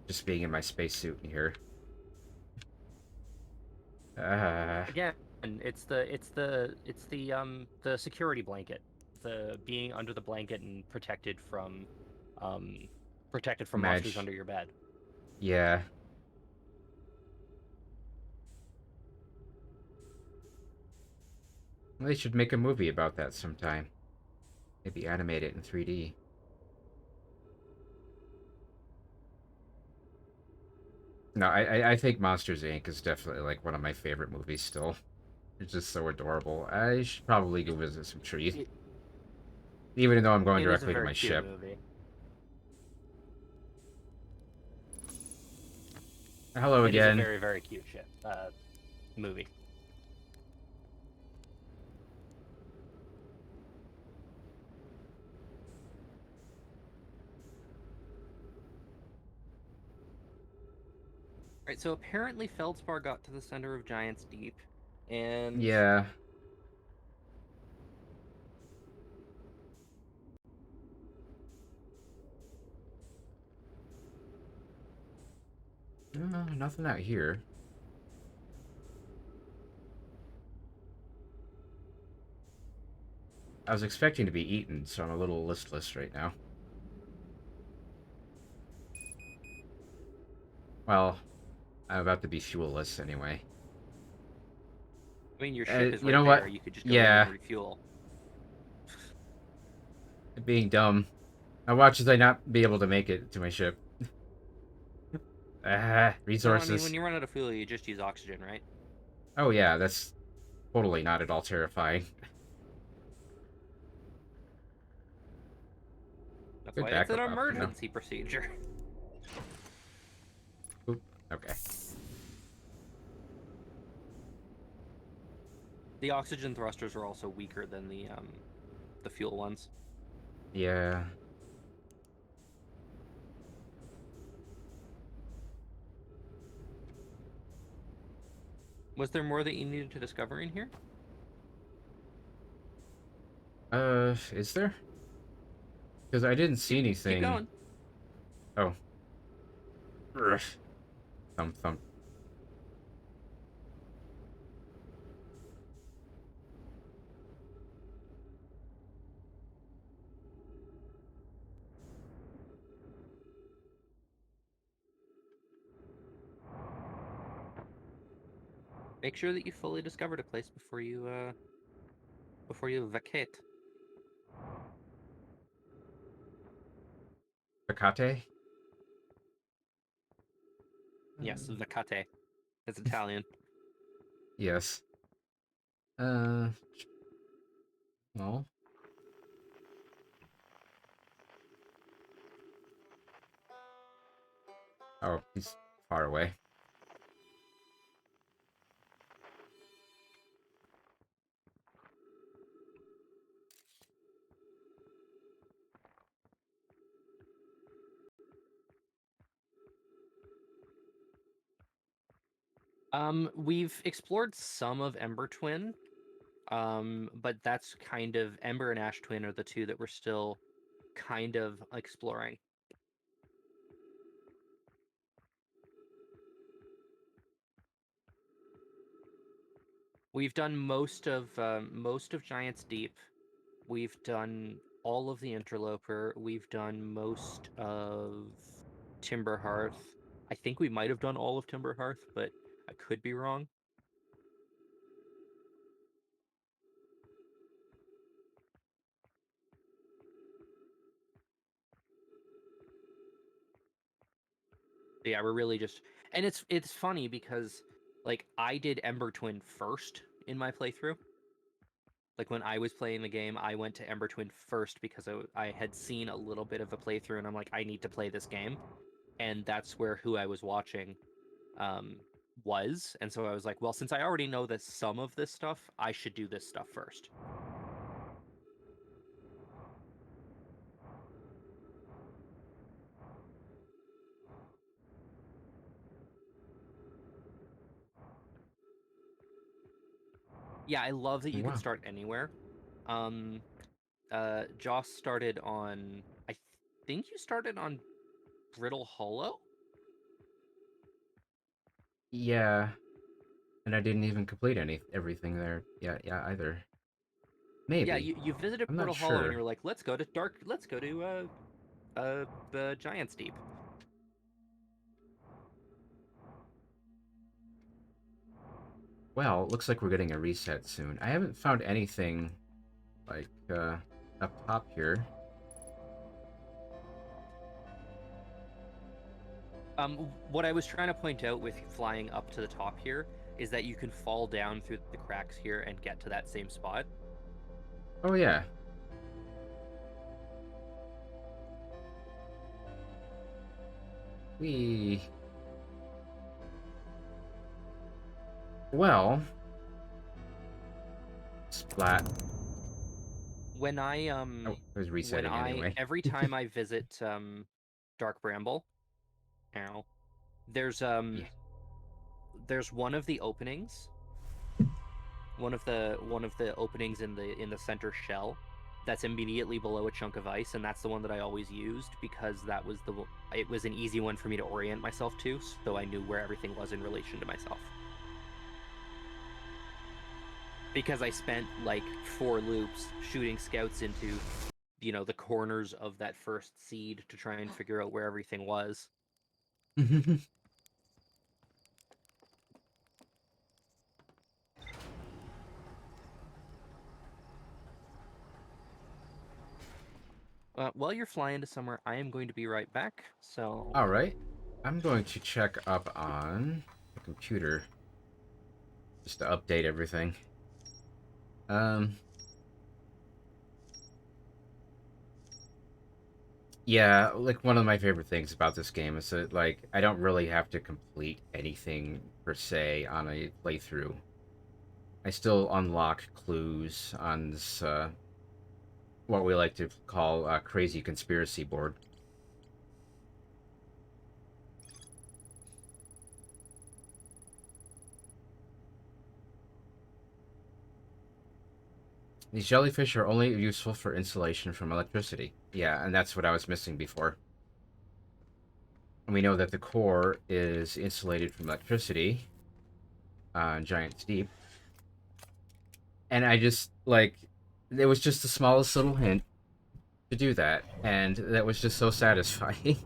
Speaker 1: Just being in my spacesuit in here. Ah.
Speaker 2: Again, it's the security blanket, the being under the blanket and um protected from monsters
Speaker 1: Madge.
Speaker 2: under your bed.
Speaker 1: Yeah. They should make a movie about that sometime. Maybe animate it in 3D. No, I think Monsters Inc. is definitely like one of my favorite movies still. It's just so adorable. I should probably go
Speaker 2: It,
Speaker 1: visit some trees.
Speaker 2: it,
Speaker 1: Even though I'm going
Speaker 2: it is a
Speaker 1: directly to
Speaker 2: very
Speaker 1: my
Speaker 2: cute
Speaker 1: ship.
Speaker 2: movie.
Speaker 1: Hello
Speaker 2: It is a
Speaker 1: again.
Speaker 2: very, very cute movie. Right, so apparently Feldspar got to the center of Giant's Deep, and
Speaker 1: Yeah. Nothing out here. I was expecting to be eaten, so I'm a little listless right now. Well, I'm about to be fuelless anyway.
Speaker 2: I mean, your ship is
Speaker 1: You
Speaker 2: right
Speaker 1: know
Speaker 2: there.
Speaker 1: what?
Speaker 2: You could just go in and
Speaker 1: Yeah,
Speaker 2: refuel.
Speaker 1: being dumb. Now watch as I not be able to make it to my ship.
Speaker 2: No, I mean, when
Speaker 1: Resources.
Speaker 2: you run out of fuel, you just use oxygen, right?
Speaker 1: Oh yeah, that's totally not at all terrifying.
Speaker 2: That's
Speaker 1: Good
Speaker 2: why it's an
Speaker 1: backup option though.
Speaker 2: emergency procedure.
Speaker 1: Oop. Okay.
Speaker 2: The oxygen thrusters are also weaker than the fuel ones.
Speaker 1: Yeah.
Speaker 2: Was there more that you needed to discover in here?
Speaker 1: Is there? Because I didn't see
Speaker 2: Keep
Speaker 1: anything.
Speaker 2: going.
Speaker 1: Oh. Ugh. Thump thump.
Speaker 2: Make sure that you fully discovered a place before you vacate.
Speaker 1: Picate?
Speaker 2: Yes, vacate. It's Italian.
Speaker 1: Yes. Uh, well. Oh, he's far away.
Speaker 2: We've explored some of Ember Twin, but that's kind of Ember and Ash Twin are the two that we're still kind of exploring. We've done most of Giant's Deep. We've done all of the Interloper. We've done most of Timber Hearth. I think we might have done all of Timber Hearth, but I could be wrong. But yeah, we're really just, and it's funny because like I did Ember Twin first in my playthrough. Like when I was playing the game, I went to Ember Twin first because I had seen a little bit of a playthrough, and I'm like, I need to play this game, and that's where who I was watching um, was, and so I was like, well, since I already know that some of this stuff, I should do this stuff first. Yeah, I love that you can
Speaker 1: Wow.
Speaker 2: start anywhere. Um, Joss started on, I think you started on Brittle Hollow.
Speaker 1: Yeah, and I didn't even complete everything there yet. Yeah, either.
Speaker 2: Yeah,
Speaker 1: Maybe.
Speaker 2: you visited
Speaker 1: I'm not
Speaker 2: Brittle Hollow and you
Speaker 1: sure.
Speaker 2: were like, let's go to the Giant's Deep.
Speaker 1: Well, looks like we're getting a reset soon. I haven't found anything like up top here.
Speaker 2: What I was trying to point out with flying up to the top here is that you can fall down through the cracks here and get to that same spot.
Speaker 1: Oh yeah. We well, splat.
Speaker 2: When I
Speaker 1: Oh, it was resetting anyway.
Speaker 2: every time I visit Dark Bramble, ow, there's
Speaker 1: Yeah.
Speaker 2: there's one of the openings, one of the openings in the center shell that's immediately below a chunk of ice, and that's the one that I always used because that was it was an easy one for me to orient myself to, so I knew where everything was in relation to myself. Because I spent like 4 loops shooting scouts into, you know, the corners of that first seed to try and figure out where everything was. While you're flying to somewhere, I am going to be right back. So,
Speaker 1: All right. I'm going to check up on the computer just to update everything. Um, yeah, like one of my favorite things about this game is that like I don't really have to complete anything per se on a playthrough. I still unlock clues on this what we like to call a crazy conspiracy board. These jellyfish are only useful for insulation from electricity. Yeah, and that's what I was missing before. And we know that the core is insulated from electricity on Giant's Deep. And I just, like, it was just the smallest little hint to do that. And that was just so satisfying.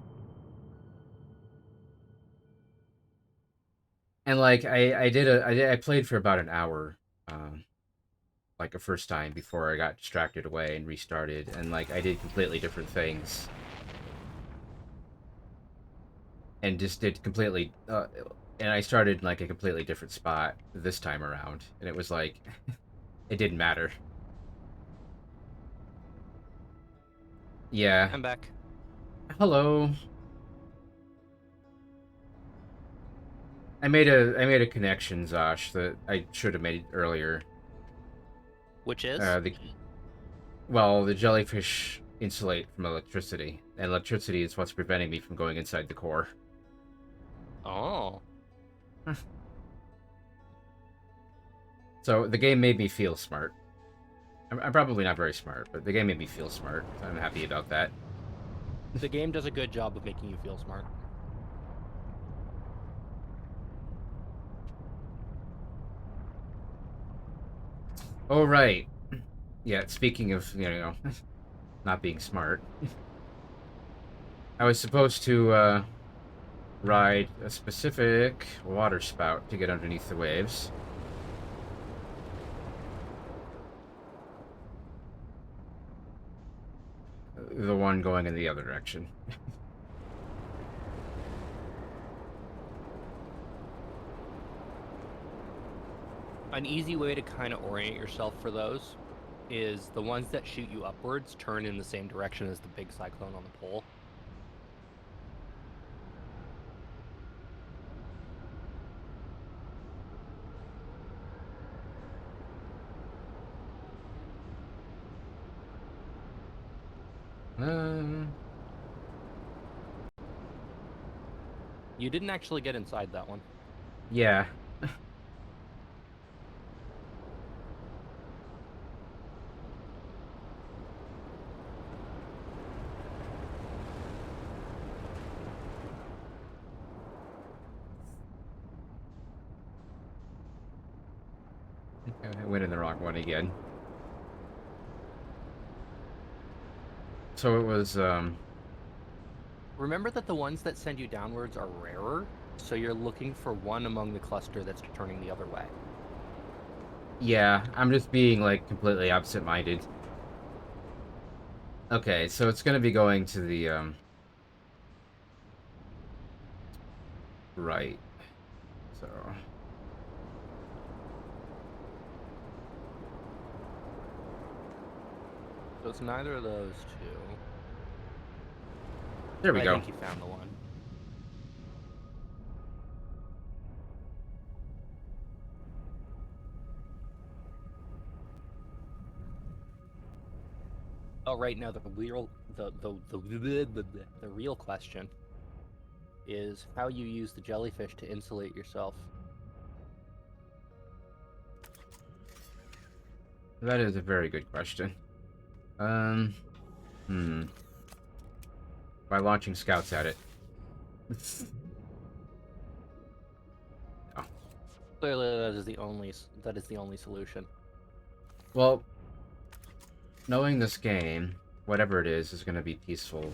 Speaker 1: And, like, I played for about an hour, like, a first time before I got distracted away and restarted. And, like, I did completely different things. and just did completely. And I started in, like, a completely different spot this time around, and it was like it didn't matter. Yeah.
Speaker 2: I'm back.
Speaker 1: Hello. I made a connection, Zosh, that I should have made earlier.
Speaker 2: Which is?
Speaker 1: Uh, the the jellyfish insulate from electricity, and electricity is what's preventing me from going inside the core.
Speaker 2: Oh.
Speaker 1: So the game made me feel smart. I'm probably not very smart, but the game made me feel smart. So I'm happy about that.
Speaker 2: The game does a good job of making you feel smart.
Speaker 1: Oh right. Yeah. Speaking of not being smart, I was supposed to ride a specific water spout to get underneath the waves. The one going in the other direction.
Speaker 2: An easy way to kind of orient yourself for those is the ones that shoot you upwards turn in the same direction as the big cyclone on the pole.
Speaker 1: Um,
Speaker 2: You didn't actually get inside that one.
Speaker 1: yeah. I went in the wrong one again. So it was,
Speaker 2: Remember that the ones that send you downwards are rarer, so you're looking for one among the cluster that's turning the other way.
Speaker 1: yeah, I'm just being, like, completely absent-minded. Okay, so it's gonna be going to the, right. So,
Speaker 2: So it's neither of those two.
Speaker 1: there we
Speaker 2: I
Speaker 1: go.
Speaker 2: think you found the one. Oh, right now the real question is how you use the jellyfish to insulate yourself.
Speaker 1: That is a very good question. Um, hmm. By launching scouts at it. Oh.
Speaker 2: Clearly, that is the only solution.
Speaker 1: Well, knowing this game, whatever it is gonna be peaceful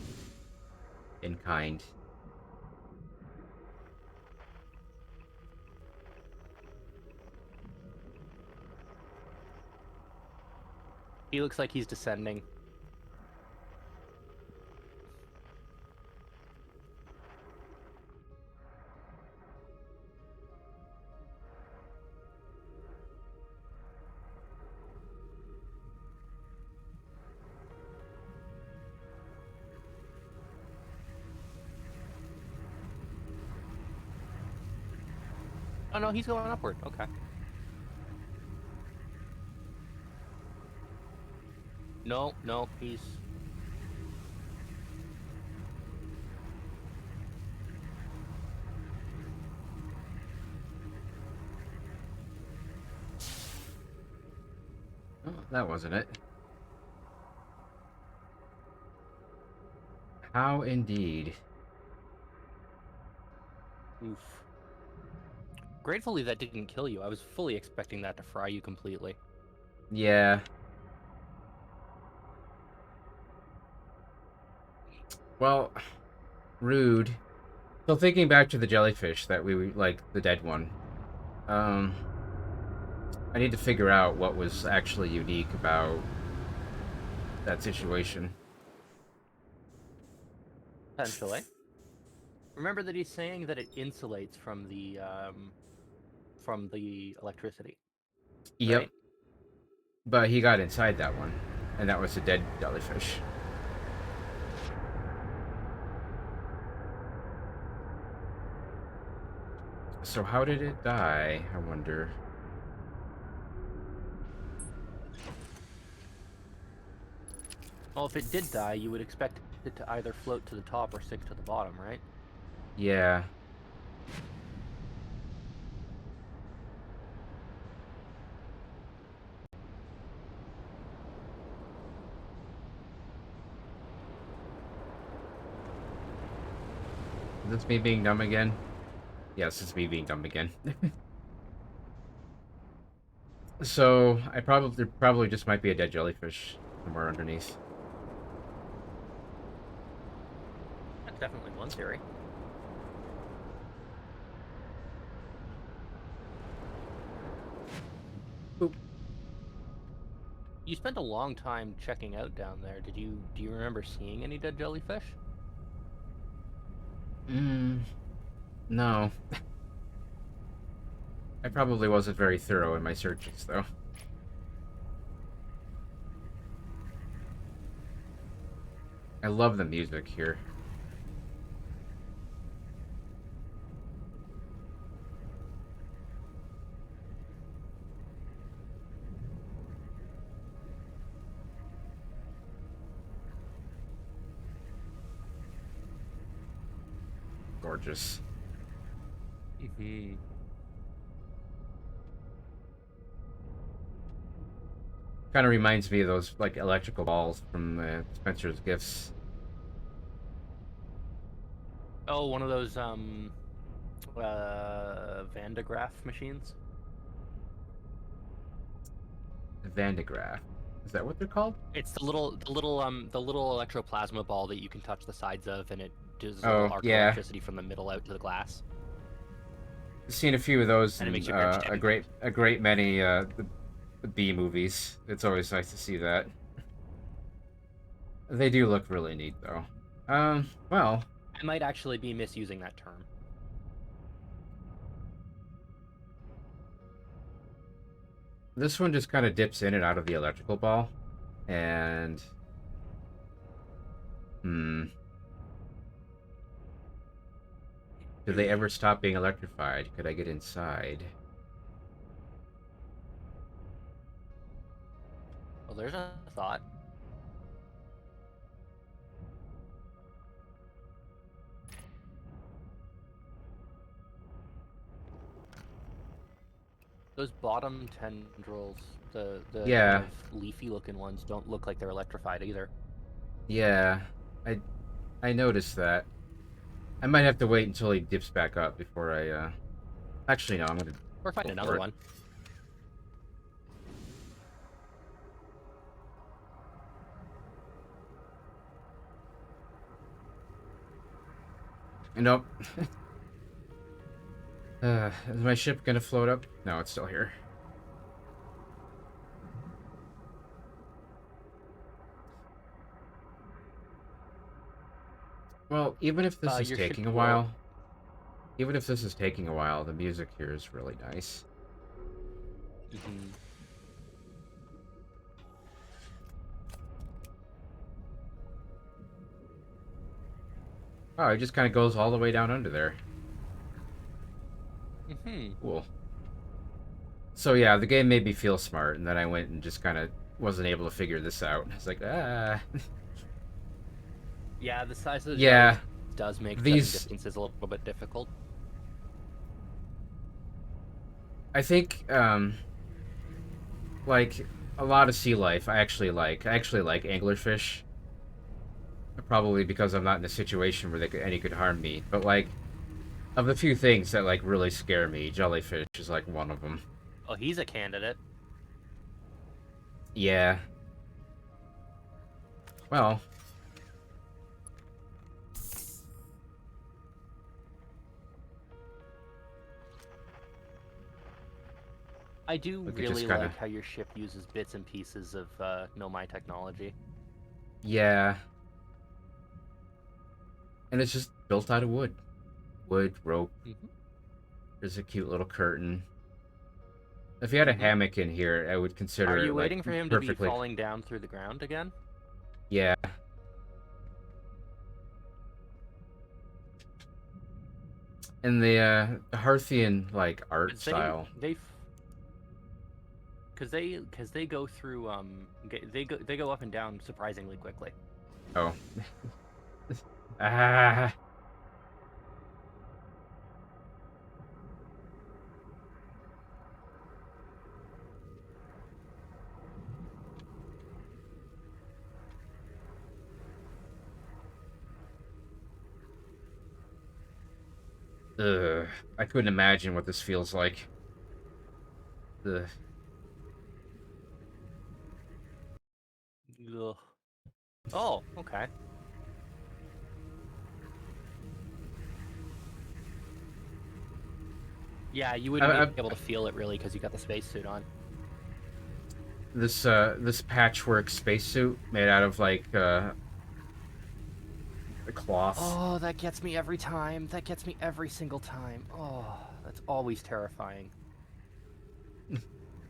Speaker 1: in kind.
Speaker 2: He looks like he's descending. Oh no, he's going upward. Okay. No, no, he's.
Speaker 1: Oh, that wasn't it. How indeed.
Speaker 2: Oof. Gratefully, that didn't kill you. I was fully expecting that to fry you completely.
Speaker 1: Yeah. Well, rude. So thinking back to the jellyfish that we like the dead one. Um I need to figure out what was actually unique about that situation.
Speaker 2: Potentially. Remember that he's saying that it insulates from the electricity,
Speaker 1: Yep,
Speaker 2: right?
Speaker 1: but he got inside that one, and that was a dead jellyfish. So how did it die, I wonder?
Speaker 2: Well, if it did die, you would expect it to either float to the top or sink to the bottom, right?
Speaker 1: Yeah. Is this me being dumb again? Yes, it's me being dumb again. So there probably just might be a dead jellyfish somewhere underneath.
Speaker 2: That's definitely one theory.
Speaker 1: Boop.
Speaker 2: You spent a long time checking out down there. Do you remember seeing any dead jellyfish?
Speaker 1: No. I probably wasn't very thorough in my searches, though. I love the music here. Gorgeous.
Speaker 2: Mm-hmm.
Speaker 1: Kind of reminds me of those like electrical balls from Spencer's Gifts.
Speaker 2: Oh, one of those Van de Graaff machines.
Speaker 1: Van de Graaff. Is that what they're called?
Speaker 2: It's the little electroplasma ball that you can touch the sides of, and it does a little
Speaker 1: Oh,
Speaker 2: arc of
Speaker 1: yeah.
Speaker 2: electricity from the middle out to the glass,
Speaker 1: I've seen a few of those
Speaker 2: and it makes
Speaker 1: in
Speaker 2: your hair stand.
Speaker 1: a great many the B movies. It's always nice to see that. They do look really neat, though. Well,
Speaker 2: I might actually be misusing that term.
Speaker 1: this one just kind of dips in and out of the electrical ball, and hmm, do they ever stop being electrified? Could I get inside?
Speaker 2: Well, there's a thought. Those bottom tendrils, the kind
Speaker 1: Yeah,
Speaker 2: of leafy looking ones, don't look like they're electrified either.
Speaker 1: yeah. I I noticed that. I might have to wait until he dips back up before I. Actually, no. I'm gonna
Speaker 2: Or find
Speaker 1: go
Speaker 2: another
Speaker 1: for it.
Speaker 2: one.
Speaker 1: Nope. Is my ship gonna float up? No, it's still here. Well, even if this is
Speaker 2: Your ship
Speaker 1: taking a
Speaker 2: will.
Speaker 1: while, the music here is really nice.
Speaker 2: Mhm.
Speaker 1: Oh, it just kind of goes all the way down under there.
Speaker 2: Mhm.
Speaker 1: Cool. So yeah, the game made me feel smart, and then I went and just kind of wasn't able to figure this out. It's like, ah.
Speaker 2: Yeah, the size of the
Speaker 1: Yeah,
Speaker 2: jellies does make judging
Speaker 1: these.
Speaker 2: distances a little bit difficult.
Speaker 1: I think, like a lot of sea life, I actually like. I actually like anglerfish. Probably because I'm not in a situation where any could harm me. But like, of the few things that like really scare me, jellyfish is like one of them.
Speaker 2: Oh, he's a candidate.
Speaker 1: Yeah. Well,
Speaker 2: I do
Speaker 1: we could just
Speaker 2: really
Speaker 1: kind of.
Speaker 2: like how your ship uses bits and pieces of Nomai technology.
Speaker 1: Yeah. And it's just built out of wood. Wood, rope.
Speaker 2: Mhm.
Speaker 1: There's a cute little curtain. If you had a
Speaker 2: Mhm.
Speaker 1: hammock in here, I would
Speaker 2: Are
Speaker 1: consider
Speaker 2: you
Speaker 1: it like
Speaker 2: waiting for him to be
Speaker 1: perfectly.
Speaker 2: falling down through the ground again?
Speaker 1: Yeah, in the Harthian like art
Speaker 2: Because they
Speaker 1: style.
Speaker 2: they because they go through they go up and down surprisingly quickly.
Speaker 1: Oh, ah, ugh. I couldn't imagine what this feels like. Ugh.
Speaker 2: Ugh. Oh, okay. Yeah, you wouldn't be
Speaker 1: I,
Speaker 2: able to feel it really because you got the spacesuit on.
Speaker 1: this patchwork spacesuit made out of like cloth.
Speaker 2: Oh, that gets me every time. That gets me every single time. Oh, that's always terrifying.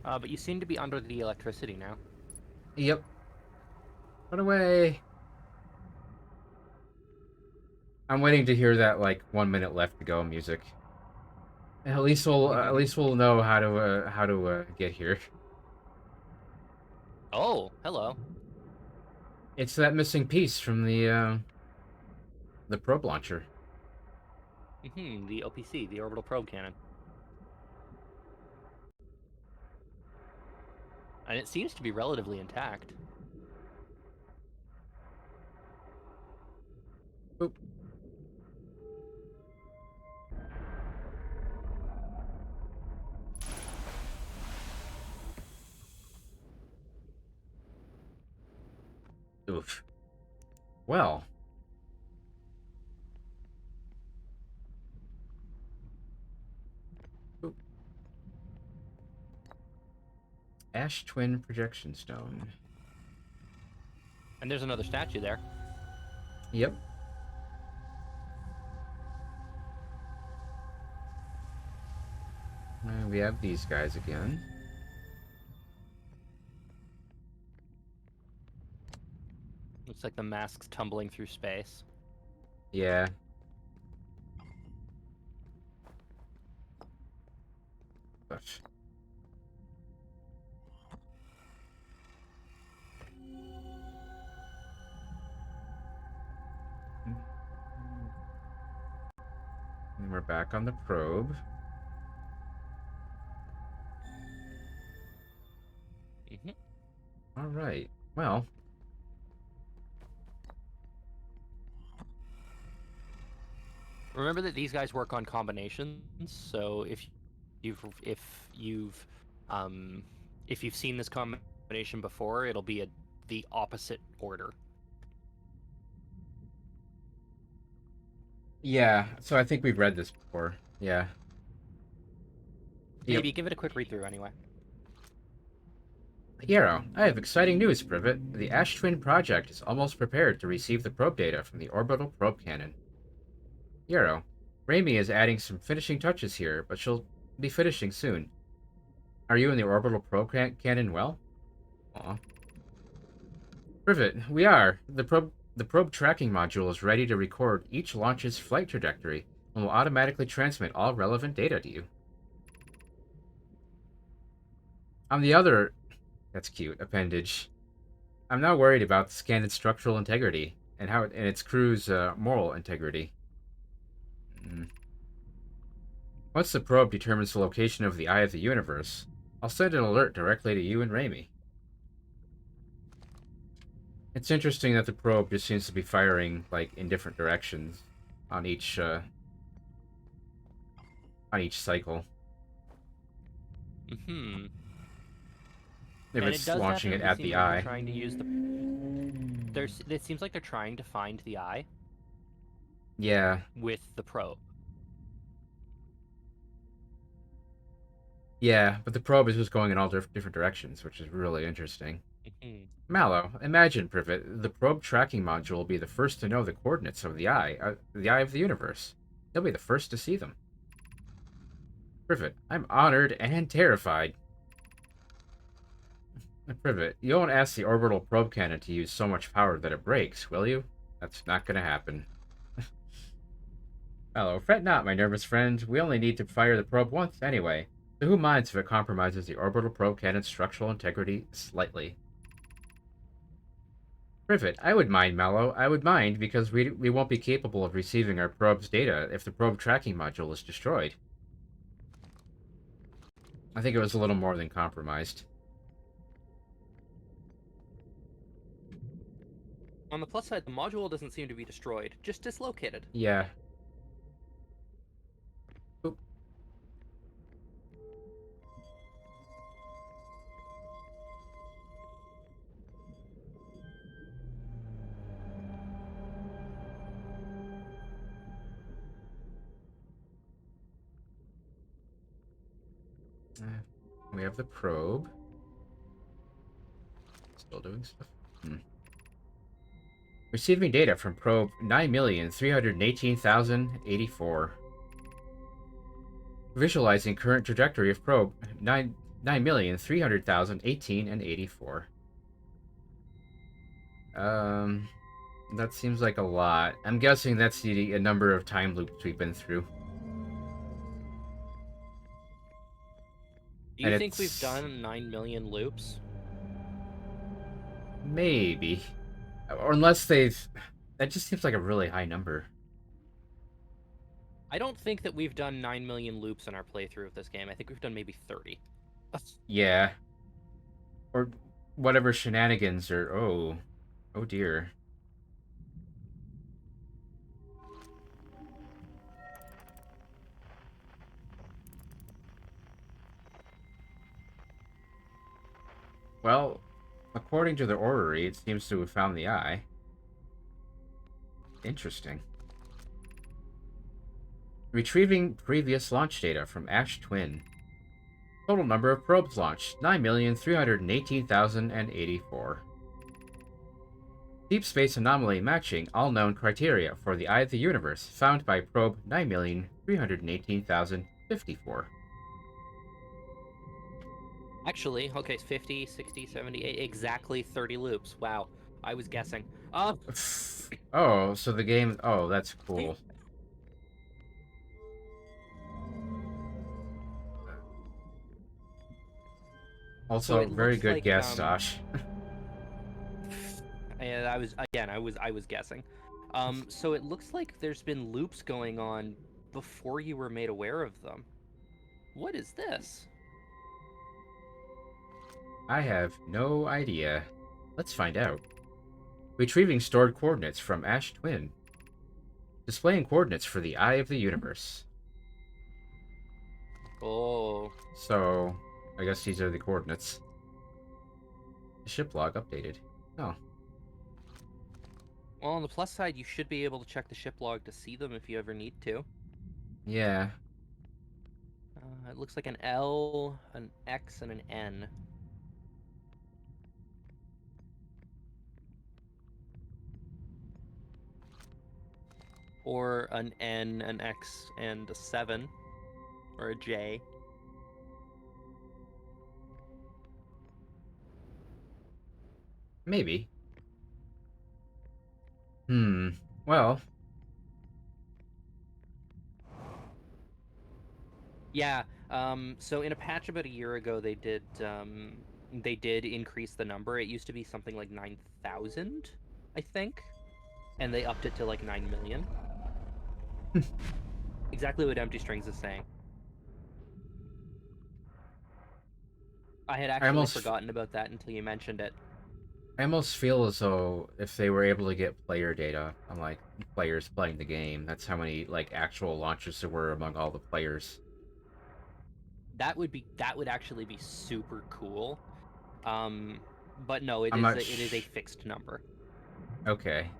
Speaker 2: But you seem to be under the electricity now.
Speaker 1: Yep. Run away. I'm waiting to hear that like 1 minute left to go music. At least we'll know how to get here.
Speaker 2: Oh, hello.
Speaker 1: It's that missing piece from the probe launcher.
Speaker 2: The OPC, the orbital probe cannon. And it seems to be relatively intact.
Speaker 1: Oop. Oof. Well, oop. Ash Twin Projection Stone.
Speaker 2: And there's another statue there.
Speaker 1: Yep. We have these guys again.
Speaker 2: Looks like the mask's tumbling through space.
Speaker 1: Yeah. But and we're back on the probe.
Speaker 2: hmm
Speaker 1: All right. Well,
Speaker 2: Remember that these guys work on combinations, so you've if you've um if you've seen this combination before, it'll be the opposite order.
Speaker 1: yeah. So I think we've read this before. Yeah. Yep.
Speaker 2: Maybe give it a quick read through anyway.
Speaker 1: Yarrow, I have exciting news, Privet. The Ash Twin project is almost prepared to receive the probe data from the orbital probe cannon. Yarrow, Raimi is adding some finishing touches here, but she'll be finishing soon. Are you in the orbital probe cannon well? Aw. Privet, we are. The probe tracking module is ready to record each launch's flight trajectory and will automatically transmit all relevant data to you. On the other, that's cute, appendage. I'm now worried about the cannon's structural integrity and its crew's moral integrity. Mm. Once the probe determines the location of the Eye of the Universe, I'll send an alert directly to you and Raimi. It's interesting that the probe just seems to be firing like in different directions on each cycle.
Speaker 2: Hmm
Speaker 1: If
Speaker 2: And it
Speaker 1: it's
Speaker 2: does
Speaker 1: launching it
Speaker 2: definitely
Speaker 1: at
Speaker 2: seem
Speaker 1: the
Speaker 2: like they're
Speaker 1: eye.
Speaker 2: trying to use the. It seems like they're trying to find the eye
Speaker 1: Yeah,
Speaker 2: with the probe.
Speaker 1: yeah, but the probe is just going in all different directions, which is really interesting.
Speaker 2: hmm
Speaker 1: Mallow, imagine, Privet, the probe tracking module will be the first to know the coordinates of the eye of the universe. He'll be the first to see them. Privet, I'm honored and terrified. Privet, you won't ask the orbital probe cannon to use so much power that it breaks, will you? That's not gonna happen. Hello, fret not, my nervous friend. We only need to fire the probe once anyway. So who minds if it compromises the orbital probe cannon's structural integrity slightly? Privet, I would mind, Mallow. I would mind because we won't be capable of receiving our probe's data if the probe tracking module is destroyed. I think it was a little more than compromised.
Speaker 2: On the plus side, the module doesn't seem to be destroyed, just dislocated.
Speaker 1: Yeah. Oop. We have the probe. Still doing stuff. Receiving data from probe 9,318,084. Visualizing current trajectory of probe 9,300,018 and 84. That seems like a lot. I'm guessing that's the number of time loops we've been through.
Speaker 2: Do you think we've done 9 million loops?
Speaker 1: Maybe. Or unless they've... That just seems like a really high number.
Speaker 2: I don't think that we've done 9 million loops in our playthrough of this game. I think we've done maybe 30.
Speaker 1: Yeah. Or whatever shenanigans or... Oh. Oh dear. Well, according to the orrery, it seems to have found the eye. Interesting. Retrieving previous launch data from Ash Twin. Total number of probes launched, 9,318,084. Deep space anomaly matching all known criteria for the Eye of the Universe found by probe 9,318,054.
Speaker 2: Actually, okay, 50, 60, 70, exactly 30 loops. Wow, I was guessing.
Speaker 1: Oh, so the game... Oh, that's cool.
Speaker 2: So
Speaker 1: Also,
Speaker 2: it
Speaker 1: very
Speaker 2: looks
Speaker 1: good
Speaker 2: like
Speaker 1: guess, Josh.
Speaker 2: and I was guessing. So it looks like there's been loops going on before you were made aware of them. What is this?
Speaker 1: I have no idea. Let's find out. Retrieving stored coordinates from Ash Twin. Displaying coordinates for the Eye of the Universe.
Speaker 2: Oh.
Speaker 1: So, I guess these are the coordinates. The ship log updated. Oh.
Speaker 2: Well, on the plus side, you should be able to check the ship log to see them if you ever need to.
Speaker 1: Yeah.
Speaker 2: It looks like an L, an X, and an N. Or an N, an X, and a 7. Or a J.
Speaker 1: Maybe. Well.
Speaker 2: Yeah, so in a patch about a year ago, they did increase the number. It used to be something like 9,000, I think, and they upped it to like 9 million. Exactly what Empty Strings is saying. I had actually forgotten about that until you mentioned it.
Speaker 1: I almost feel as though if they were able to get player data on like players playing the game, that's how many like actual launches there were among all the players.
Speaker 2: That would actually be super cool. But no, it is a fixed number.
Speaker 1: Okay.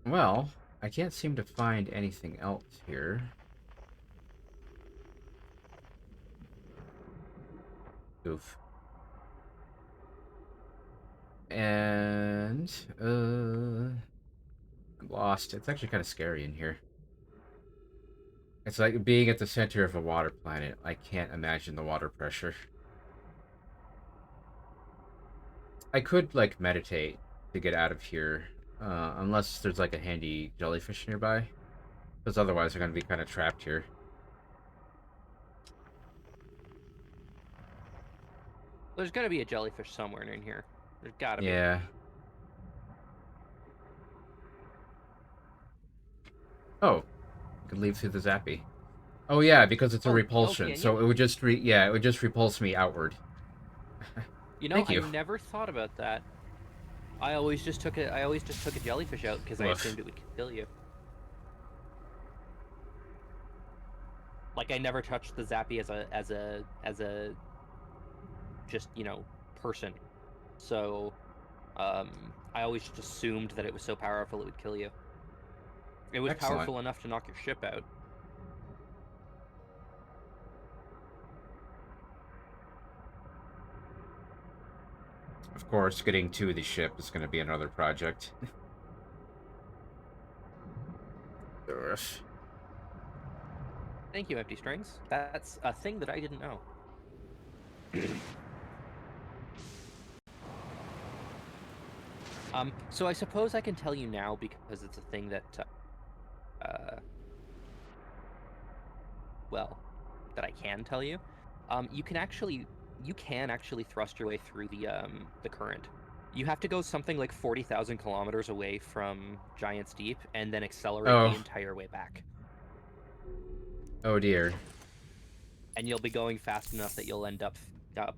Speaker 1: Well, I can't seem to find anything else here. Oof. And I'm lost. It's actually kind of scary in here. It's like being at the center of a water planet. I can't imagine the water pressure. I could like meditate to get out of here, unless there's like a handy jellyfish nearby, because otherwise I'm gonna be kind of trapped here.
Speaker 2: There's gotta be a jellyfish somewhere in here. There's gotta be.
Speaker 1: Yeah. Oh, I could leave through the zappy. Oh yeah, because it's a
Speaker 2: Oh,
Speaker 1: repulsion,
Speaker 2: can you?
Speaker 1: so it would just it would just repulse me outward.
Speaker 2: You know,
Speaker 1: Thank
Speaker 2: I
Speaker 1: you.
Speaker 2: never thought about that. I always just took a jellyfish out because I
Speaker 1: Woof.
Speaker 2: assumed it would kill you. Like I never touched the zappy as a just, person. So I always just assumed that it was so powerful it would kill you. It was
Speaker 1: Excellent.
Speaker 2: powerful enough to knock your ship out.
Speaker 1: Of course, getting to the ship is going to be another project. Ugh.
Speaker 2: Thank you, Empty Strings. That's a thing that I didn't know. So I suppose I can tell you now because it's a thing that, uh, well, that I can tell you. You can actually thrust your way through the current. You have to go something like 40,000 kilometers away from Giant's Deep and then accelerate the
Speaker 1: Oh,
Speaker 2: entire way back.
Speaker 1: oh dear.
Speaker 2: And you'll be going fast enough that you'll end up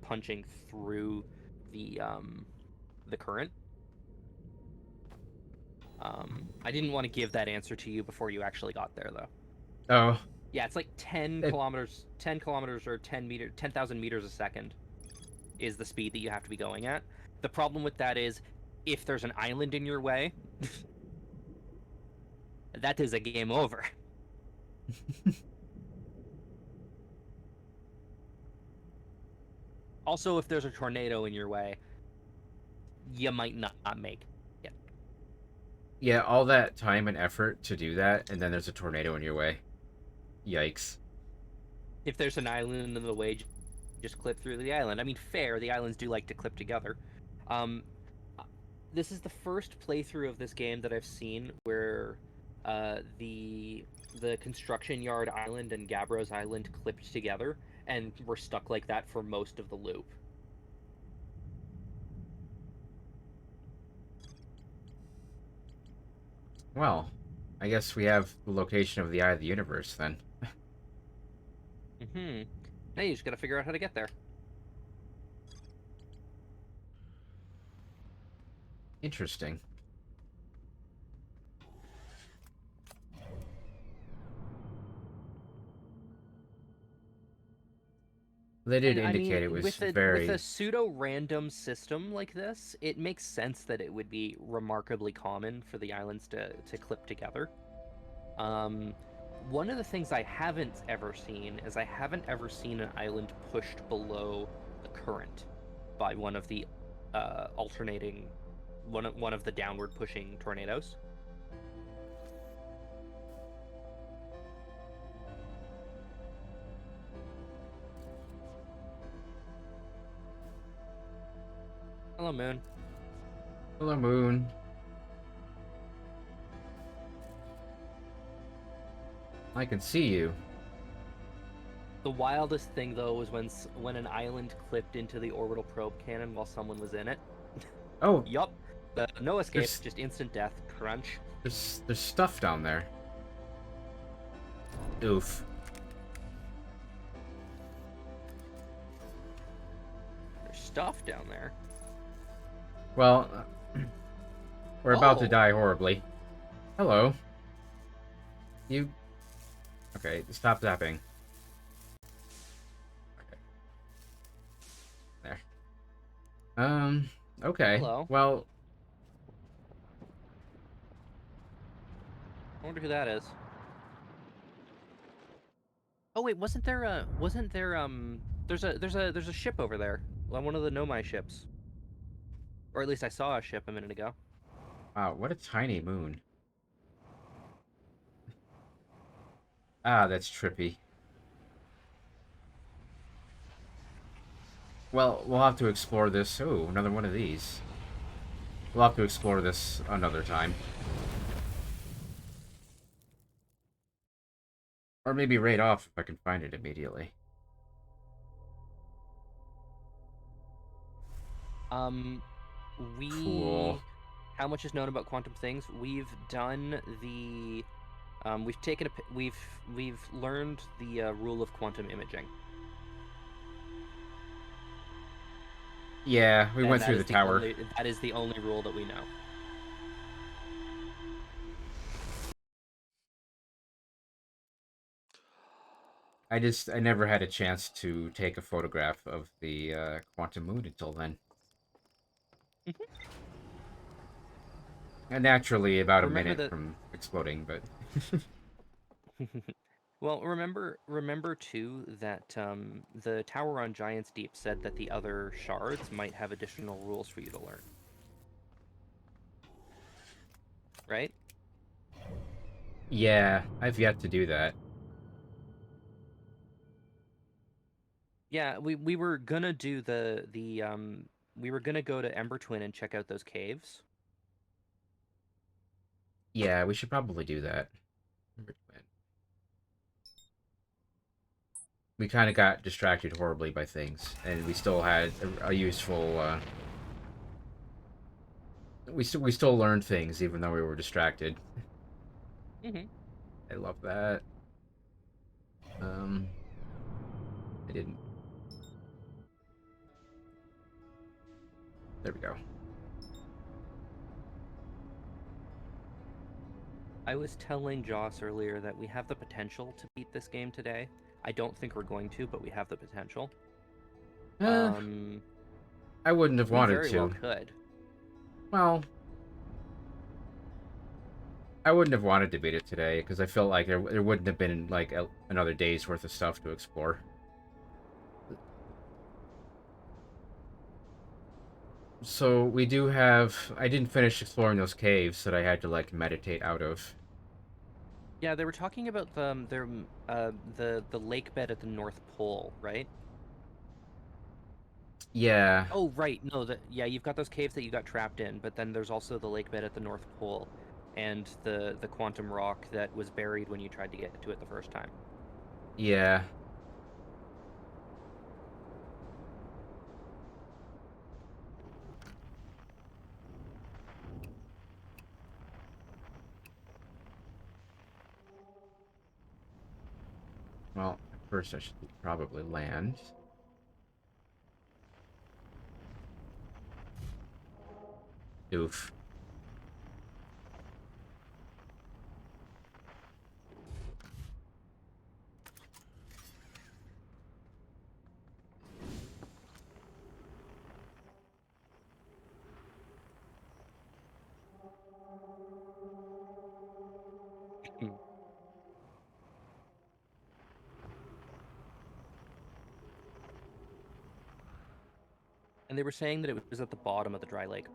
Speaker 2: punching through the current. I didn't want to give that answer to you before you actually got there, though.
Speaker 1: Oh,
Speaker 2: Yeah, it's like 10
Speaker 1: it,
Speaker 2: kilometers, 10 kilometers or 10,000 meters a second is the speed that you have to be going at. The problem with that is if there's an island in your way, that is a game over. Also, if there's a tornado in your way, you might not make it.
Speaker 1: yeah, all that time and effort to do that, and then there's a tornado in your way. Yikes.
Speaker 2: If there's an island in the way, just clip through the island. I mean, fair, the islands do like to clip together. Um, this is the first playthrough of this game that I've seen where the construction yard island and Gabbro's island clipped together, and we're stuck like that for most of the loop.
Speaker 1: Well, I guess we have the location of the Eye of the Universe then.
Speaker 2: Now you just gotta figure out how to get there.
Speaker 1: Interesting. They did
Speaker 2: And I
Speaker 1: indicate
Speaker 2: mean,
Speaker 1: it was
Speaker 2: with a
Speaker 1: very.
Speaker 2: pseudo random system like this, it makes sense that it would be remarkably common for the islands to clip together. Um, One of the things I haven't ever seen is I haven't ever seen an island pushed below the current by one of the alternating one of the downward pushing tornadoes. Hello, Moon.
Speaker 1: Hello, Moon. I can see you.
Speaker 2: The wildest thing though was when an island clipped into the orbital probe cannon while someone was in it.
Speaker 1: Oh,
Speaker 2: Yup. No escape,
Speaker 1: there's
Speaker 2: just instant death. Crunch.
Speaker 1: there's stuff down there. Oof.
Speaker 2: There's stuff down there.
Speaker 1: Well, we're about to
Speaker 2: Oh,
Speaker 1: die horribly. Hello. You. Okay, stop zapping. Okay. There. Okay.
Speaker 2: hello.
Speaker 1: Well,
Speaker 2: I wonder who that is. Oh wait, wasn't there there's a ship over there. One of the Nomai ships. Or at least I saw a ship a minute ago.
Speaker 1: Wow, what a tiny moon. Ah, that's trippy. Well, we'll have to explore this. Oh, another one of these. We'll have to explore this another time. Or maybe right off if I can find it immediately.
Speaker 2: Um,
Speaker 1: Cool.
Speaker 2: we how much is known about quantum things? We've done the we've taken a we've learned the rule of quantum imaging,
Speaker 1: Yeah, we
Speaker 2: and
Speaker 1: went through the tower.
Speaker 2: that is the only rule that we know.
Speaker 1: I never had a chance to take a photograph of the quantum moon until then. And naturally, about a
Speaker 2: Remember
Speaker 1: minute
Speaker 2: that.
Speaker 1: from exploding, but
Speaker 2: Well, remember too that the tower on Giant's Deep said that the other shards might have additional rules for you to learn, right?
Speaker 1: yeah, I've yet to do that.
Speaker 2: Yeah, we were gonna do the we were gonna go to Ember Twin and check out those caves.
Speaker 1: Yeah, we should probably do that. We kind of got distracted horribly by things, and we still had a useful. We still learned things even though we were distracted.
Speaker 2: Hmm.
Speaker 1: I love that. Um, I didn't. There we go.
Speaker 2: I was telling Joss earlier that we have the potential to beat this game today. I don't think we're going to, but we have the potential.
Speaker 1: Uh,
Speaker 2: Um,
Speaker 1: I wouldn't have
Speaker 2: we
Speaker 1: wanted
Speaker 2: very well
Speaker 1: to.
Speaker 2: could.
Speaker 1: Well, I wouldn't have wanted to beat it today because I felt like there wouldn't have been like another day's worth of stuff to explore. So we do have. I didn't finish exploring those caves that I had to like meditate out of.
Speaker 2: Yeah, they were talking about the lake bed at the North Pole, right?
Speaker 1: Yeah,
Speaker 2: Oh, right. No, yeah, you've got those caves that you got trapped in, but then there's also the lake bed at the North Pole and the quantum rock that was buried when you tried to get to it the first time.
Speaker 1: yeah. Well, at first I should probably land. Oof.
Speaker 2: Hmm. And they were saying that it was at the bottom of the dry lake.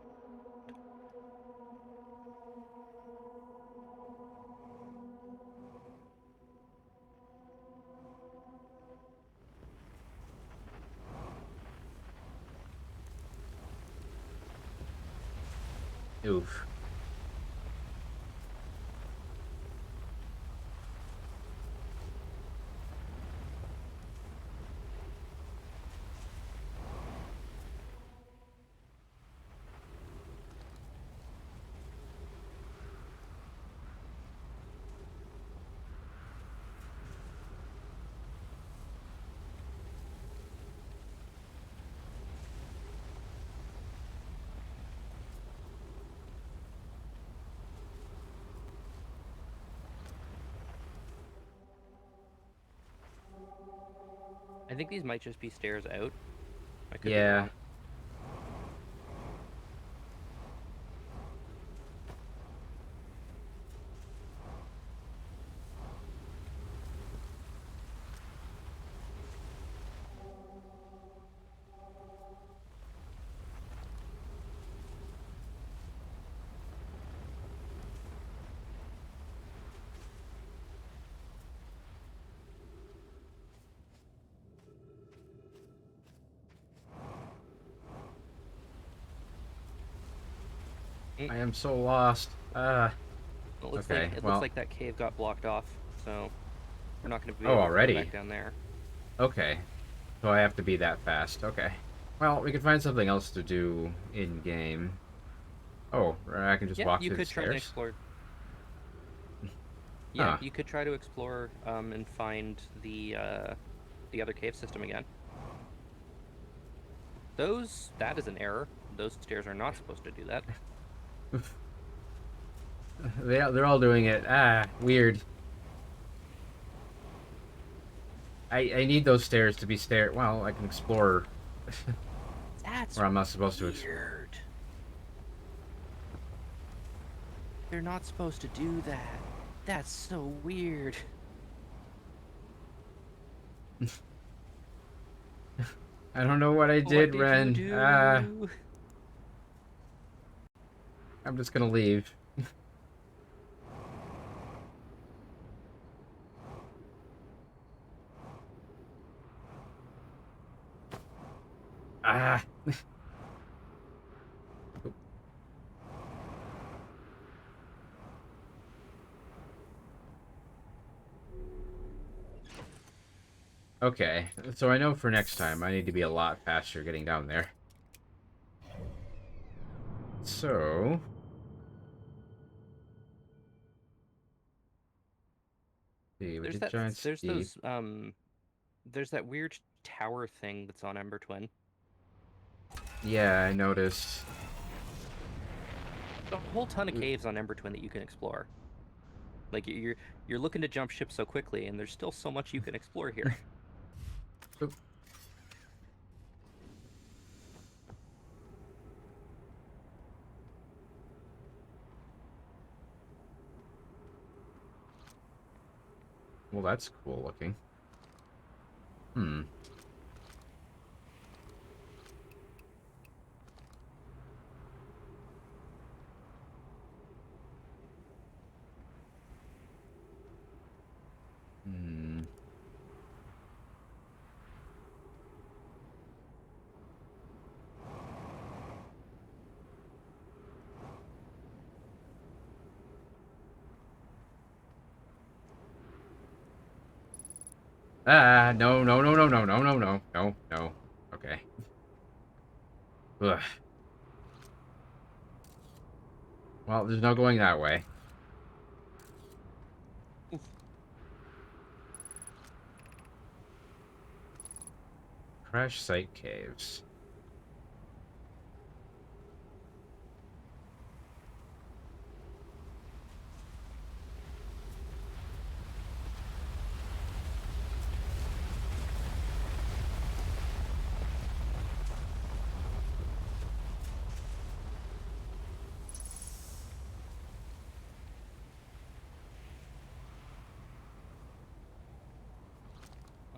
Speaker 1: Oof.
Speaker 2: I think these might just be stairs out. I could be
Speaker 1: Yeah.
Speaker 2: wrong. Mm.
Speaker 1: I am so lost. Okay,
Speaker 2: It looks
Speaker 1: well,
Speaker 2: like that cave got blocked off, so we're not going to be
Speaker 1: oh,
Speaker 2: able to go back
Speaker 1: already?
Speaker 2: down there.
Speaker 1: Okay, so I have to be that fast. Okay. Well, we can find something else to do in-game. Oh, or I can just
Speaker 2: Yeah,
Speaker 1: walk
Speaker 2: you
Speaker 1: through the
Speaker 2: could try and
Speaker 1: stairs?
Speaker 2: explore. Yeah,
Speaker 1: Huh.
Speaker 2: you could try to explore and find the other cave system again. That is an error. Those stairs are not supposed to do that.
Speaker 1: They're all doing it. Ah, weird. I need those stairs to be stair. Well, I can explore
Speaker 2: That's
Speaker 1: where I'm not supposed to explore.
Speaker 2: weird. They're not supposed to do that. That's so weird.
Speaker 1: I don't know what I
Speaker 2: What
Speaker 1: did,
Speaker 2: did you
Speaker 1: Ren.
Speaker 2: do?
Speaker 1: I'm just gonna leave. Ah. Okay, so I know for next time I need to be a lot faster getting down there. So, see, we
Speaker 2: There's
Speaker 1: did
Speaker 2: that.
Speaker 1: Giant
Speaker 2: There's
Speaker 1: Steep.
Speaker 2: those. There's that weird tower thing that's on Ember Twin.
Speaker 1: Yeah, I noticed.
Speaker 2: A whole ton of caves on Ember Twin that you can explore. Like you're looking to jump ship so quickly, and there's still so much you can explore here.
Speaker 1: Oop. Well, that's cool looking. Hmm. Hmm. Ah, no, no, no, no, no, no, no, no, no, no. Okay. Ugh. Well, there's no going that way. Crash Site Caves.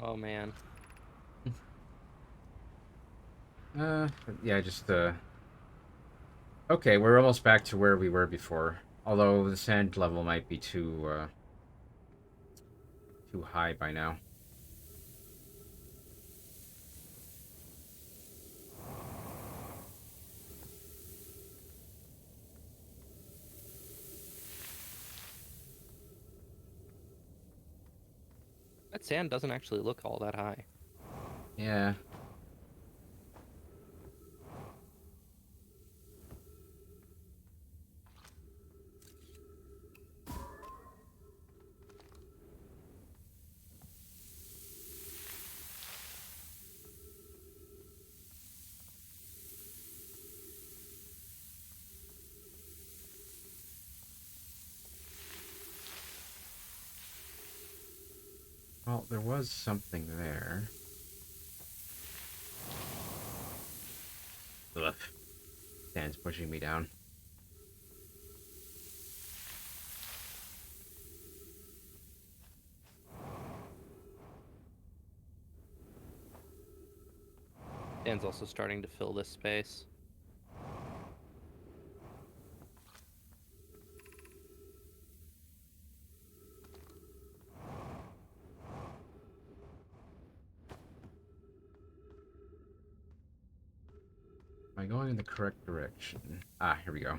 Speaker 2: Oh man.
Speaker 1: Uh, yeah, just, Okay, we're almost back to where we were before. Although the sand level might be too high by now.
Speaker 2: That sand doesn't actually look all that high.
Speaker 1: Yeah. Well, there was something there. Ugh. Sand's pushing me down.
Speaker 2: Sand's also starting to fill this space.
Speaker 1: Am I going in the correct direction? Ah, here we go.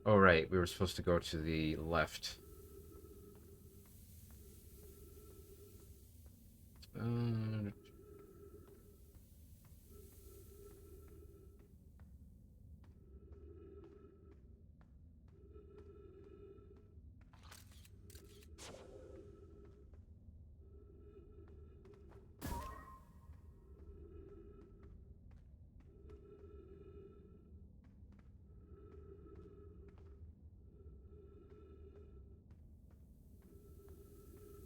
Speaker 1: Oh, right. We were supposed to go to the left. Uh,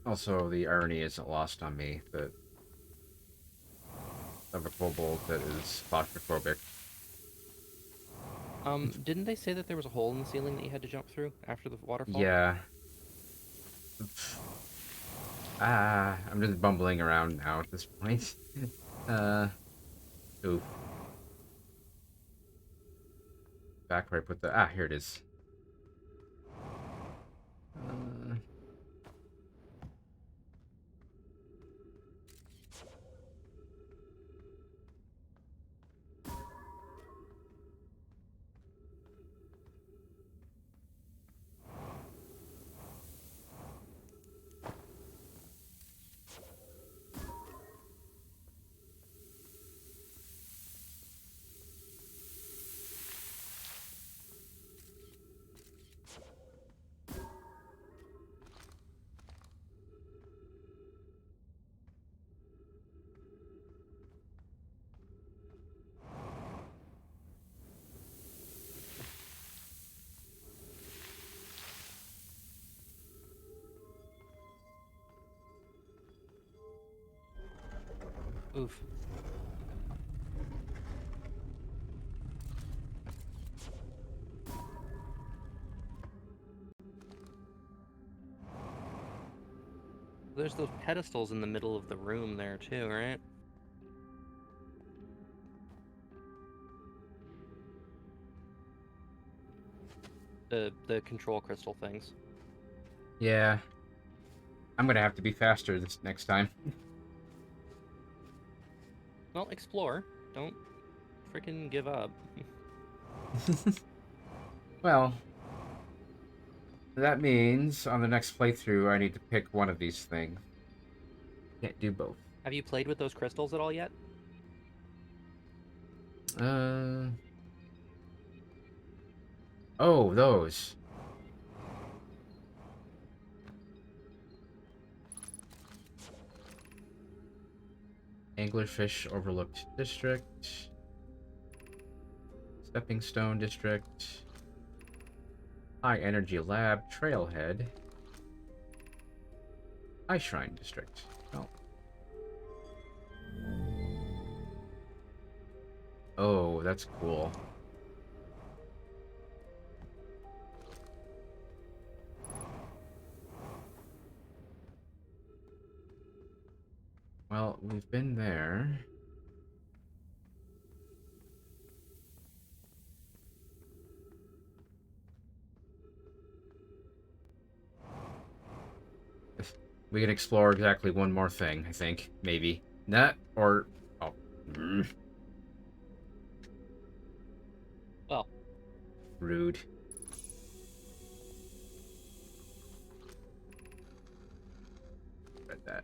Speaker 1: Also, the irony isn't lost on me that of a kobold that is claustrophobic.
Speaker 2: Didn't they say that there was a hole in the ceiling that you had to jump through after the waterfall?
Speaker 1: Yeah. I'm just bumbling around now at this point. uh, oof. Back where I put the... here it is. Uh,
Speaker 2: Oof. There's those pedestals in the middle of the room there too, right? The control crystal things.
Speaker 1: yeah. I'm gonna have to be faster this next time.
Speaker 2: Well, explore. Don't freaking give up.
Speaker 1: Well, that means on the next playthrough I need to pick one of these things. Can't do both.
Speaker 2: Have you played with those crystals at all yet?
Speaker 1: Uh... Oh, those. Anglerfish Overlooked District. Stepping Stone District. High Energy Lab Trailhead. High Shrine District. Oh. Oh, that's cool. Well, we've been there. We can explore exactly one more thing, I think. Maybe. That, or... Oh.
Speaker 2: Well,
Speaker 1: Rude. Read that.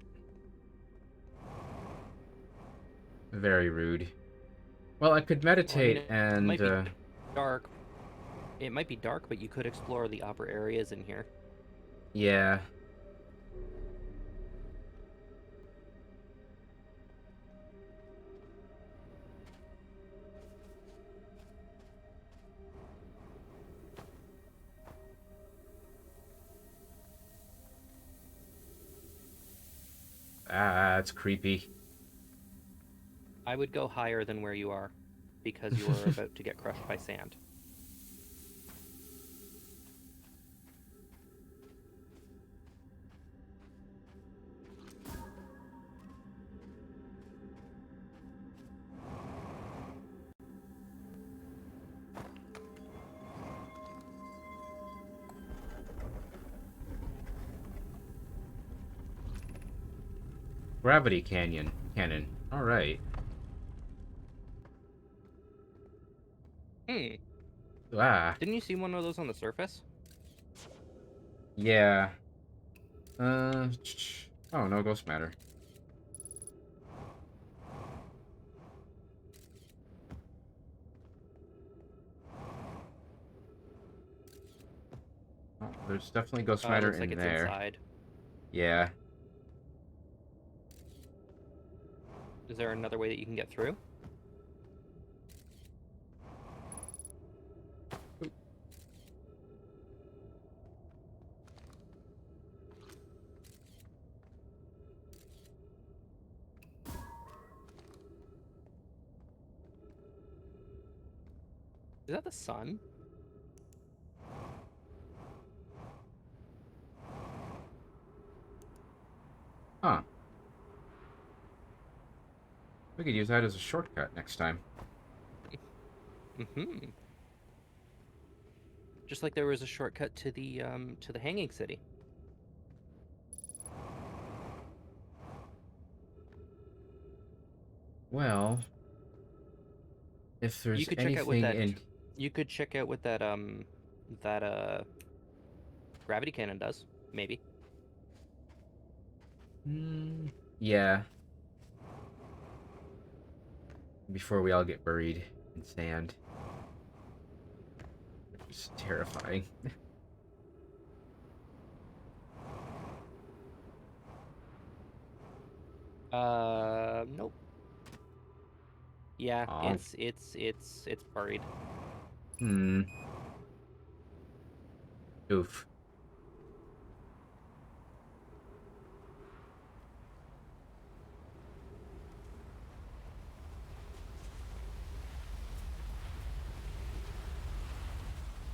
Speaker 1: Very rude. Well, I could
Speaker 2: I mean,
Speaker 1: meditate
Speaker 2: it
Speaker 1: and,
Speaker 2: might be dark. It might be dark, but you could explore the upper areas in here.
Speaker 1: yeah. It's creepy.
Speaker 2: I would go higher than where you are, because you are about to get crushed by sand.
Speaker 1: Gravity Canyon. Cannon. Alright.
Speaker 2: Hmm.
Speaker 1: Ah,
Speaker 2: Didn't you see one of those on the surface?
Speaker 1: yeah. Oh, no ghost matter. Oh, there's definitely ghost
Speaker 2: Oh, it
Speaker 1: matter
Speaker 2: looks like
Speaker 1: in
Speaker 2: it's
Speaker 1: there.
Speaker 2: inside.
Speaker 1: Yeah.
Speaker 2: Is there another way that you can get through? Is that the sun?
Speaker 1: Huh. We could use that as a shortcut next time.
Speaker 2: Mm-hmm. Just like there was a shortcut to the Hanging City.
Speaker 1: Well, if
Speaker 2: You
Speaker 1: there's
Speaker 2: could check out what
Speaker 1: anything
Speaker 2: that
Speaker 1: in...
Speaker 2: you could check out what that gravity cannon does, maybe.
Speaker 1: Yeah, before we all get buried in sand, which is terrifying.
Speaker 2: Nope. Yeah,
Speaker 1: Aw.
Speaker 2: it's buried.
Speaker 1: Hmm. Oof.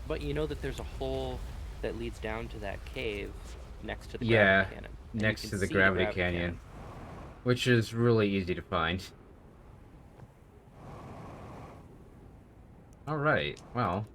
Speaker 2: But you know that there's a hole that leads down to that cave next to the gravity
Speaker 1: Yeah,
Speaker 2: cannon, and you
Speaker 1: next
Speaker 2: can
Speaker 1: to the
Speaker 2: see the
Speaker 1: gravity
Speaker 2: gravity
Speaker 1: canyon,
Speaker 2: cannon.
Speaker 1: which is really easy to find. All right, well,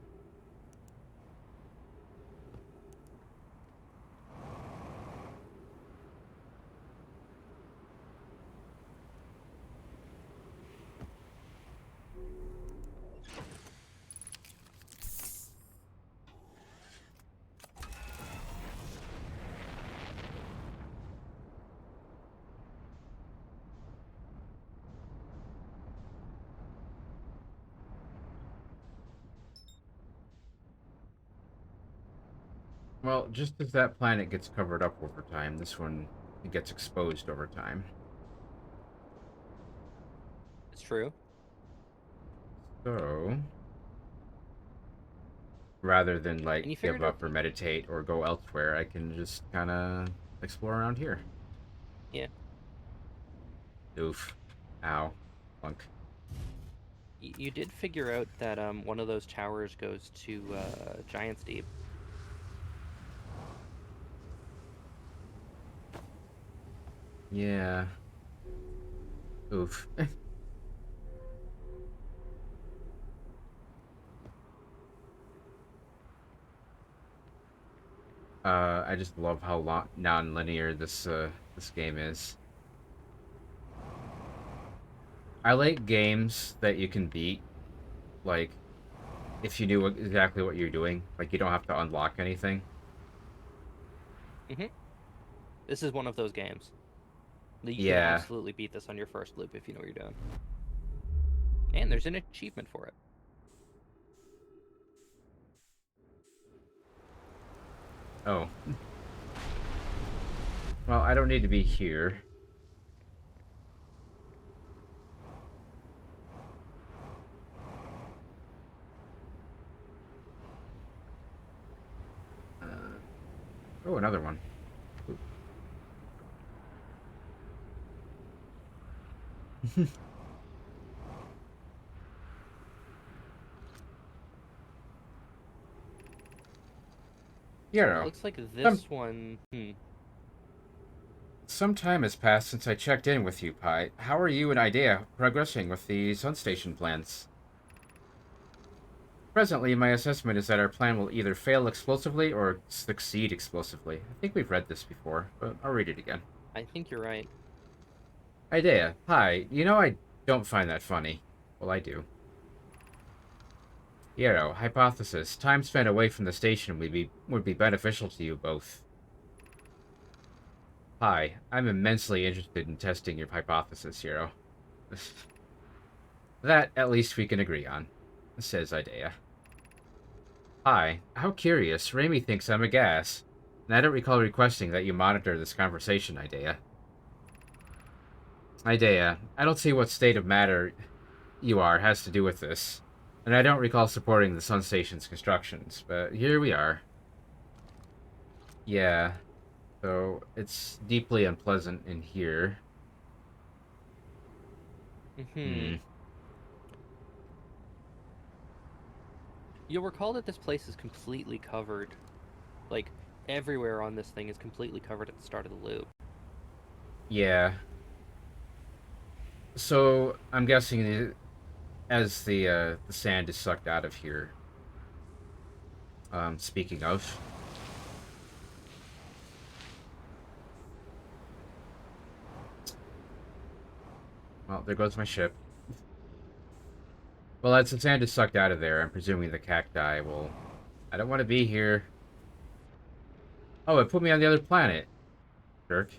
Speaker 1: just as that planet gets covered up over time, this one gets exposed over time.
Speaker 2: It's true.
Speaker 1: So, rather than
Speaker 2: And
Speaker 1: like
Speaker 2: you
Speaker 1: give
Speaker 2: figured out
Speaker 1: up or meditate or go elsewhere, I can just kind of explore around here.
Speaker 2: yeah,
Speaker 1: Oof. Ow. Plunk.
Speaker 2: you did figure out that one of those towers goes to Giant's Deep.
Speaker 1: Yeah. Oof. I just love how non-linear this game is. I like games that you can beat, like if you knew exactly what you're doing, like you don't have to unlock anything.
Speaker 2: Hmm. This is one of those games that you can
Speaker 1: Yeah.
Speaker 2: absolutely beat this on your first loop if you know what you're doing. And there's an achievement for it.
Speaker 1: Oh. Well, I don't need to be here. Oh, another one. Ooh.
Speaker 2: It
Speaker 1: Yarrow.
Speaker 2: looks like
Speaker 1: Some
Speaker 2: this one.
Speaker 1: some time has passed since I checked in with you, Pi. How are you and Idea progressing with the Sun Station plans? Presently, my assessment is that our plan will either fail explosively or succeed explosively. I think we've read this before, but I'll read it again.
Speaker 2: I think you're right.
Speaker 1: Idea, hi. You know I don't find that funny. Well, I do. Hypothesis. Time spent away from the station would be beneficial to you both. Hi, I'm immensely interested in testing your hypothesis, Hero. That, at least, we can agree on, says Idea. Hi, how curious. Raimi thinks I'm a gas. And I don't recall requesting that you monitor this conversation, Idea. Idea, I don't see what state of matter you are has to do with this. And I don't recall supporting the Sun Station's constructions, but here we are. Yeah, so it's deeply unpleasant in here.
Speaker 2: Hmm. You'll recall that this place is completely covered. Like, everywhere on this thing is completely covered at the start of the loop.
Speaker 1: Yeah. So I'm guessing as the sand is sucked out of here. Speaking of, well, there goes my ship. Well, as the sand is sucked out of there, I'm presuming the cacti will. I don't want to be here. Oh, it put me on the other planet. Jerk.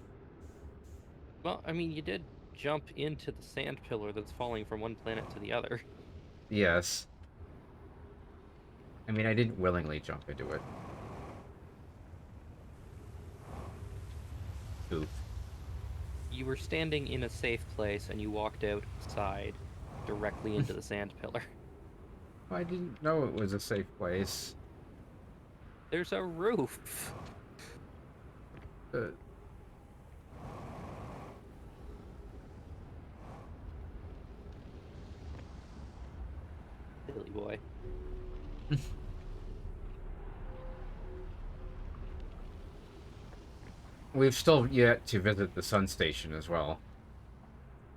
Speaker 2: Well, I mean, you did jump into the sand pillar that's falling from one planet to the other.
Speaker 1: Yes. I mean, I didn't willingly jump into it. Oof.
Speaker 2: You were standing in a safe place and you walked outside directly into the sand pillar.
Speaker 1: I didn't know it was a safe place.
Speaker 2: There's a roof.
Speaker 1: Uh,
Speaker 2: Silly boy.
Speaker 1: we've still yet to visit the Sun Station as well,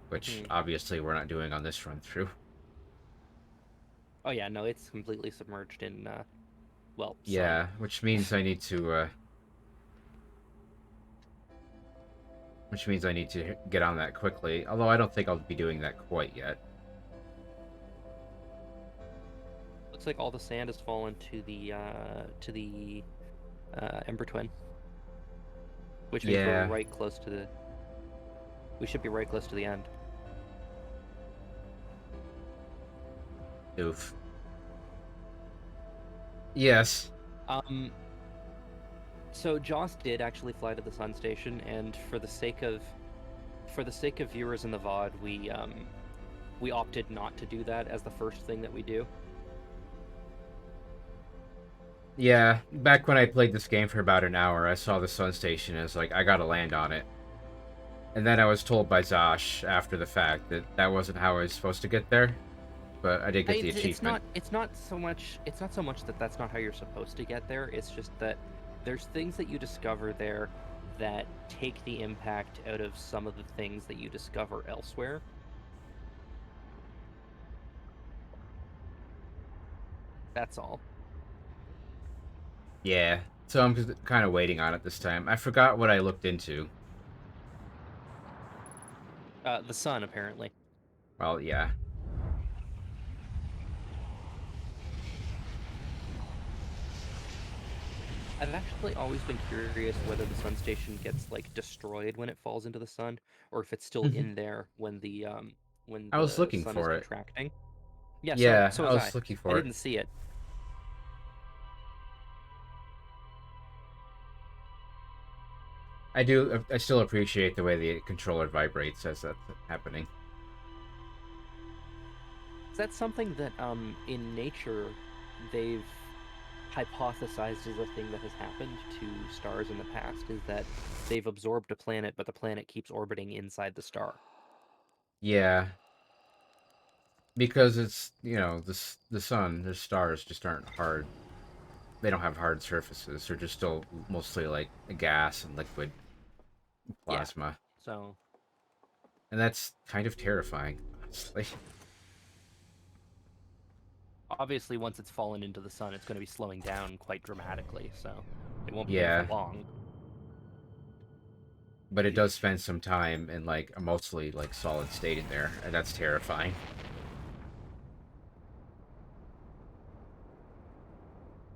Speaker 1: which
Speaker 2: Hmm.
Speaker 1: obviously we're not doing on this run through.
Speaker 2: Oh yeah, no, it's completely submerged in, well, sun.
Speaker 1: Yeah, which means I need to. Which means I need to get on that quickly. Although I don't think I'll be doing that quite yet.
Speaker 2: Looks like all the sand has fallen to the Ember Twin, which means we're
Speaker 1: Yeah.
Speaker 2: right close to the. We should be right close to the end.
Speaker 1: Oof. Yes.
Speaker 2: Um, so Joss did actually fly to the Sun Station, and for the sake of viewers in the VOD, we opted not to do that as the first thing that we do.
Speaker 1: Yeah. Back when I played this game for about an hour, I saw the Sun Station and I was like, I gotta land on it. And then I was told by Zosh after the fact that that wasn't how I was supposed to get there. But I did get the achievement.
Speaker 2: It's not so much that that's not how you're supposed to get there. It's just that there's things that you discover there that take the impact out of some of the things that you discover elsewhere. That's all.
Speaker 1: Yeah. So I'm just kind of waiting on it this time. I forgot what I looked into.
Speaker 2: The sun, apparently.
Speaker 1: Well, yeah.
Speaker 2: I've actually always been curious whether the sun station gets like destroyed when it falls into the sun, or if it's still in there when
Speaker 1: I was
Speaker 2: the
Speaker 1: looking
Speaker 2: sun is
Speaker 1: for it.
Speaker 2: contracting. Yeah, so
Speaker 1: Yeah,
Speaker 2: so
Speaker 1: I
Speaker 2: was I.
Speaker 1: was looking
Speaker 2: I
Speaker 1: for it.
Speaker 2: didn't see it.
Speaker 1: I still appreciate the way the controller vibrates as that's happening.
Speaker 2: Is that something that in nature they've hypothesized as a thing that has happened to stars in the past is that they've absorbed a planet, but the planet keeps orbiting inside the star.
Speaker 1: Yeah, because it's, the sun, the stars just aren't hard. They don't have hard surfaces. They're just still mostly like a gas and liquid
Speaker 2: Yeah.
Speaker 1: plasma.
Speaker 2: So
Speaker 1: And that's kind of terrifying, honestly.
Speaker 2: obviously once it's fallen into the sun, it's going to be slowing down quite dramatically, so it won't be there for
Speaker 1: Yeah,
Speaker 2: long.
Speaker 1: but it does spend some time in like a mostly like solid state in there, and that's terrifying.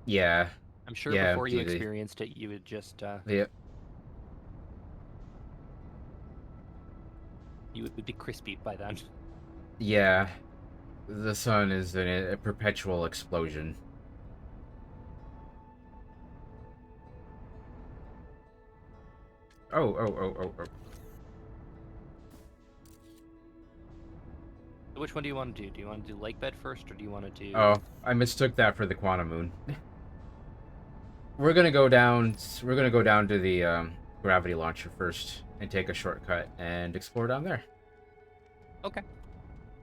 Speaker 1: Yeah.
Speaker 2: I'm sure
Speaker 1: Yeah,
Speaker 2: before you
Speaker 1: empty.
Speaker 2: experienced it, you would just
Speaker 1: Yeah.
Speaker 2: you would be crispy by then.
Speaker 1: Yeah. The sun is in a perpetual explosion. Oh.
Speaker 2: So which one do you want to do? Do you want to do lake bed first, or do you want to do?
Speaker 1: Oh, I mistook that for the quantum moon. We're gonna go down. We're gonna go down to the gravity launcher first and take a shortcut and explore down there.
Speaker 2: Okay.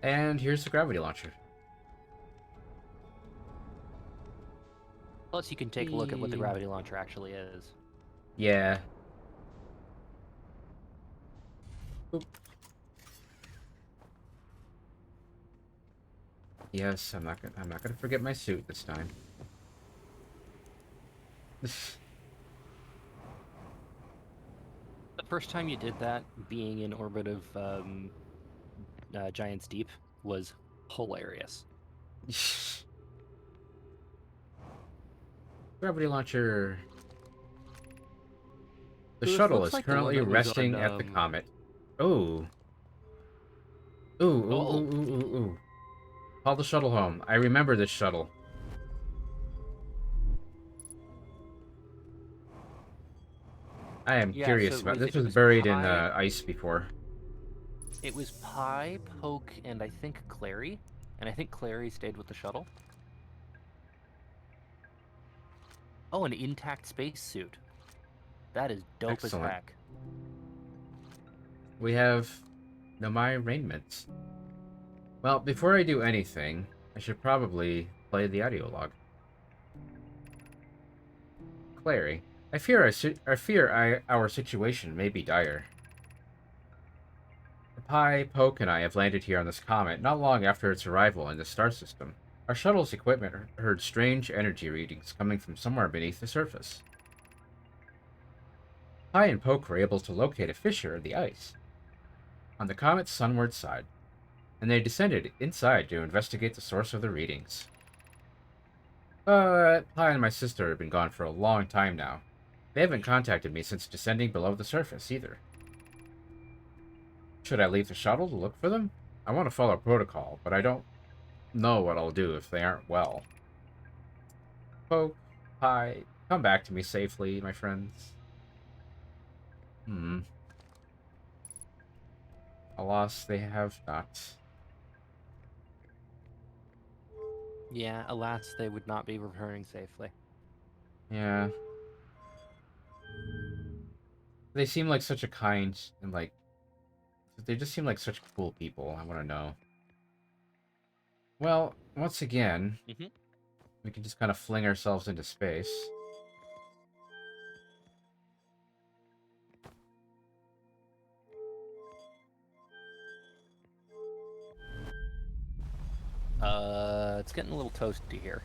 Speaker 1: And here's the gravity launcher.
Speaker 2: Plus, you can take a look at what the
Speaker 1: Whee!
Speaker 2: gravity launcher actually is.
Speaker 1: Yeah. Oop. Yes, I'm not gonna forget my suit this time.
Speaker 2: The first time you did that, being in orbit of Giant's Deep was hilarious.
Speaker 1: Gravity launcher. The
Speaker 2: So this
Speaker 1: shuttle
Speaker 2: looks
Speaker 1: is
Speaker 2: like the one
Speaker 1: currently
Speaker 2: that was on.
Speaker 1: resting at the comet. Oh.
Speaker 2: Oh,
Speaker 1: Ooh. Call the shuttle home. I remember this shuttle. I am
Speaker 2: yeah. So
Speaker 1: curious about this.
Speaker 2: it
Speaker 1: Was
Speaker 2: was
Speaker 1: buried in
Speaker 2: Pi.
Speaker 1: ice before.
Speaker 2: It was Pi, Poke, and I think Clary. And I think Clary stayed with the shuttle. Oh, an intact spacesuit. That is dope as
Speaker 1: Excellent.
Speaker 2: heck.
Speaker 1: We have my arraignments. Well, before I do anything, I should probably play the audio log. Clary, our situation may be dire. Pi, Poke, and I have landed here on this comet not long after its arrival in the star system. Our shuttle's equipment heard strange energy readings coming from somewhere beneath the surface. Pi and Poke were able to locate a fissure in the ice on the comet's sunward side, and they descended inside to investigate the source of the readings. But Pi and my sister have been gone for a long time now. They haven't contacted me since descending below the surface, either. Should I leave the shuttle to look for them? I want to follow protocol, but I don't know what I'll do if they aren't well. Poke, Pi, come back to me safely, my friends. Hmm. Alas, they have not.
Speaker 2: Yeah, alas, they would not be returning safely.
Speaker 1: Yeah. They seem like such a kind and like they just seem like such cool people. I want to know. Well, once again,
Speaker 2: Mm-hmm.
Speaker 1: we can just kind of fling ourselves into space.
Speaker 2: It's getting a little toasty here.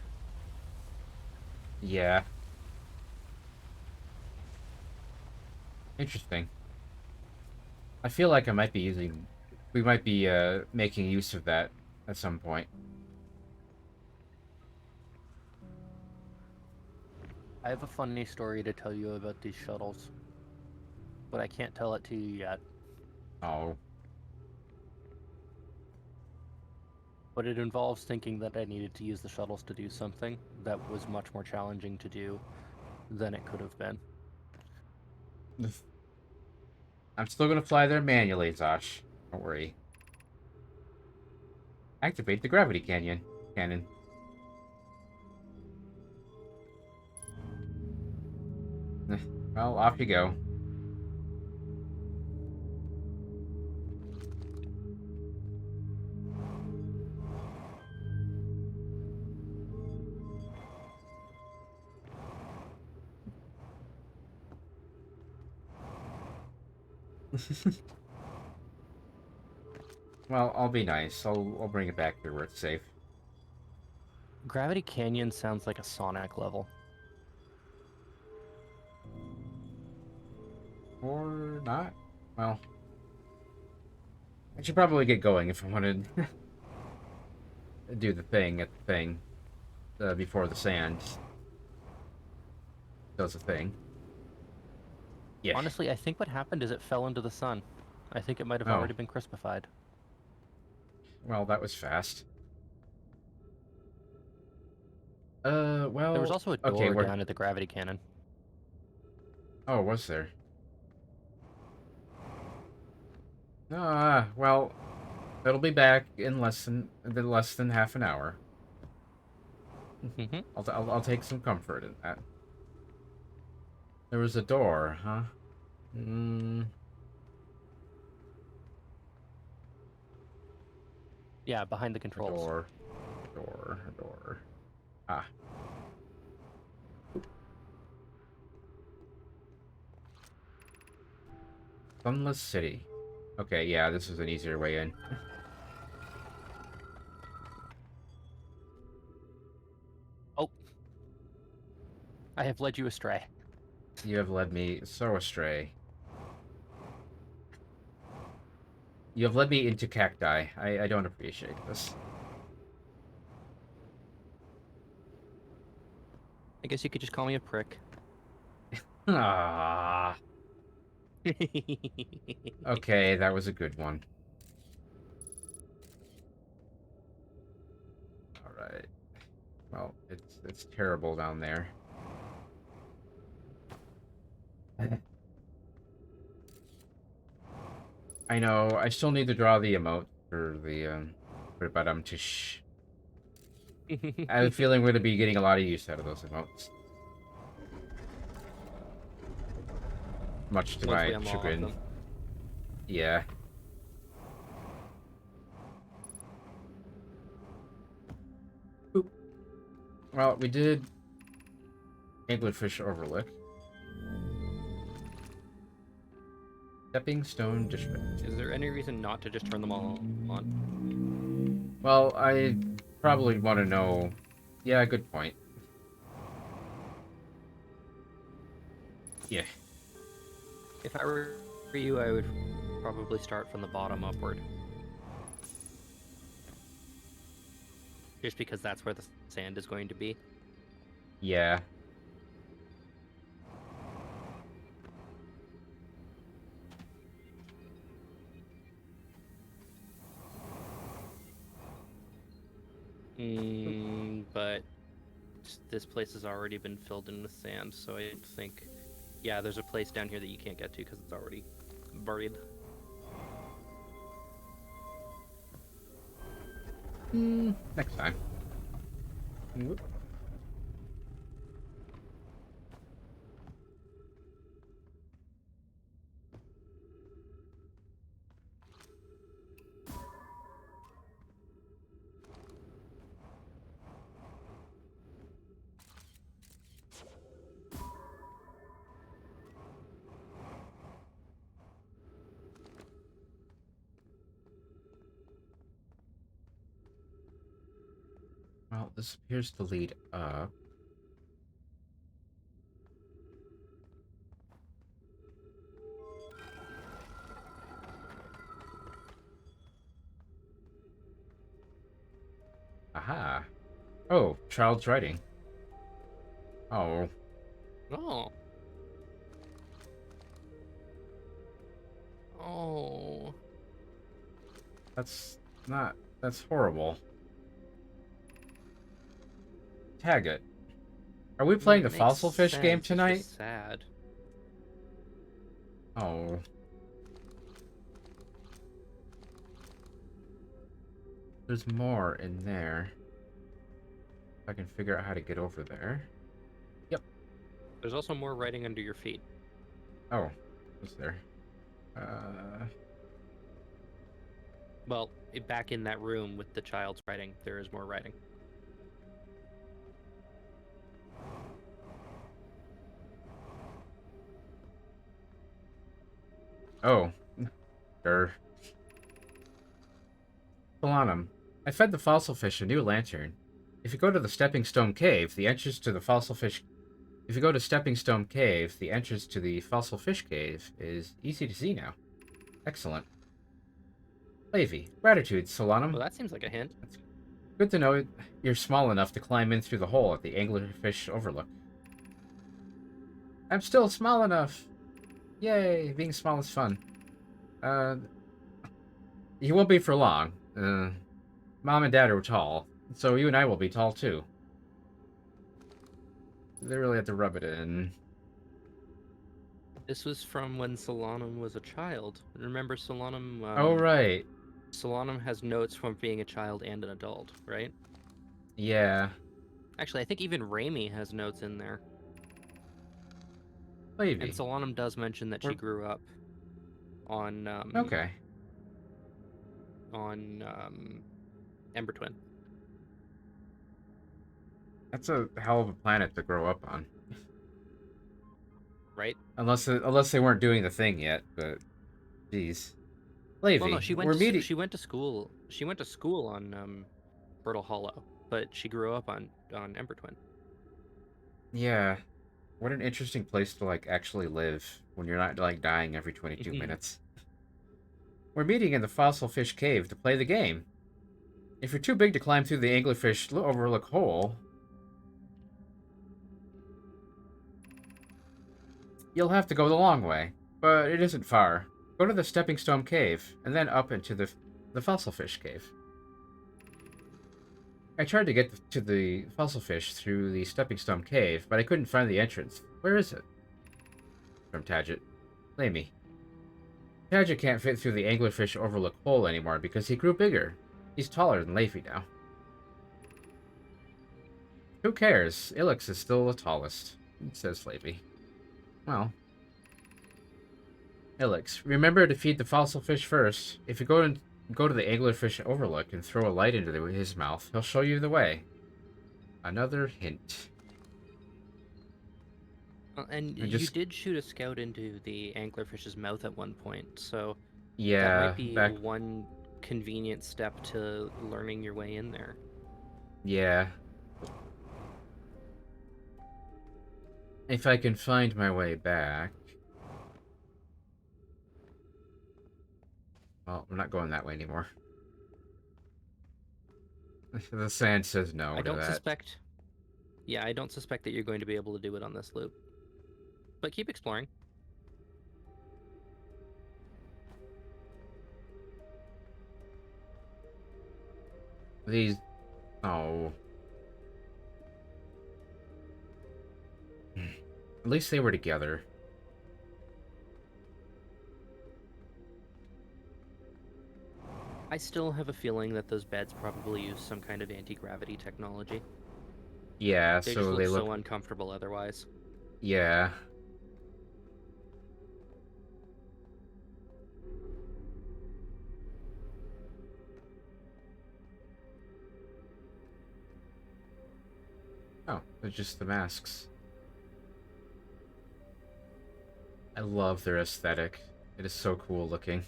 Speaker 1: Yeah. Interesting. I feel like we might be making use of that at some point.
Speaker 2: I have a funny story to tell you about these shuttles, but I can't tell it to you yet.
Speaker 1: Oh.
Speaker 2: But it involves thinking that I needed to use the shuttles to do something that was much more challenging to do than it could have been.
Speaker 1: I'm still gonna fly there manually, Zosh. Don't worry. Activate the gravity cannon. Well, off you go. Well, I'll be nice. I'll bring it back here where it's safe.
Speaker 2: Gravity Canyon sounds like a Sonic level.
Speaker 1: Or not. Well, I should probably get going if I wanted to do the thing before the sand. does a thing. Yeah.
Speaker 2: Honestly, I think what happened is it fell into the sun. I think it might have
Speaker 1: Oh,
Speaker 2: already been crispified.
Speaker 1: well, that was fast.
Speaker 2: There was
Speaker 1: Well,
Speaker 2: also a
Speaker 1: okay,
Speaker 2: door down at the gravity cannon.
Speaker 1: Oh, was there? Ah, well, it'll be back in less than half an hour.
Speaker 2: Mm-hmm.
Speaker 1: I'll take some comfort in that. There was a door, huh? Hmm.
Speaker 2: Yeah, behind the
Speaker 1: A
Speaker 2: controls.
Speaker 1: door, a door. Ah, Sunless City. Okay, yeah, this is an easier way in.
Speaker 2: Oh, I have led you astray.
Speaker 1: You have led me so astray. You have led me into cacti. I don't appreciate this.
Speaker 2: I guess you could just call me a prick.
Speaker 1: Ah, okay, that was a good one. All right. Well, it's terrible down there. I know. I still need to draw the emote for the but tish. I have a feeling we're gonna be getting a lot of use out of those emotes. Much to
Speaker 2: Once we
Speaker 1: my
Speaker 2: unlock
Speaker 1: chagrin.
Speaker 2: them.
Speaker 1: Yeah. Boop. Well, we did Anglerfish Overlook. Stepping Stone District.
Speaker 2: Is there any reason not to just turn them all on?
Speaker 1: Well, I probably want to know. Yeah, good point. Yeah.
Speaker 2: If I were you, I would probably start from the bottom upward. Just because that's where the sand is going to be.
Speaker 1: Yeah.
Speaker 2: But this place has already been filled in with sand, so I think, yeah, there's a place down here that you can't get to because it's already buried.
Speaker 1: Next time. Whoop. Well, this appears to lead up. Aha. Oh, child's writing. Oh,
Speaker 2: Oh. Oh.
Speaker 1: that's not. That's horrible. Tag it. Are we playing a
Speaker 2: It makes
Speaker 1: fossil fish game
Speaker 2: sense. It's
Speaker 1: tonight?
Speaker 2: just sad.
Speaker 1: Oh. There's more in there. If I can figure out how to get over there. Yep.
Speaker 2: There's also more writing under your feet.
Speaker 1: Oh, was there?
Speaker 2: Well, back in that room with the child's writing, there is more writing.
Speaker 1: Oh. Sure. Solanum. I fed the fossil fish a new lantern. If you go to the Stepping Stone Cave, the entrance to the fossil fish... If you go to Stepping Stone Cave, the entrance to the fossil fish cave is easy to see now. Excellent. Levy. Gratitude, Solanum.
Speaker 2: Well, that seems like a hint.
Speaker 1: Good to know you're small enough to climb in through the hole at the Anglerfish Overlook. I'm still small enough. Yay, being small is fun. Uh, you won't be for long. Mom and Dad are tall, so you and I will be tall too. They really have to rub it in.
Speaker 2: This was from when Solanum was a child. Remember, Solanum,
Speaker 1: Oh, right.
Speaker 2: Solanum has notes from being a child and an adult, right?
Speaker 1: Yeah.
Speaker 2: Actually, I think even Raimi has notes in there. And
Speaker 1: Maybe.
Speaker 2: Solanum does mention that she
Speaker 1: We're...
Speaker 2: grew up on
Speaker 1: Okay.
Speaker 2: on Ember Twin.
Speaker 1: That's a hell of a planet to grow up on.
Speaker 2: Right?
Speaker 1: Unless they weren't doing the thing yet, but... Jeez.
Speaker 2: Well, no,
Speaker 1: Levy, we're meeting...
Speaker 2: she went to school. She went to school on Brittle Hollow, but she grew up on Ember Twin.
Speaker 1: Yeah. What an interesting place to, like, actually live when you're not, like, dying every 22 minutes. We're meeting in the Fossil Fish Cave to play the game. If you're too big to climb through the Anglerfish Overlook hole, you'll have to go the long way. But it isn't far. Go to the Stepping Stone Cave, and then up into the Fossil Fish Cave. I tried to get to the fossil fish through the Stepping Stone Cave, but I couldn't find the entrance. Where is it? From Tadget. Lamey. Tadget can't fit through the Anglerfish Overlook hole anymore because he grew bigger. He's taller than Leafy now. Who cares? Ilex is still the tallest, says Leafy. Well. Ilex, remember to feed the fossil fish first. If you go to the Anglerfish Overlook and throw a light into his mouth, he'll show you the way. Another hint.
Speaker 2: And you did shoot a scout into the anglerfish's mouth at one point, so that
Speaker 1: yeah,
Speaker 2: might be
Speaker 1: back...
Speaker 2: one convenient step to learning your way in there.
Speaker 1: Yeah. If I can find my way back... Well, we're not going that way anymore. The sand says no
Speaker 2: I
Speaker 1: to
Speaker 2: don't
Speaker 1: that.
Speaker 2: suspect... Yeah, I don't suspect that you're going to be able to do it on this loop. But keep exploring.
Speaker 1: These... Oh. At least they were together.
Speaker 2: I still have a feeling that those beds probably use some kind of anti-gravity technology.
Speaker 1: Yeah,
Speaker 2: They
Speaker 1: so
Speaker 2: just look
Speaker 1: they
Speaker 2: so
Speaker 1: look...
Speaker 2: uncomfortable otherwise.
Speaker 1: Yeah. Oh, they're just the masks. I love their aesthetic. It is so cool looking.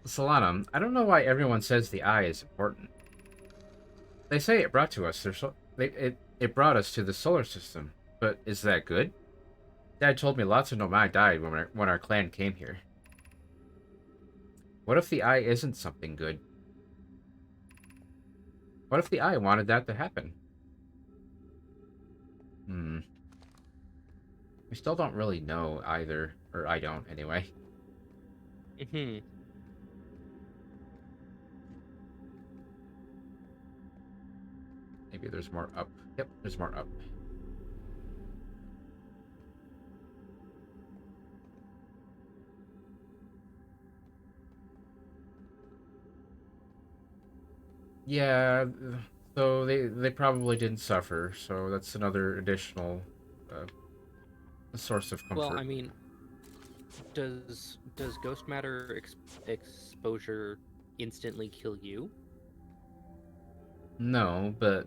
Speaker 1: Solanum, I don't know why everyone says the eye is important. They say it brought to us it brought us to the solar system, but is that good? Dad told me lots of Nomai died when our clan came here. What if the eye isn't something good? What if the eye wanted that to happen? We still don't really know either, or I don't anyway.
Speaker 2: Mm-hmm.
Speaker 1: Maybe there's more up. Yep, there's more up. Yeah, so they probably didn't suffer, so that's another additional source of comfort.
Speaker 2: Well, I mean, does ghost matter exposure instantly kill you?
Speaker 1: No, but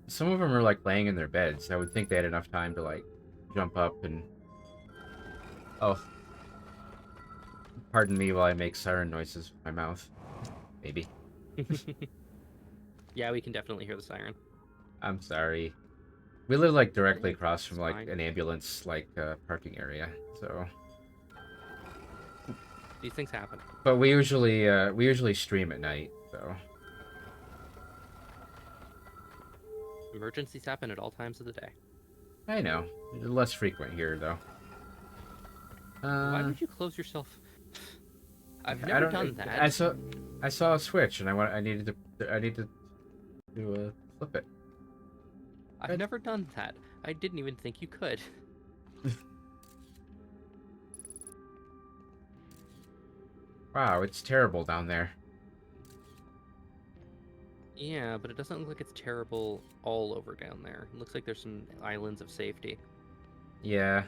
Speaker 1: some of them are like laying in their beds. I would think they had enough time to like jump up and... Oh. Pardon me while I make siren noises with my mouth. Maybe.
Speaker 2: Yeah, we can definitely hear the siren.
Speaker 1: I'm sorry. We live like directly
Speaker 2: Yeah,
Speaker 1: across from
Speaker 2: it's
Speaker 1: like
Speaker 2: fine.
Speaker 1: an ambulance like parking area, so...
Speaker 2: These things happen.
Speaker 1: But we usually stream at night, so...
Speaker 2: Emergencies happen at all times of the day.
Speaker 1: I know. Less frequent here, though.
Speaker 2: Why
Speaker 1: Uh,
Speaker 2: would you close yourself? I've
Speaker 1: I
Speaker 2: never
Speaker 1: don't.
Speaker 2: done
Speaker 1: I
Speaker 2: that.
Speaker 1: saw. I saw a switch, and I needed to. I needed to flip it.
Speaker 2: I've
Speaker 1: Good.
Speaker 2: never done that. I didn't even think you could.
Speaker 1: Wow, it's terrible down there.
Speaker 2: Yeah, but it doesn't look like it's terrible all over down there. It looks like there's some islands of safety.
Speaker 1: Yeah.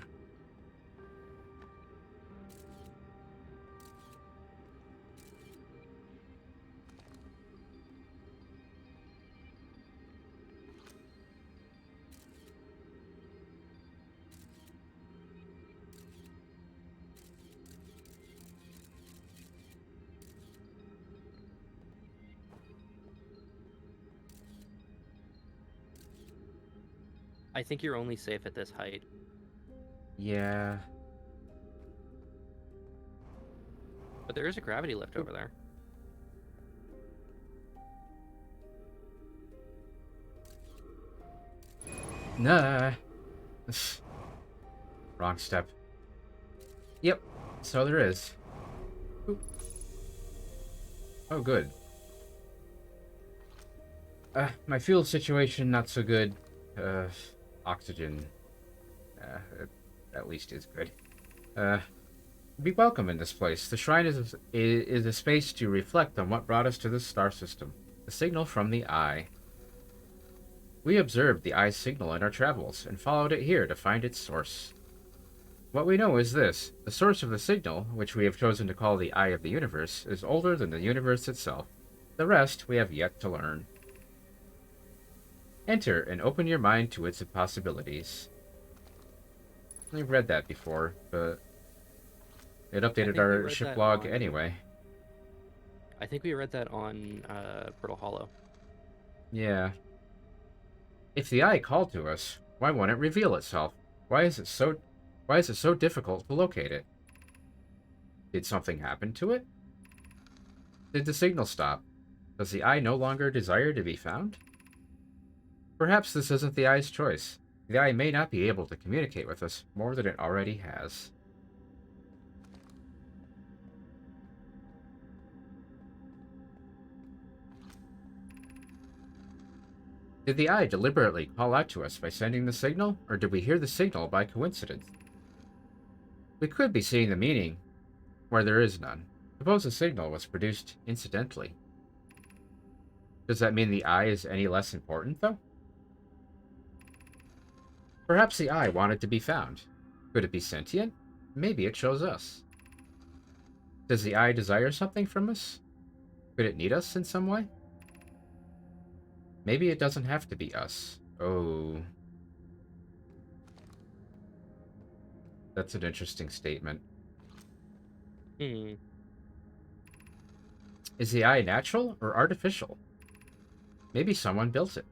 Speaker 2: I think you're only safe at this height.
Speaker 1: Yeah.
Speaker 2: But there is a gravity lift over there.
Speaker 1: Nah. Wrong step. Yep. So there is. Oop. Oh, good. My fuel situation not so good. Oxygen. At least is good. Uh, be welcome in this place. The shrine is a space to reflect on what brought us to this star system. The signal from the eye. We observed the eye's signal in our travels and followed it here to find its source. What we know is this: the source of the signal, which we have chosen to call the eye of the universe, is older than the universe itself. The rest we have yet to learn. Enter and open your mind to its possibilities. I've read that before, but it
Speaker 2: I
Speaker 1: updated
Speaker 2: think we
Speaker 1: our
Speaker 2: read
Speaker 1: ship
Speaker 2: that
Speaker 1: log
Speaker 2: on.
Speaker 1: anyway.
Speaker 2: I think we read that on Brittle Hollow.
Speaker 1: Yeah. If the eye called to us, why won't it reveal itself? Why is it so difficult to locate it? Did something happen to it? Did the signal stop? Does the eye no longer desire to be found? Perhaps this isn't the eye's choice. The eye may not be able to communicate with us more than it already has. Did the eye deliberately call out to us by sending the signal, or did we hear the signal by coincidence? We could be seeing the meaning where there is none. Suppose the signal was produced incidentally. Does that mean the eye is any less important, though? Perhaps the eye wanted to be found. Could it be sentient? Maybe it chose us. Does the eye desire something from us? Could it need us in some way? Maybe it doesn't have to be us. Oh, that's an interesting statement.
Speaker 2: Hmm.
Speaker 1: Is the eye natural or artificial? Maybe someone built it.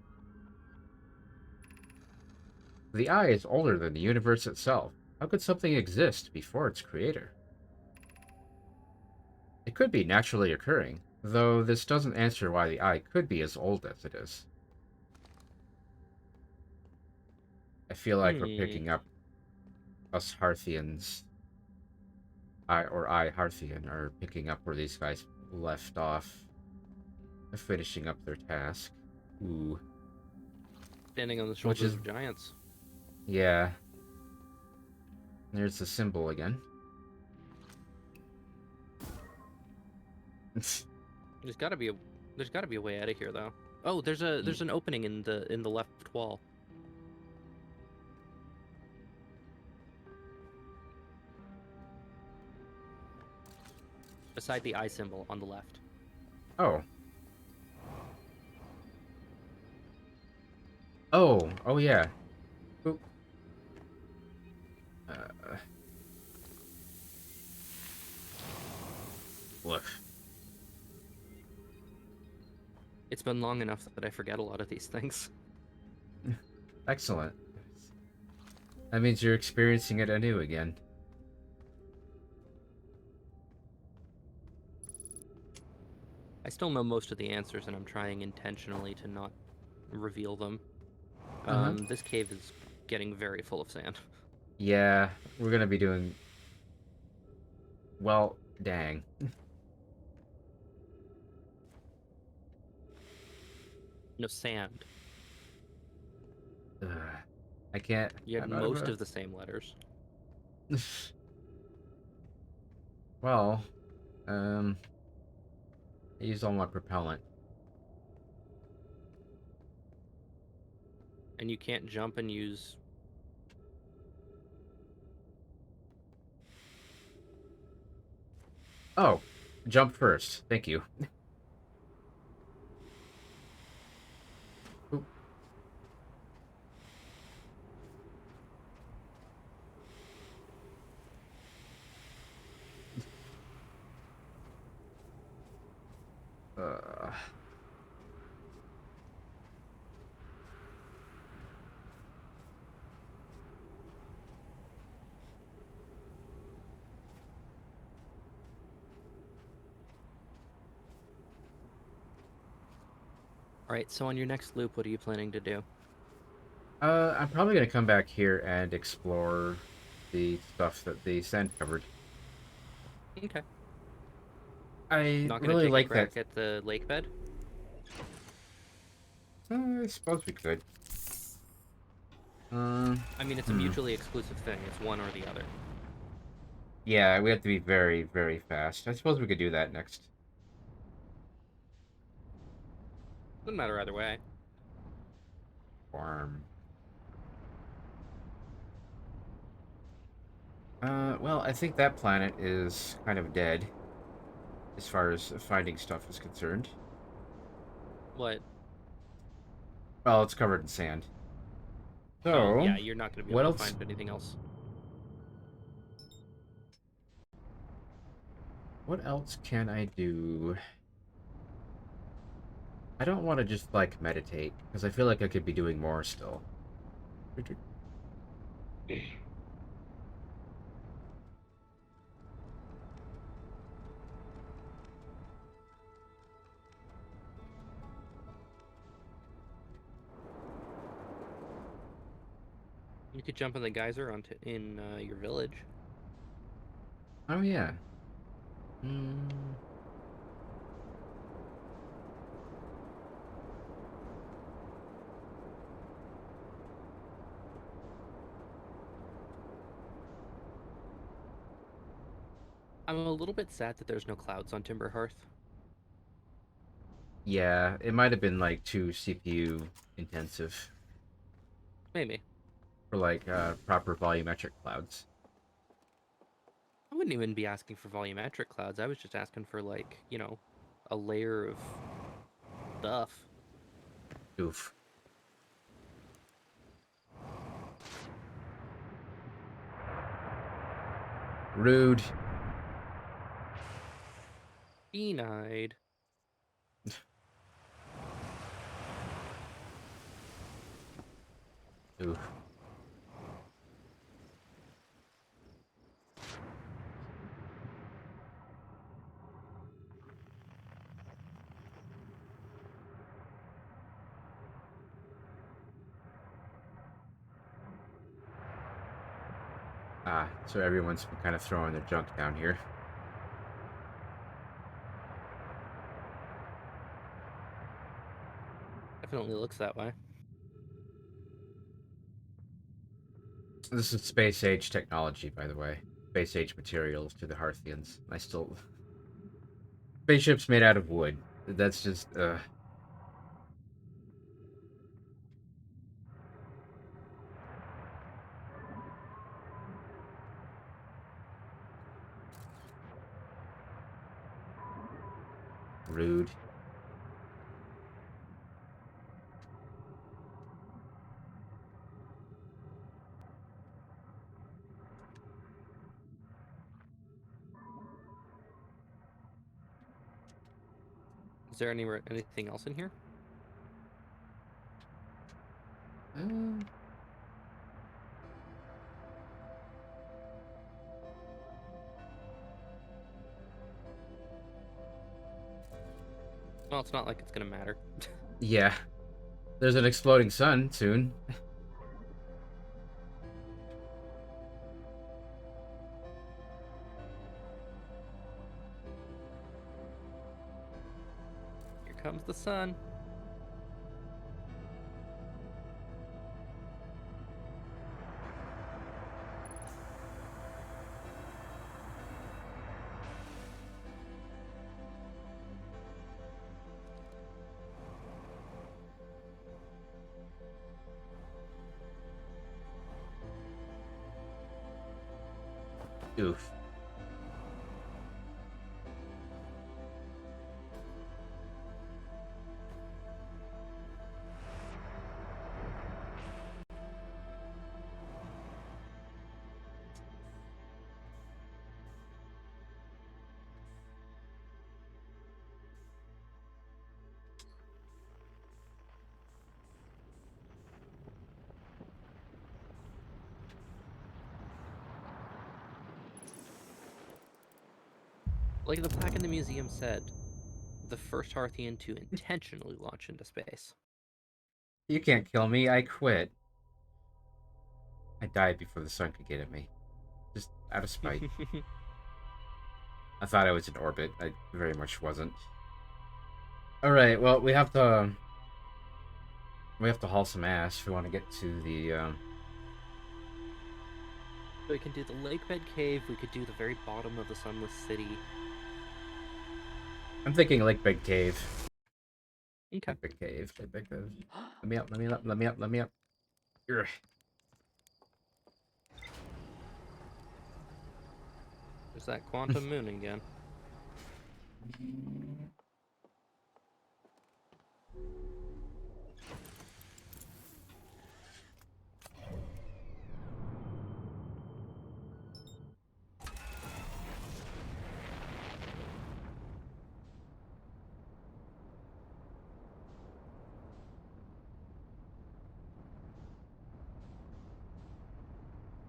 Speaker 1: The eye is older than the universe itself. How could something exist before its creator? It could be naturally occurring, though this doesn't answer why the eye could be as old as it is. I feel like we're
Speaker 2: Hmm.
Speaker 1: picking up us Harthians, I Harthian, are picking up where these guys left off. They're finishing up their task. Ooh.
Speaker 2: Standing on the
Speaker 1: Which
Speaker 2: shoulders
Speaker 1: is,
Speaker 2: of giants.
Speaker 1: yeah. There's the symbol again.
Speaker 2: There's got to be a way out of here though. Oh, there's an opening in the left wall. Beside the eye symbol on the left.
Speaker 1: Oh. Oh. Oh, yeah. Oop. Look.
Speaker 2: It's been long enough that I forget a lot of these things.
Speaker 1: Excellent. That means you're experiencing it anew again.
Speaker 2: I still know most of the answers, and I'm trying intentionally to not reveal them.
Speaker 1: Uh-huh.
Speaker 2: This cave is getting very full of sand.
Speaker 1: Yeah, we're gonna be doing... Well, dang.
Speaker 2: No sand.
Speaker 1: Ugh. I can't...
Speaker 2: You had
Speaker 1: I'm out of
Speaker 2: most
Speaker 1: a...
Speaker 2: of the same letters.
Speaker 1: Well, um... I used all my propellant.
Speaker 2: And you can't jump and use...
Speaker 1: Oh, jump first. Thank you. Oop. Uh...
Speaker 2: Alright, so on your next loop, what are you planning to do?
Speaker 1: I'm probably gonna come back here and explore the stuff that the sand covered.
Speaker 2: Okay.
Speaker 1: I
Speaker 2: Not gonna
Speaker 1: really
Speaker 2: take a
Speaker 1: like that.
Speaker 2: crack at the lake bed?
Speaker 1: I suppose we could.
Speaker 2: I mean, it's a
Speaker 1: Hmm.
Speaker 2: mutually exclusive thing. It's one or the other.
Speaker 1: Yeah, we have to be very, very fast. I suppose we could do that next.
Speaker 2: Doesn't matter either way.
Speaker 1: Farm. Well, I think that planet is kind of dead as far as finding stuff is concerned.
Speaker 2: What?
Speaker 1: Well, it's covered in sand.
Speaker 2: Oh,
Speaker 1: So,
Speaker 2: yeah, you're not gonna be
Speaker 1: what
Speaker 2: able to
Speaker 1: else?
Speaker 2: find anything else.
Speaker 1: What else can I do? I don't want to just like meditate because I feel like I could be doing more still.
Speaker 2: You could jump in the geyser in your village.
Speaker 1: Oh yeah. Hmm.
Speaker 2: I'm a little bit sad that there's no clouds on Timber Hearth.
Speaker 1: Yeah, it might have been like too CPU intensive
Speaker 2: Maybe.
Speaker 1: for like proper volumetric clouds.
Speaker 2: I wouldn't even be asking for volumetric clouds. I was just asking for, like, a layer of stuff.
Speaker 1: Oof. Rude.
Speaker 2: Denied.
Speaker 1: Oof. Ah, so everyone's been kind of throwing their junk down here.
Speaker 2: Definitely looks that way.
Speaker 1: This is space age technology, by the way. Space age materials to the Hearthians. I still... Spaceships made out of wood. That's just, rude.
Speaker 2: Is there anything else in here?
Speaker 1: Uh,
Speaker 2: Well, it's not like it's gonna matter.
Speaker 1: yeah. There's an exploding sun soon.
Speaker 2: comes the sun.
Speaker 1: Oof.
Speaker 2: Like the plaque in the museum said, the first Hearthian to intentionally launch into space.
Speaker 1: You can't kill me. I quit. I died before the sun could get at me. Just out of spite. I thought I was in orbit. I very much wasn't. Alright, well, we have to... We have to haul some ass if we want to get to the,
Speaker 2: We can do the lakebed cave, we could do the very bottom of the Sunless City.
Speaker 1: I'm thinking Lake Big Cave.
Speaker 2: Okay.
Speaker 1: Lake Big Cave. Lake Big Cave. Let me up, let me up, let me up, let me up. Urgh.
Speaker 2: There's that quantum moon again.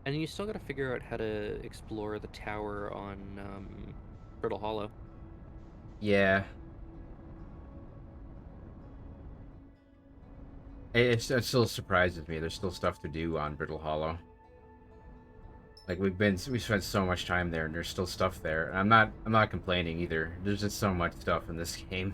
Speaker 2: And you still gotta figure out how to explore the tower on Brittle Hollow.
Speaker 1: Yeah. It still surprises me. There's still stuff to do on Brittle Hollow. Like we spent so much time there, and there's still stuff there. And I'm not complaining either. There's just so much stuff in this game.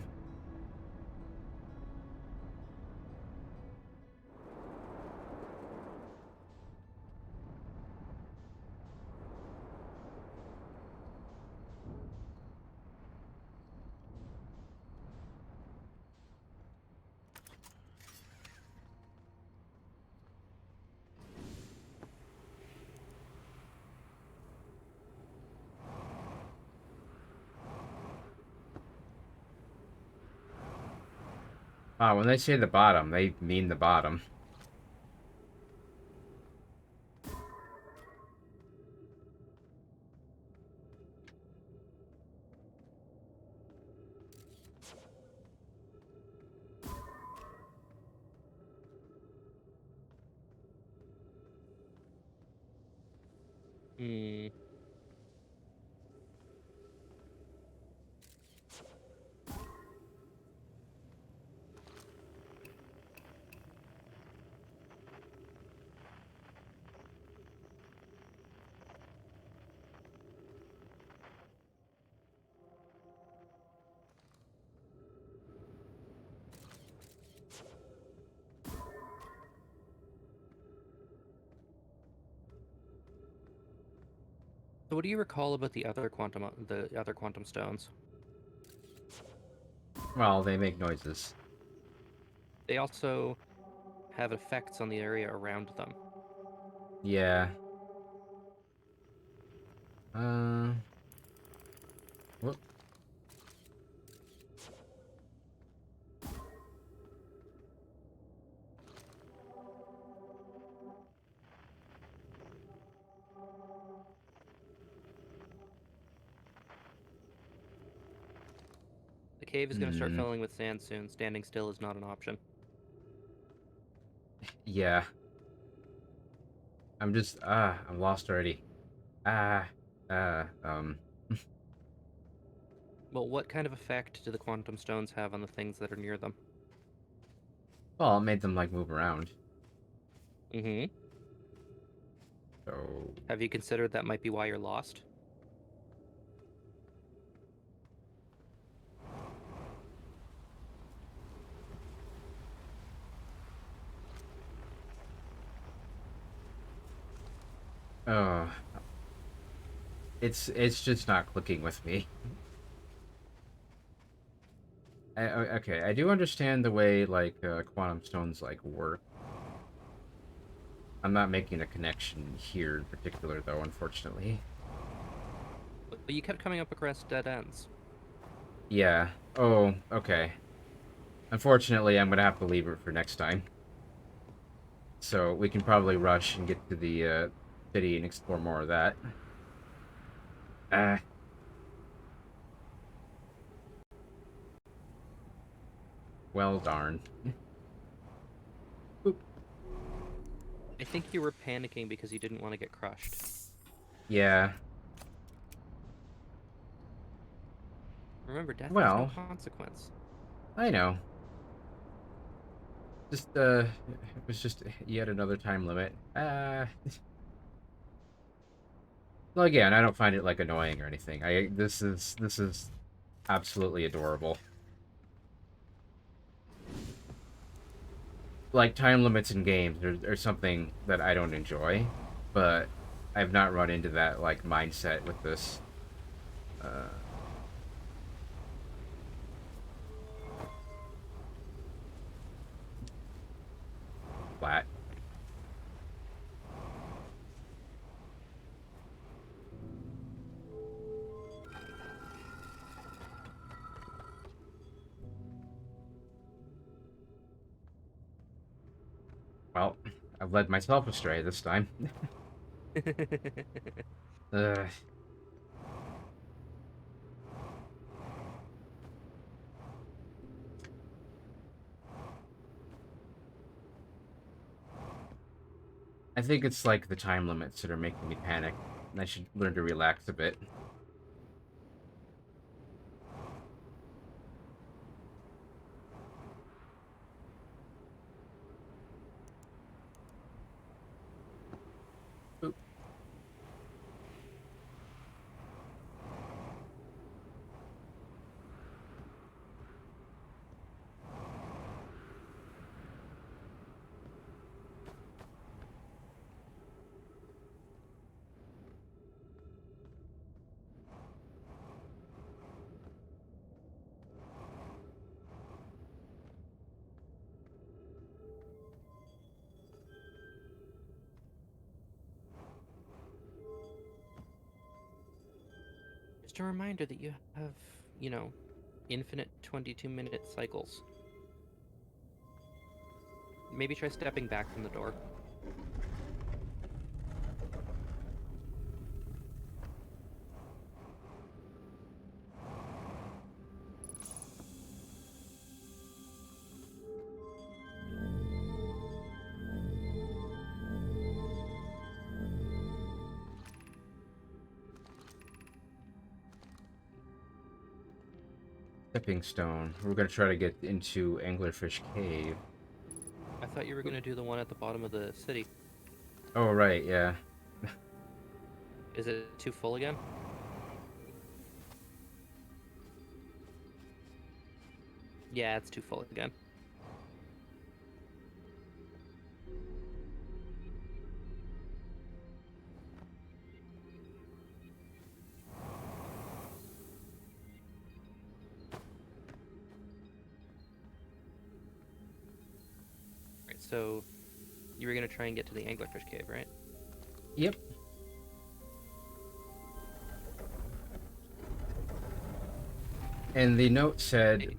Speaker 1: When they say the bottom, they mean the bottom.
Speaker 2: Hmm. So what do you recall about the other quantum stones?
Speaker 1: Well, they make noises.
Speaker 2: They also have effects on the area around them.
Speaker 1: Yeah. Uh. Whoop.
Speaker 2: The cave is going to start
Speaker 1: Hmm.
Speaker 2: filling with sand soon. Standing still is not an option.
Speaker 1: Yeah. I'm lost already. Ah. Ah.
Speaker 2: Well, what kind of effect do the quantum stones have on the things that are near them?
Speaker 1: Well, it made them, like, move around.
Speaker 2: Mm-hmm.
Speaker 1: So...
Speaker 2: Have you considered that might be why you're lost?
Speaker 1: Oh, it's just not clicking with me. Okay, I do understand the way like quantum stones like work. I'm not making a connection here in particular though, unfortunately.
Speaker 2: But you kept coming up across dead ends.
Speaker 1: Yeah. Oh, okay. Unfortunately, I'm gonna have to leave it for next time. So we can probably rush and get to the city and explore more of that. Uh, well, darn. Oop.
Speaker 2: I think you were panicking because you didn't want to get crushed.
Speaker 1: Yeah.
Speaker 2: Remember, death has no
Speaker 1: Well,
Speaker 2: consequence.
Speaker 1: I know. Just it was just yet another time limit. Well, again, I don't find it like annoying or anything. This is absolutely adorable. Like time limits in games are something that I don't enjoy, but I've not run into that like mindset with this. Uh, flat. Well, I've led myself astray this time. uh, I think it's like the time limits that are making me panic, and I should learn to relax a bit. Oop.
Speaker 2: Just a reminder that you have, you know, infinite 22-minute cycles. Maybe try stepping back from the door.
Speaker 1: Stepping stone. We're gonna try to get into Anglerfish Cave.
Speaker 2: I thought you were going to do the one at the bottom of the city.
Speaker 1: Oh right, yeah.
Speaker 2: Is it too full again? Yeah, it's too full again. Right, so you were going to try and get to the anglerfish cave, right?
Speaker 1: Yep. And the note said
Speaker 2: Hey.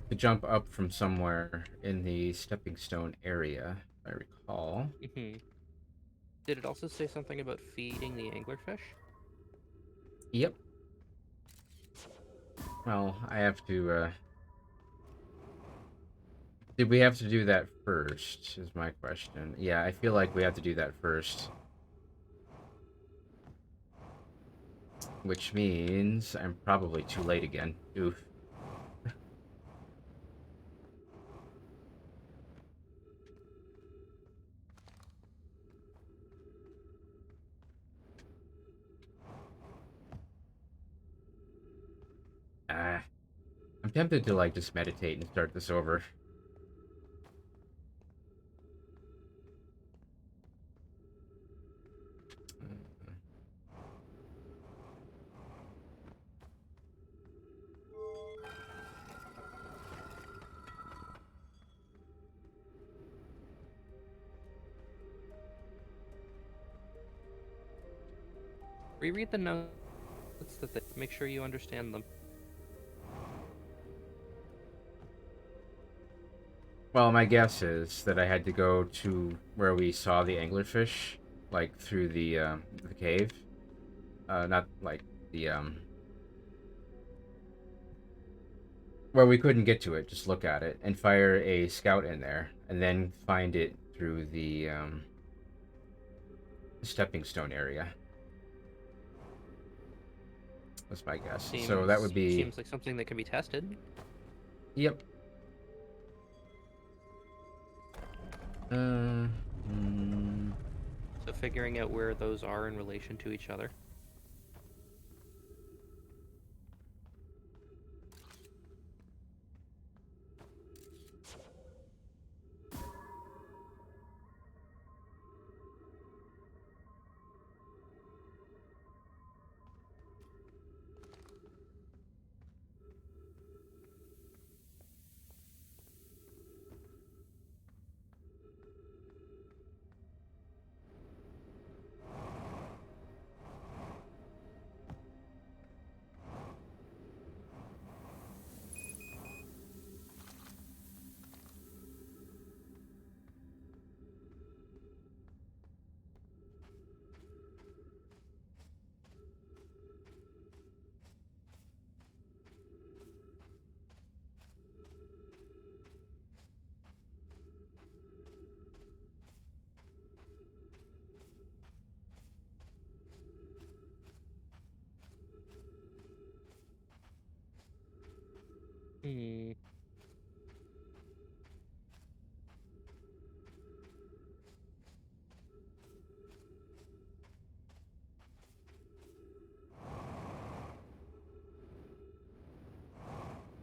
Speaker 1: to jump up from somewhere in the stepping stone area, if I recall.
Speaker 2: Mm-hmm. Did it also say something about feeding the anglerfish?
Speaker 1: Yep. Well, I have to, did we have to do that first, is my question. Yeah, I feel like we have to do that first. Which means I'm probably too late again. Oof. Ah. I'm tempted to, like, just meditate and start this over.
Speaker 2: Reread the notes that they make sure you understand them.
Speaker 1: Well, my guess is that I had to go to where we saw the anglerfish, like through the cave. Not like the where we couldn't get to it. Just look at it and fire a scout in there, and then find it through the stepping stone area. That's my guess. So that would be
Speaker 2: Seems like something that can be tested.
Speaker 1: yep. Uh, mm,
Speaker 2: So figuring out where those are in relation to each other. Hmm.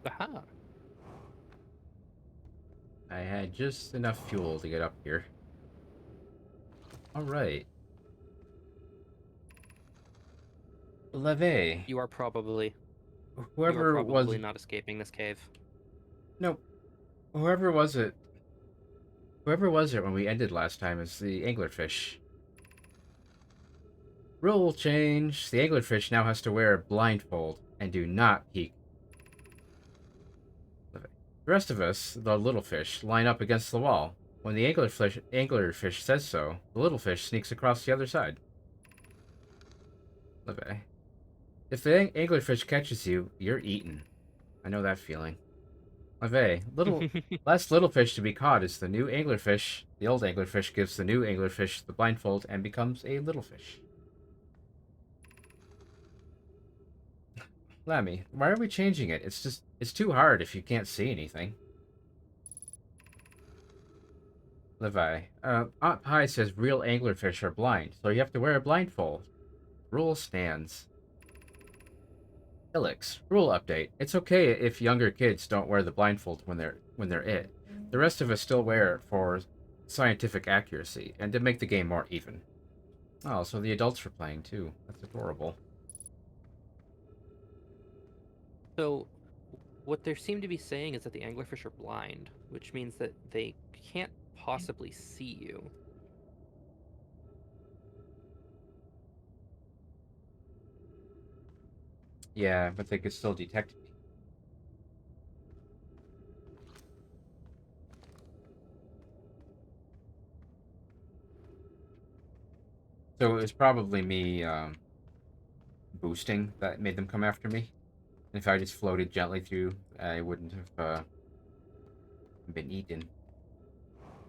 Speaker 2: Aha.
Speaker 1: I had just enough fuel to get up here. All right, Leve.
Speaker 2: You are probably
Speaker 1: Whoever was
Speaker 2: not escaping this cave.
Speaker 1: no, whoever was it? Whoever was it when we ended last time is the anglerfish. Rule change. The anglerfish now has to wear a blindfold and do not peek. The rest of us, the little fish, line up against the wall. When the anglerfish says so, the little fish sneaks across the other side. Leve. If the anglerfish catches you, you're eaten. I know that feeling. Leve, last little fish to be caught is the new anglerfish. The old anglerfish gives the new anglerfish the blindfold and becomes a little fish. Lammy, why are we changing it? It's too hard if you can't see anything. Levi, Aunt Pie says real anglerfish are blind, so you have to wear a blindfold. Rule stands. Ilix, rule update. It's okay if younger kids don't wear the blindfold when they're it. The rest of us still wear it for scientific accuracy and to make the game more even. Oh, so the adults were playing too. That's adorable.
Speaker 2: So, what they seem to be saying is that the anglerfish are blind, which means that they can't possibly see you.
Speaker 1: Yeah, but they could still detect me. So it was probably me boosting that made them come after me. And if I just floated gently through, I wouldn't have been eaten.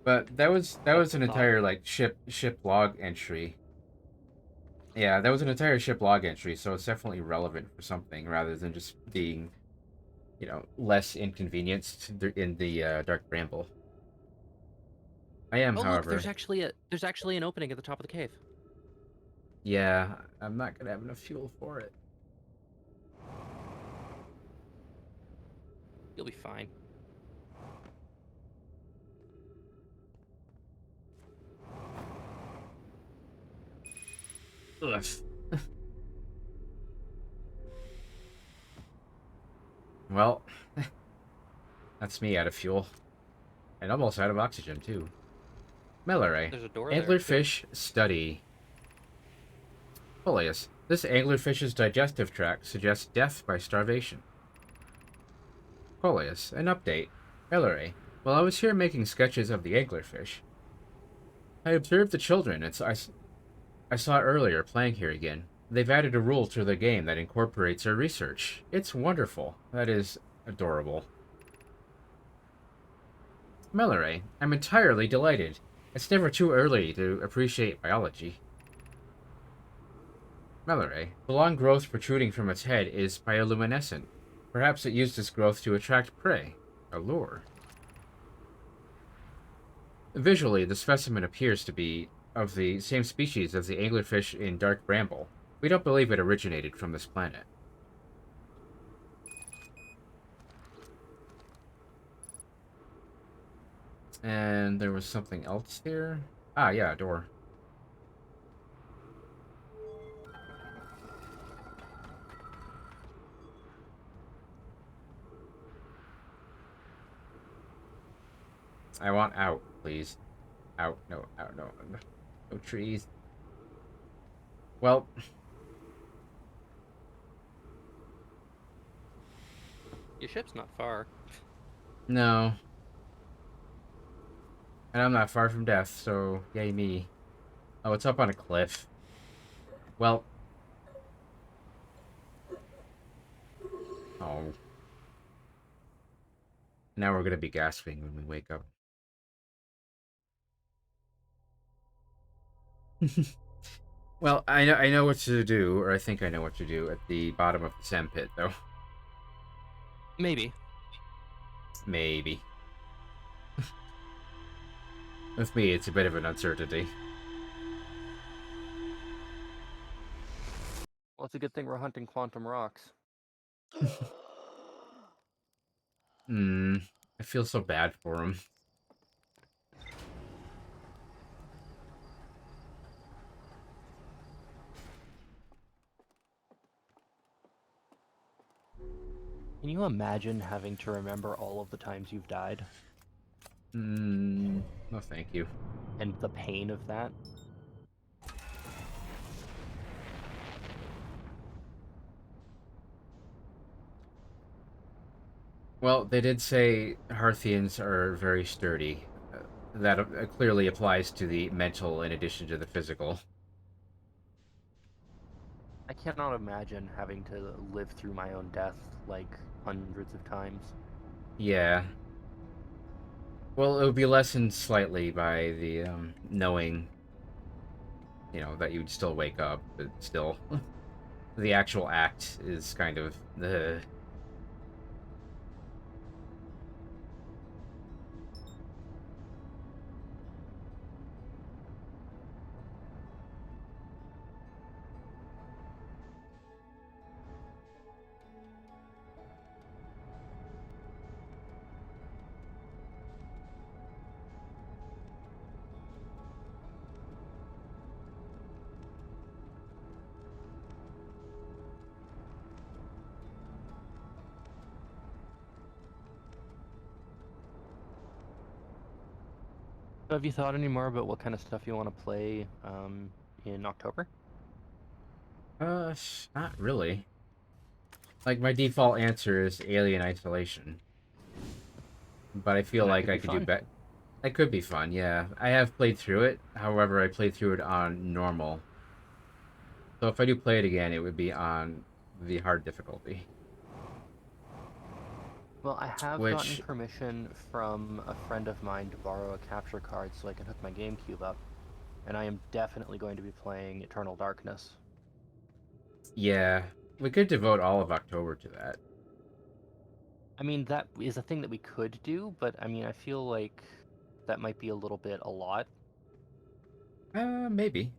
Speaker 1: But that
Speaker 2: That's
Speaker 1: was
Speaker 2: the
Speaker 1: an
Speaker 2: thought.
Speaker 1: entire like ship log entry. Yeah, that was an entire ship log entry, so it's definitely relevant for something rather than just being, less inconvenienced in the Dark Bramble. I am,
Speaker 2: Oh, look,
Speaker 1: however.
Speaker 2: there's actually an opening at the top of the cave.
Speaker 1: Yeah, I'm not gonna have enough fuel for it.
Speaker 2: You'll be fine.
Speaker 1: Ugh. Well, that's me out of fuel. And almost out of oxygen, too. Melare.
Speaker 2: There's a door there too.
Speaker 1: Anglerfish study. Folius. This anglerfish's digestive tract suggests death by starvation. Coleus, an update. Ellery, while I was here making sketches of the anglerfish, I observed the children I saw earlier playing here again. They've added a rule to the game that incorporates our research. It's wonderful. That is adorable. Melloray, I'm entirely delighted. It's never too early to appreciate biology. Melloray, the long growth protruding from its head is bioluminescent. Perhaps it used its growth to attract prey. A lure. Visually, the specimen appears to be of the same species as the anglerfish in Dark Bramble. We don't believe it originated from this planet. And there was something else here? Ah, yeah, a door. I want out, please. Out, no, out, no. No trees. Well,
Speaker 2: Your ship's not far.
Speaker 1: no. And I'm not far from death, so yay me. Oh, it's up on a cliff. Well. Oh. Now we're gonna be gasping when we wake up. Well, I know what to do, or I think I know what to do at the bottom of the sand pit, though.
Speaker 2: Maybe.
Speaker 1: Maybe. With me, it's a bit of an uncertainty.
Speaker 2: Well, it's a good thing we're hunting quantum rocks.
Speaker 1: Hmm. I feel so bad for him.
Speaker 2: Can you imagine having to remember all of the times you've died?
Speaker 1: Hmm. No, thank you.
Speaker 2: And the pain of that?
Speaker 1: Well, they did say Hearthians are very sturdy. That clearly applies to the mental in addition to the physical.
Speaker 2: I cannot imagine having to live through my own death like hundreds of times.
Speaker 1: Yeah. Well, it would be lessened slightly by the knowing, that you'd still wake up, but still, the actual act is kind of the.
Speaker 2: So have you thought any more about what kind of stuff you want to play in October?
Speaker 1: Not really. Like my default answer is Alien Isolation, but I feel
Speaker 2: And that
Speaker 1: like
Speaker 2: could
Speaker 1: I
Speaker 2: be
Speaker 1: could do
Speaker 2: fun.
Speaker 1: better. That could be fun, yeah. I have played through it. However, I played through it on normal. So if I do play it again, it would be on the hard difficulty.
Speaker 2: Well, I have gotten
Speaker 1: Which,
Speaker 2: permission from a friend of mine to borrow a capture card so I can hook my GameCube up, and I am definitely going to be playing Eternal Darkness.
Speaker 1: yeah, we could devote all of October to that.
Speaker 2: I mean, that is a thing that we could do, but I mean, I feel like that might be a little bit a lot.
Speaker 1: Maybe.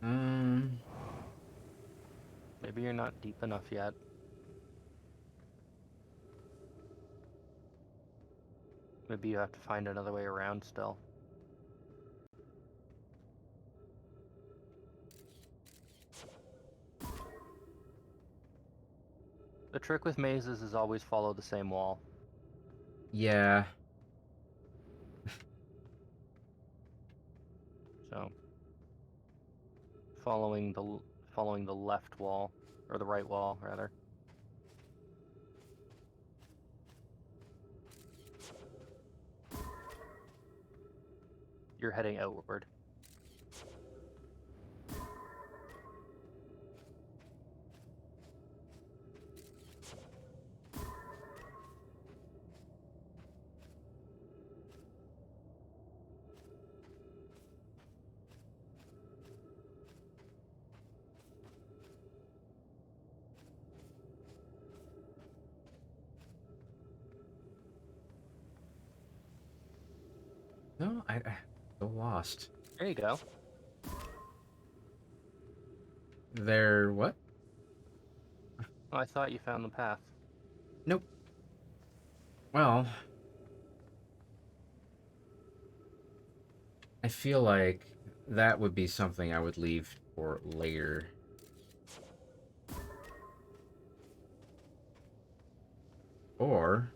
Speaker 1: Um,
Speaker 2: Maybe you're not deep enough yet. Maybe you have to find another way around still. The trick with mazes is always follow the same wall.
Speaker 1: Yeah.
Speaker 2: So, following the left wall, or the right wall, rather. You're heading outward.
Speaker 1: No, I still lost.
Speaker 2: There you go.
Speaker 1: There, what?
Speaker 2: Oh, I thought you found the path.
Speaker 1: Nope. Well, I feel like that would be something I would leave for later. Or,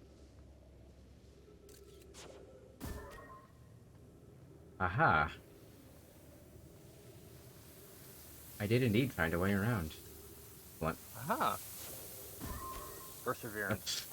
Speaker 1: aha, I did indeed find a way around. Blunt.
Speaker 2: Aha! Perseverance.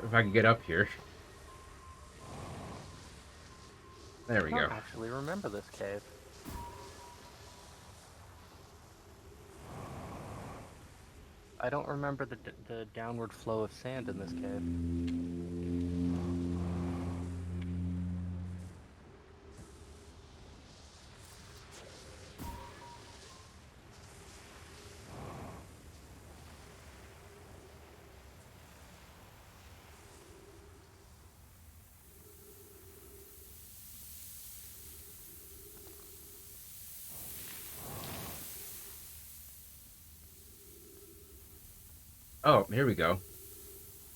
Speaker 1: If I could get up here. There we
Speaker 2: I don't
Speaker 1: go.
Speaker 2: actually remember this cave. I don't remember the downward flow of sand in this cave.
Speaker 1: Oh, here we go.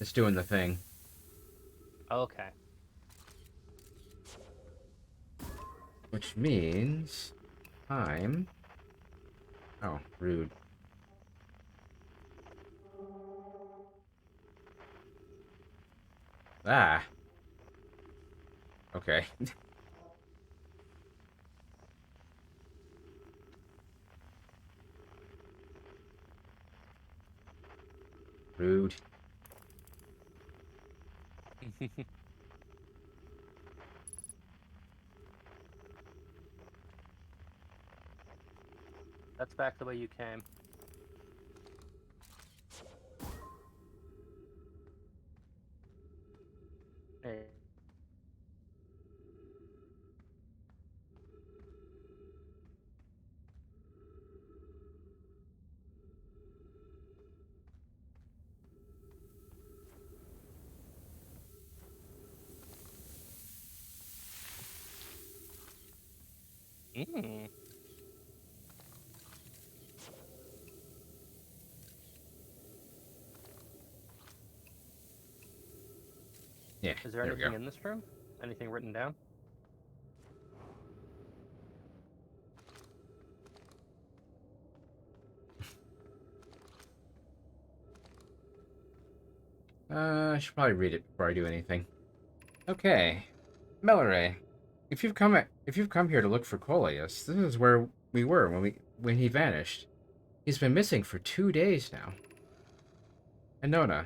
Speaker 1: It's doing the thing.
Speaker 2: Okay.
Speaker 1: Which means I'm... Oh, rude. Ah. Okay. Rude.
Speaker 2: That's back the way you came. Hey. Mm.
Speaker 1: Yeah,
Speaker 2: Is there
Speaker 1: there we go.
Speaker 2: anything in this room? Anything written down?
Speaker 1: I should probably read it before I do anything. Okay. Melore, if you've come here to look for Coleus, this is where we were when he vanished. He's been missing for 2 days now. And Nona,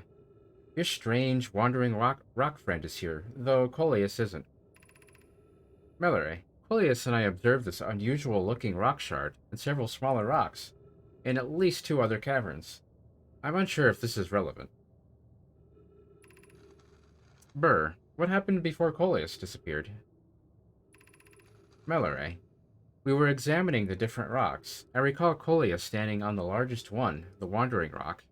Speaker 1: your strange wandering rock friend is here, though Coleus isn't. Melore, Coleus and I observed this unusual looking rock shard and several smaller rocks in at least 2 other caverns. I'm unsure if this is relevant. Burr, what happened before Coleus disappeared? Melore, we were examining the different rocks. I recall Coleus standing on the largest one, the Wandering Rock.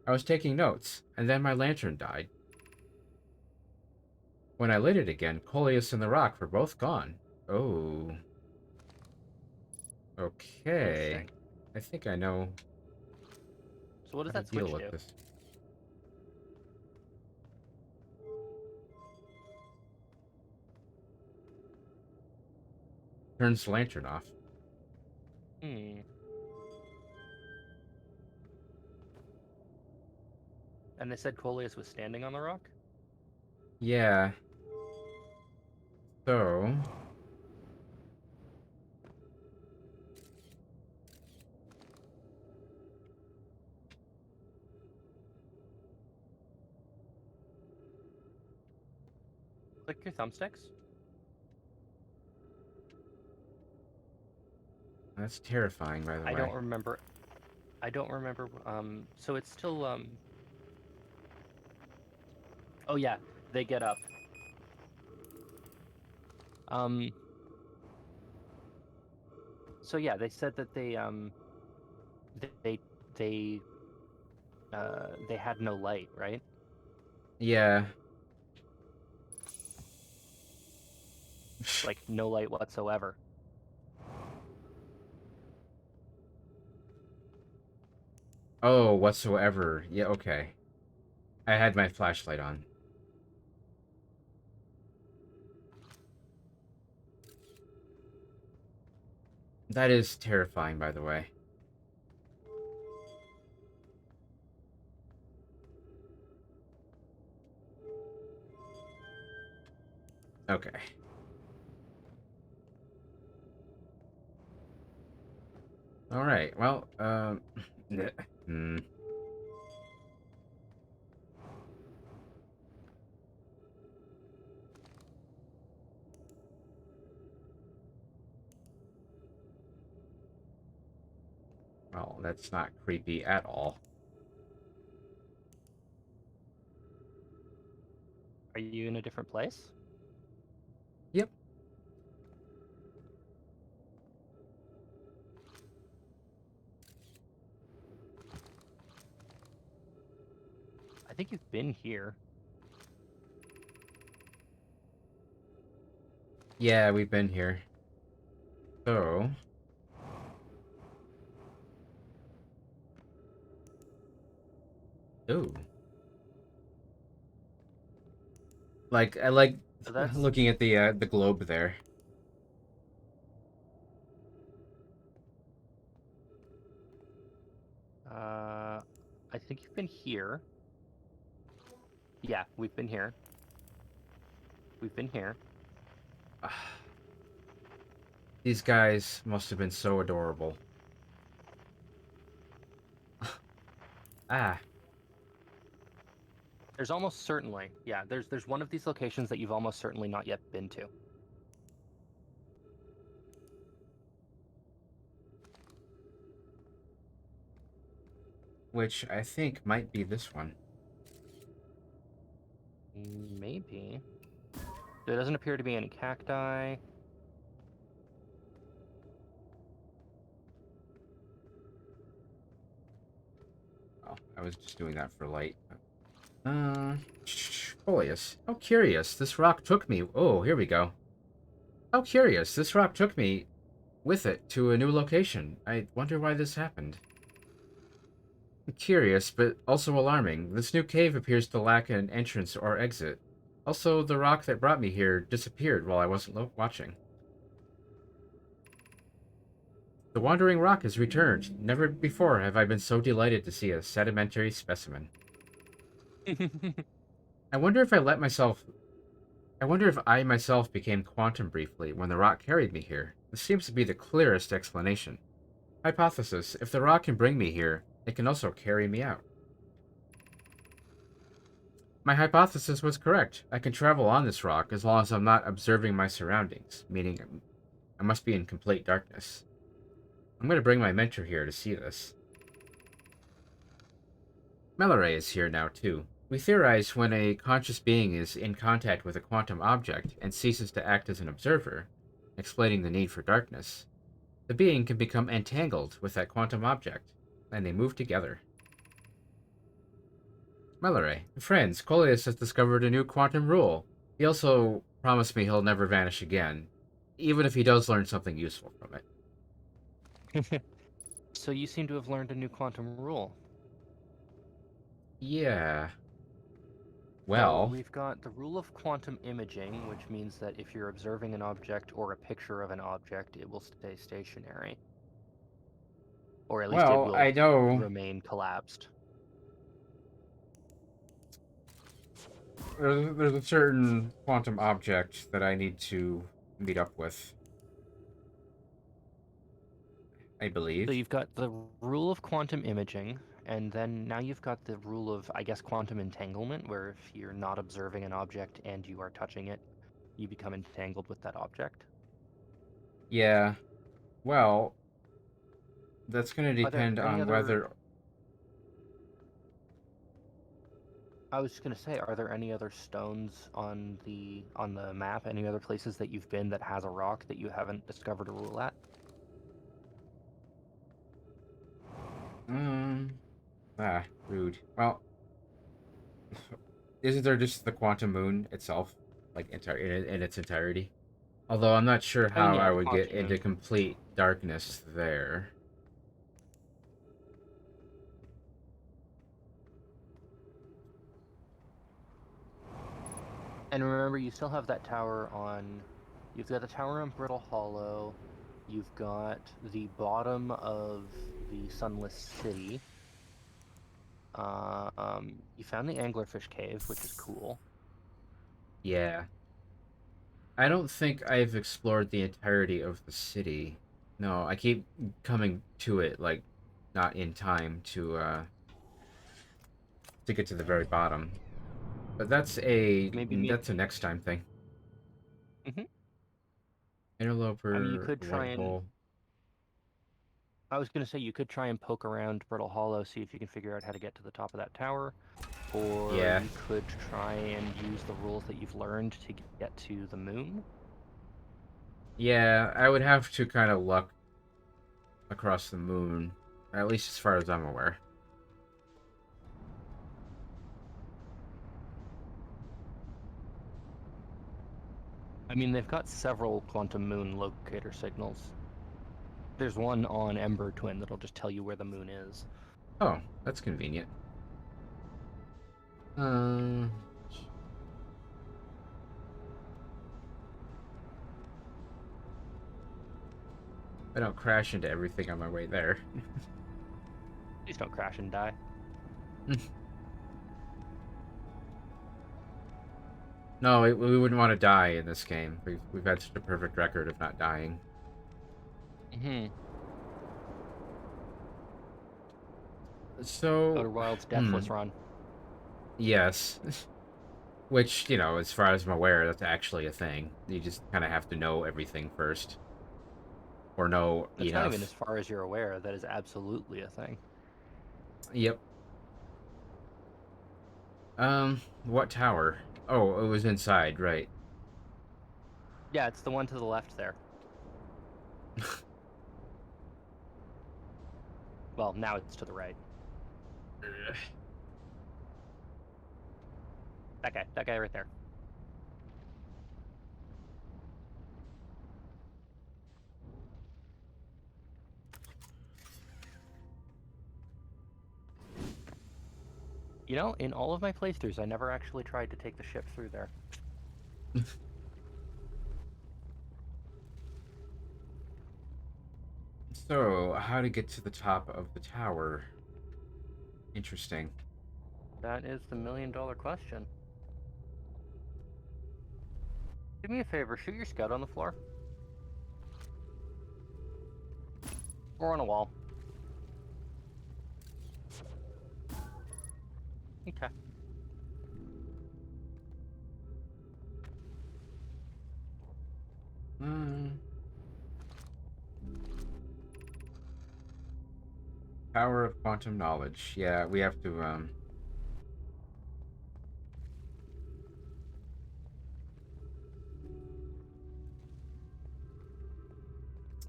Speaker 1: I was taking notes, and then my lantern died. When I lit it again, Coleus and the rock were both gone. Oh. Okay.
Speaker 2: Interesting.
Speaker 1: I think I know
Speaker 2: So what does
Speaker 1: how to
Speaker 2: that
Speaker 1: deal
Speaker 2: switch
Speaker 1: with
Speaker 2: do?
Speaker 1: this. Turns the lantern off.
Speaker 2: Hmm. And they said Coleus was standing on the rock?
Speaker 1: Yeah. So,
Speaker 2: Click your thumbsticks.
Speaker 1: that's terrifying, by the
Speaker 2: I
Speaker 1: way.
Speaker 2: don't remember. I don't remember. So it's still. Oh yeah, they get up. Um. So yeah, they said that they they they had no light, right?
Speaker 1: Yeah.
Speaker 2: Like no light whatsoever.
Speaker 1: Oh, whatsoever. Yeah, okay. I had my flashlight on. That is terrifying, by the way. Okay. All right. Well, hmm. Well, that's not creepy at all.
Speaker 2: Are you in a different place?
Speaker 1: Yep.
Speaker 2: I think you've been here.
Speaker 1: Yeah, we've been here. So, ooh. Like I like
Speaker 2: So that's.
Speaker 1: looking at the globe there.
Speaker 2: I think you've been here. Yeah, we've been here. We've been here.
Speaker 1: These guys must have been so adorable. Ah,
Speaker 2: There's almost certainly, yeah. There's one of these locations that you've almost certainly not yet been to.
Speaker 1: which I think might be this one.
Speaker 2: Maybe. There doesn't appear to be any cacti.
Speaker 1: Oh, I was just doing that for light. Folius. How curious. This rock took me. Oh, here we go. How curious. This rock took me with it to a new location. I wonder why this happened. Curious, but also alarming. This new cave appears to lack an entrance or exit. Also, the rock that brought me here disappeared while I wasn't watching. The wandering rock has returned. Never before have I been so delighted to see a sedimentary specimen. I wonder if I let myself I wonder if I myself became quantum briefly when the rock carried me here. This seems to be the clearest explanation. Hypothesis: if the rock can bring me here, it can also carry me out. My hypothesis was correct. I can travel on this rock as long as I'm not observing my surroundings, meaning I must be in complete darkness. I'm going to bring my mentor here to see this. Melore is here now, too. We theorize when a conscious being is in contact with a quantum object and ceases to act as an observer, explaining the need for darkness. The being can become entangled with that quantum object, and they move together. Mallory, friends, Coleus has discovered a new quantum rule. He also promised me he'll never vanish again, even if he does learn something useful from it.
Speaker 2: So you seem to have learned a new quantum rule.
Speaker 1: Yeah.
Speaker 2: So
Speaker 1: Well,
Speaker 2: we've got the rule of quantum imaging, which means that if you're observing an object or a picture of an object, it will stay stationary. Or at least it
Speaker 1: well,
Speaker 2: will
Speaker 1: I know
Speaker 2: remain collapsed.
Speaker 1: there's a certain quantum object that I need to meet up with, I
Speaker 2: So
Speaker 1: believe.
Speaker 2: you've got the rule of quantum imaging, and then now you've got the rule of, I guess, quantum entanglement, where if you're not observing an object and you are touching it, you become entangled with that object.
Speaker 1: Yeah, well, that's going to
Speaker 2: Are there
Speaker 1: depend
Speaker 2: any
Speaker 1: on
Speaker 2: other
Speaker 1: whether.
Speaker 2: I was just gonna say, are there any other stones on the map? Any other places that you've been that has a rock that you haven't discovered a rule at?
Speaker 1: Um, rude. Well, isn't there just the quantum moon itself, like in its entirety? Although I'm not sure
Speaker 2: I mean,
Speaker 1: how
Speaker 2: yeah,
Speaker 1: I
Speaker 2: the
Speaker 1: would get
Speaker 2: quantum
Speaker 1: into
Speaker 2: moon.
Speaker 1: complete darkness there.
Speaker 2: And remember, you still have that tower on. You've got the tower on Brittle Hollow. You've got the bottom of the Sunless City. You found the Anglerfish Cave, which is cool.
Speaker 1: Yeah. I don't think I've explored the entirety of the city. No, I keep coming to it like not in time to get to the very bottom. But
Speaker 2: Maybe
Speaker 1: that's a next time thing.
Speaker 2: hmm I mean, you
Speaker 1: Interloper,
Speaker 2: could try
Speaker 1: white
Speaker 2: and.
Speaker 1: hole.
Speaker 2: I was gonna say you could try and poke around Brittle Hollow, see if you can figure out how to get to the top of that tower, or
Speaker 1: Yeah.
Speaker 2: you could try and use the rules that you've learned to get to the moon.
Speaker 1: Yeah, I would have to kind of luck across the moon, at least as far as I'm aware.
Speaker 2: I mean, they've got several quantum moon locator signals. There's one on Ember Twin that'll just tell you where the moon is.
Speaker 1: Oh, that's convenient. Um, I don't crash into everything on my way there.
Speaker 2: Please don't crash and die.
Speaker 1: No, we wouldn't want to die in this game. We've had such a perfect record of not dying.
Speaker 2: Hmm
Speaker 1: So,
Speaker 2: Outer Wilds
Speaker 1: hmm,
Speaker 2: Deathless Run.
Speaker 1: yes. Which, as far as I'm aware, that's actually a thing. You just kind of have to know everything first, or know
Speaker 2: That's not even as
Speaker 1: enough.
Speaker 2: far as you're aware. That is absolutely a thing.
Speaker 1: Yep. What tower? Oh, it was inside, right.
Speaker 2: Yeah, it's the one to the left there. Well, now it's to the right. That guy right there. You know, in all of my playthroughs, I never actually tried to take the ship through there.
Speaker 1: So, how to get to the top of the tower? Interesting.
Speaker 2: That is the $1,000,000 question. Do me a favor, shoot your scout on the floor. Or on a wall. Okay.
Speaker 1: Hmm. Power of quantum knowledge. Yeah, we have to.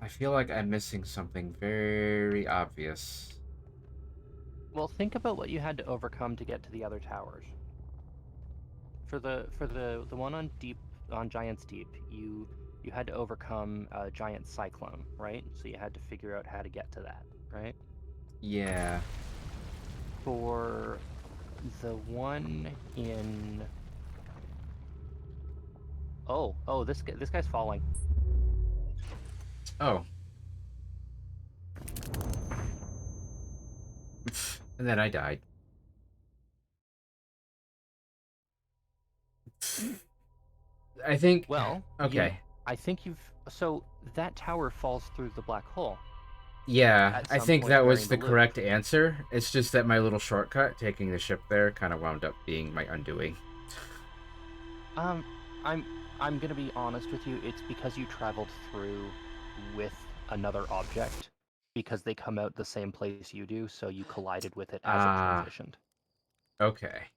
Speaker 1: I feel like I'm missing something very obvious.
Speaker 2: Well, think about what you had to overcome to get to the other towers. For the one on Giant's Deep, you had to overcome a giant cyclone, right? So you had to figure out how to get to that, right?
Speaker 1: Yeah.
Speaker 2: For the one in this guy's falling.
Speaker 1: Oh. And then I died. I think.
Speaker 2: Well,
Speaker 1: Okay.
Speaker 2: I think you've so that tower falls through the black hole
Speaker 1: Yeah,
Speaker 2: at
Speaker 1: I
Speaker 2: some
Speaker 1: think
Speaker 2: point
Speaker 1: that
Speaker 2: during
Speaker 1: was
Speaker 2: the
Speaker 1: the
Speaker 2: loop.
Speaker 1: correct answer. It's just that my little shortcut, taking the ship there, kind of wound up being my undoing.
Speaker 2: Um, I'm I'm gonna be honest with you. It's because you traveled through with another object because they come out the same place you do, so you collided with it as it
Speaker 1: Ah,
Speaker 2: transitioned.
Speaker 1: okay.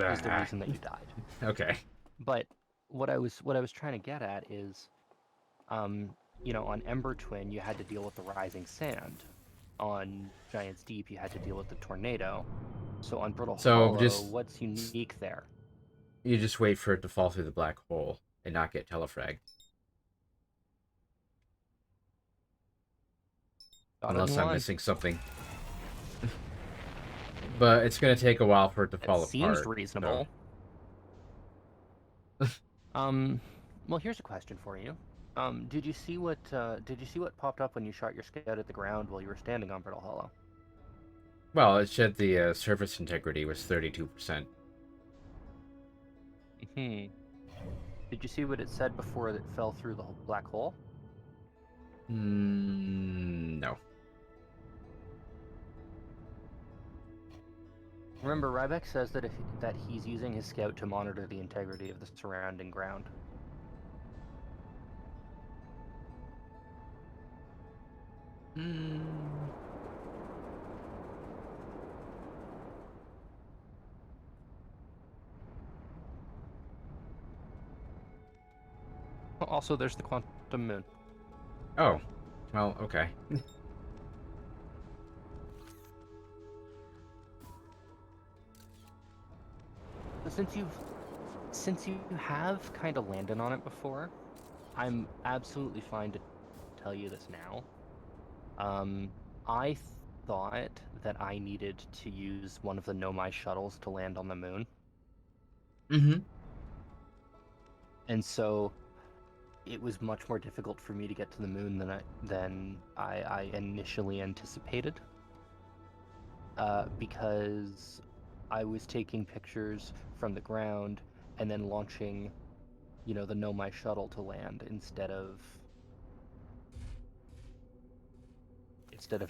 Speaker 2: Is the
Speaker 1: Blah.
Speaker 2: reason that you died.
Speaker 1: Okay.
Speaker 2: But what I was trying to get at is, um, on Ember Twin you had to deal with the rising sand. On Giant's Deep you had to deal with the tornado. So on Brittle
Speaker 1: So
Speaker 2: Hollow,
Speaker 1: just
Speaker 2: what's unique there?
Speaker 1: you just wait for it to fall through the black hole and not get telefragged,
Speaker 2: Got it in
Speaker 1: unless I'm
Speaker 2: one.
Speaker 1: missing something. But it's gonna take a while for it to
Speaker 2: That
Speaker 1: fall
Speaker 2: seems
Speaker 1: apart. So,
Speaker 2: reasonable. Um, well, here's a question for you. Did you see what popped up when you shot your scout at the ground while you were standing on Brittle Hollow?
Speaker 1: well, it said the surface integrity was 32%.
Speaker 2: Hmm. Did you see what it said before it fell through the black hole?
Speaker 1: No.
Speaker 2: Remember, Ryback says that he's using his scout to monitor the integrity of the surrounding ground.
Speaker 1: Mm.
Speaker 2: Also, there's the quantum moon.
Speaker 1: Oh, well, okay.
Speaker 2: So since you have kind of landed on it before, I'm absolutely fine to tell you this now. Um, I thought that I needed to use one of the Nomai shuttles to land on the moon,
Speaker 1: Mm-hmm.
Speaker 2: and so it was much more difficult for me to get to the moon than I initially anticipated, because I was taking pictures from the ground and then launching, the Nomai shuttle to land instead of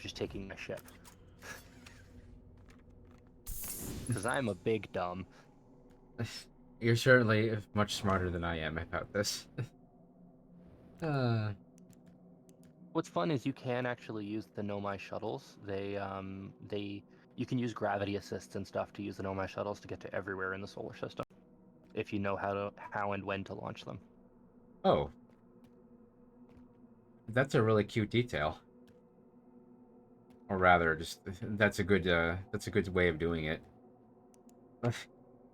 Speaker 2: just taking my ship. Because I'm a big dumb.
Speaker 1: You're certainly much smarter than I am about this. uh,
Speaker 2: What's fun is you can actually use the Nomai shuttles. You can use gravity assists and stuff to use the Nomai shuttles to get to everywhere in the solar system if you know how and when to launch them.
Speaker 1: oh, that's a really cute detail. Or rather, just that's a good way of doing it.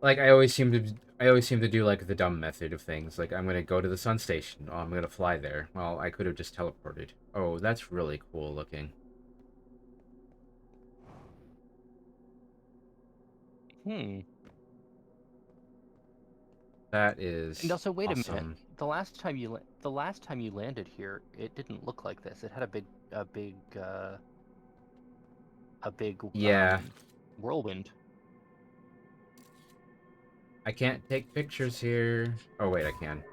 Speaker 1: Like I always seem to do like the dumb method of things. Like I'm gonna go to the sun station. Oh, I'm gonna fly there. Well, I could have just teleported. Oh, that's really cool looking.
Speaker 2: Hmm.
Speaker 1: That
Speaker 2: And
Speaker 1: is
Speaker 2: also, wait a minute.
Speaker 1: awesome.
Speaker 2: The last time you landed here, it didn't look like this. It had a big
Speaker 1: Yeah,
Speaker 2: whirlwind.
Speaker 1: I can't take pictures here. Oh wait, I can.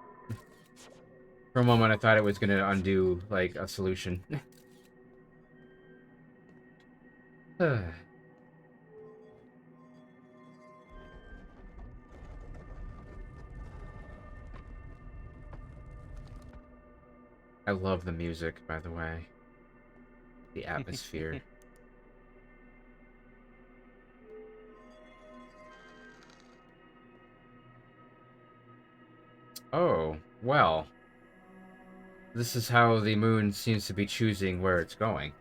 Speaker 1: For a moment, I thought it was gonna undo like a solution. I love the music, by the way. The atmosphere. Oh, well. this is how the moon seems to be choosing where it's going.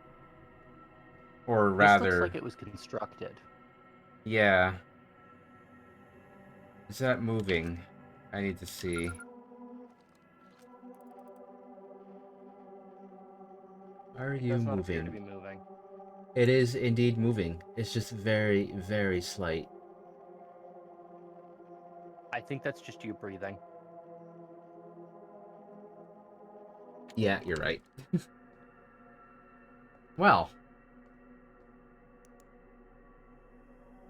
Speaker 1: Or
Speaker 2: This looks
Speaker 1: rather,
Speaker 2: like it was constructed.
Speaker 1: yeah. Is that moving? I need to see. Are
Speaker 2: It
Speaker 1: you
Speaker 2: does not appear to
Speaker 1: moving?
Speaker 2: be moving.
Speaker 1: It is indeed moving. It's just very, very slight.
Speaker 2: I think that's just you breathing.
Speaker 1: Yeah, you're right. Well,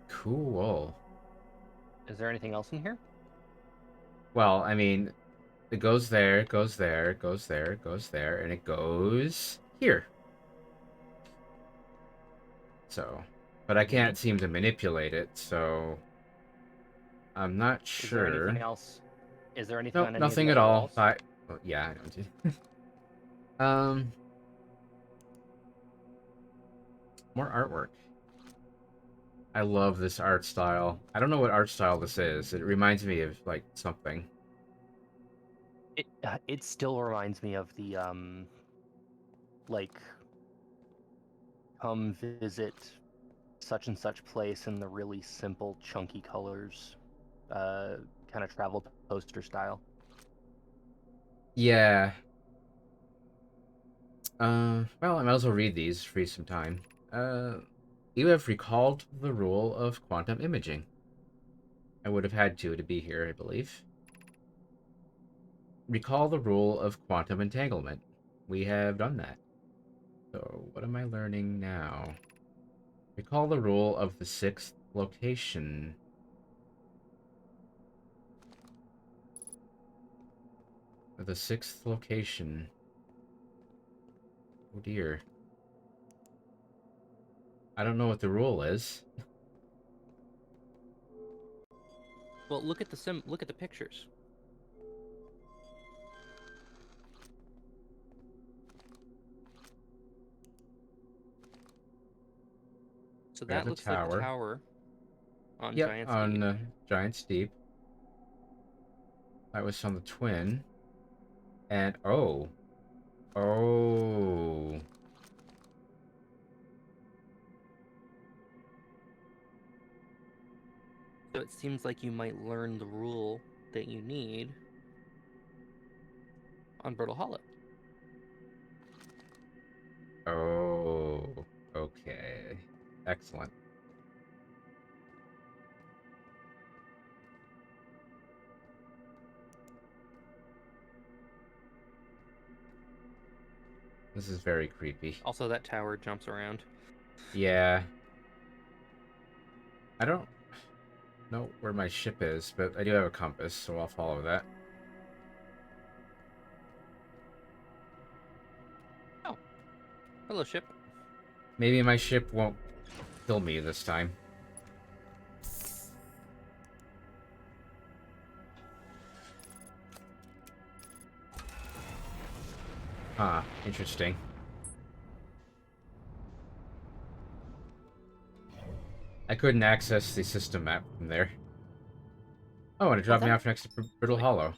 Speaker 1: cool.
Speaker 2: Is there anything else in here?
Speaker 1: Well, I mean, it goes there, goes there, goes there, goes there, and it goes here. So, but I
Speaker 2: Neat.
Speaker 1: can't seem to manipulate it, so I'm not
Speaker 2: Is there anything
Speaker 1: sure.
Speaker 2: else? Is there anything
Speaker 1: Nope,
Speaker 2: on any of the
Speaker 1: nothing at
Speaker 2: other
Speaker 1: all.
Speaker 2: walls?
Speaker 1: Well, yeah, I don't. Um, more artwork. I love this art style. I don't know what art style this is. It reminds me of like something.
Speaker 2: It still reminds me of the like come visit such and such place in the really simple chunky colors, uh, kind of travel poster style.
Speaker 1: Yeah. Well, I might as well read these, free some time. You have recalled the rule of quantum imaging. I would have had to be here, I believe. Recall the rule of quantum entanglement. We have done that. So, what am I learning now? Recall the rule of the sixth location. The sixth location. Oh dear. I don't know what the rule is.
Speaker 2: Well, look at the pictures. So
Speaker 1: We have
Speaker 2: that
Speaker 1: the
Speaker 2: looks like the
Speaker 1: tower.
Speaker 2: tower on
Speaker 1: Yep,
Speaker 2: Giant's Deep.
Speaker 1: on Giant Steep. That was on the twin. And oh. Oh.
Speaker 2: So it seems like you might learn the rule that you need on Brittle Hollow.
Speaker 1: Oh. Okay. Excellent. This is very creepy.
Speaker 2: Also, that tower jumps around.
Speaker 1: Yeah. I don't know where my ship is, but I do have a compass, so I'll follow that.
Speaker 2: Oh, hello, ship.
Speaker 1: Maybe my ship won't kill me this time. Huh, interesting. I couldn't access the system map from there. Oh, and it
Speaker 2: Oh,
Speaker 1: dropped me
Speaker 2: that
Speaker 1: off next to Brittle
Speaker 2: really
Speaker 1: Hollow.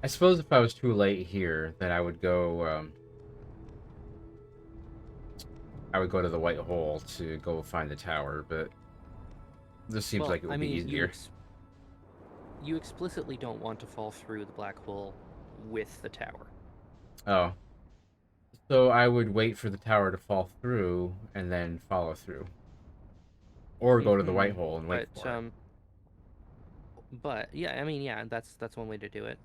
Speaker 1: I suppose if I was too late here, then I would go to the white hole to go find the tower, but this seems
Speaker 2: well.
Speaker 1: like it
Speaker 2: I
Speaker 1: would be
Speaker 2: mean,
Speaker 1: easier.
Speaker 2: you explicitly don't want to fall through the black hole with the tower.
Speaker 1: Oh. So I would wait for the tower to fall through and then follow through. Or go to the
Speaker 2: Mm-hmm.
Speaker 1: white hole and wait
Speaker 2: But
Speaker 1: for it.
Speaker 2: yeah, I mean, yeah, that's one way to do it.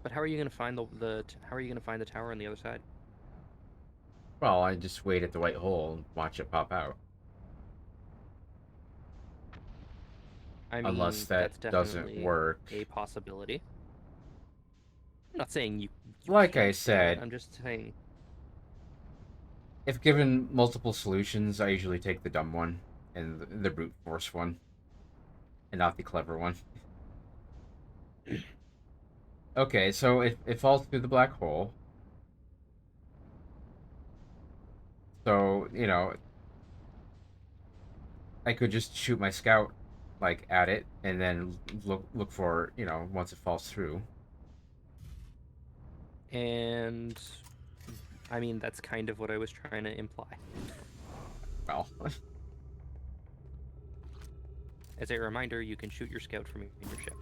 Speaker 2: But how are you gonna find how are you gonna find the tower on the other side?
Speaker 1: Well, I just wait at the white hole and watch it pop out.
Speaker 2: I
Speaker 1: Unless
Speaker 2: mean,
Speaker 1: that
Speaker 2: that's
Speaker 1: doesn't
Speaker 2: definitely
Speaker 1: work.
Speaker 2: a possibility. I'm not saying you
Speaker 1: Like I
Speaker 2: can't do it.
Speaker 1: said,
Speaker 2: I'm just saying.
Speaker 1: if given multiple solutions, I usually take the dumb one and the brute force one, and not the clever one. Okay, so it falls through the black hole. So, I could just shoot my scout like at it and then look for, once it falls through.
Speaker 2: And I mean, that's kind of what I was trying to imply.
Speaker 1: Well,
Speaker 2: As a reminder, you can shoot your scout from your ship.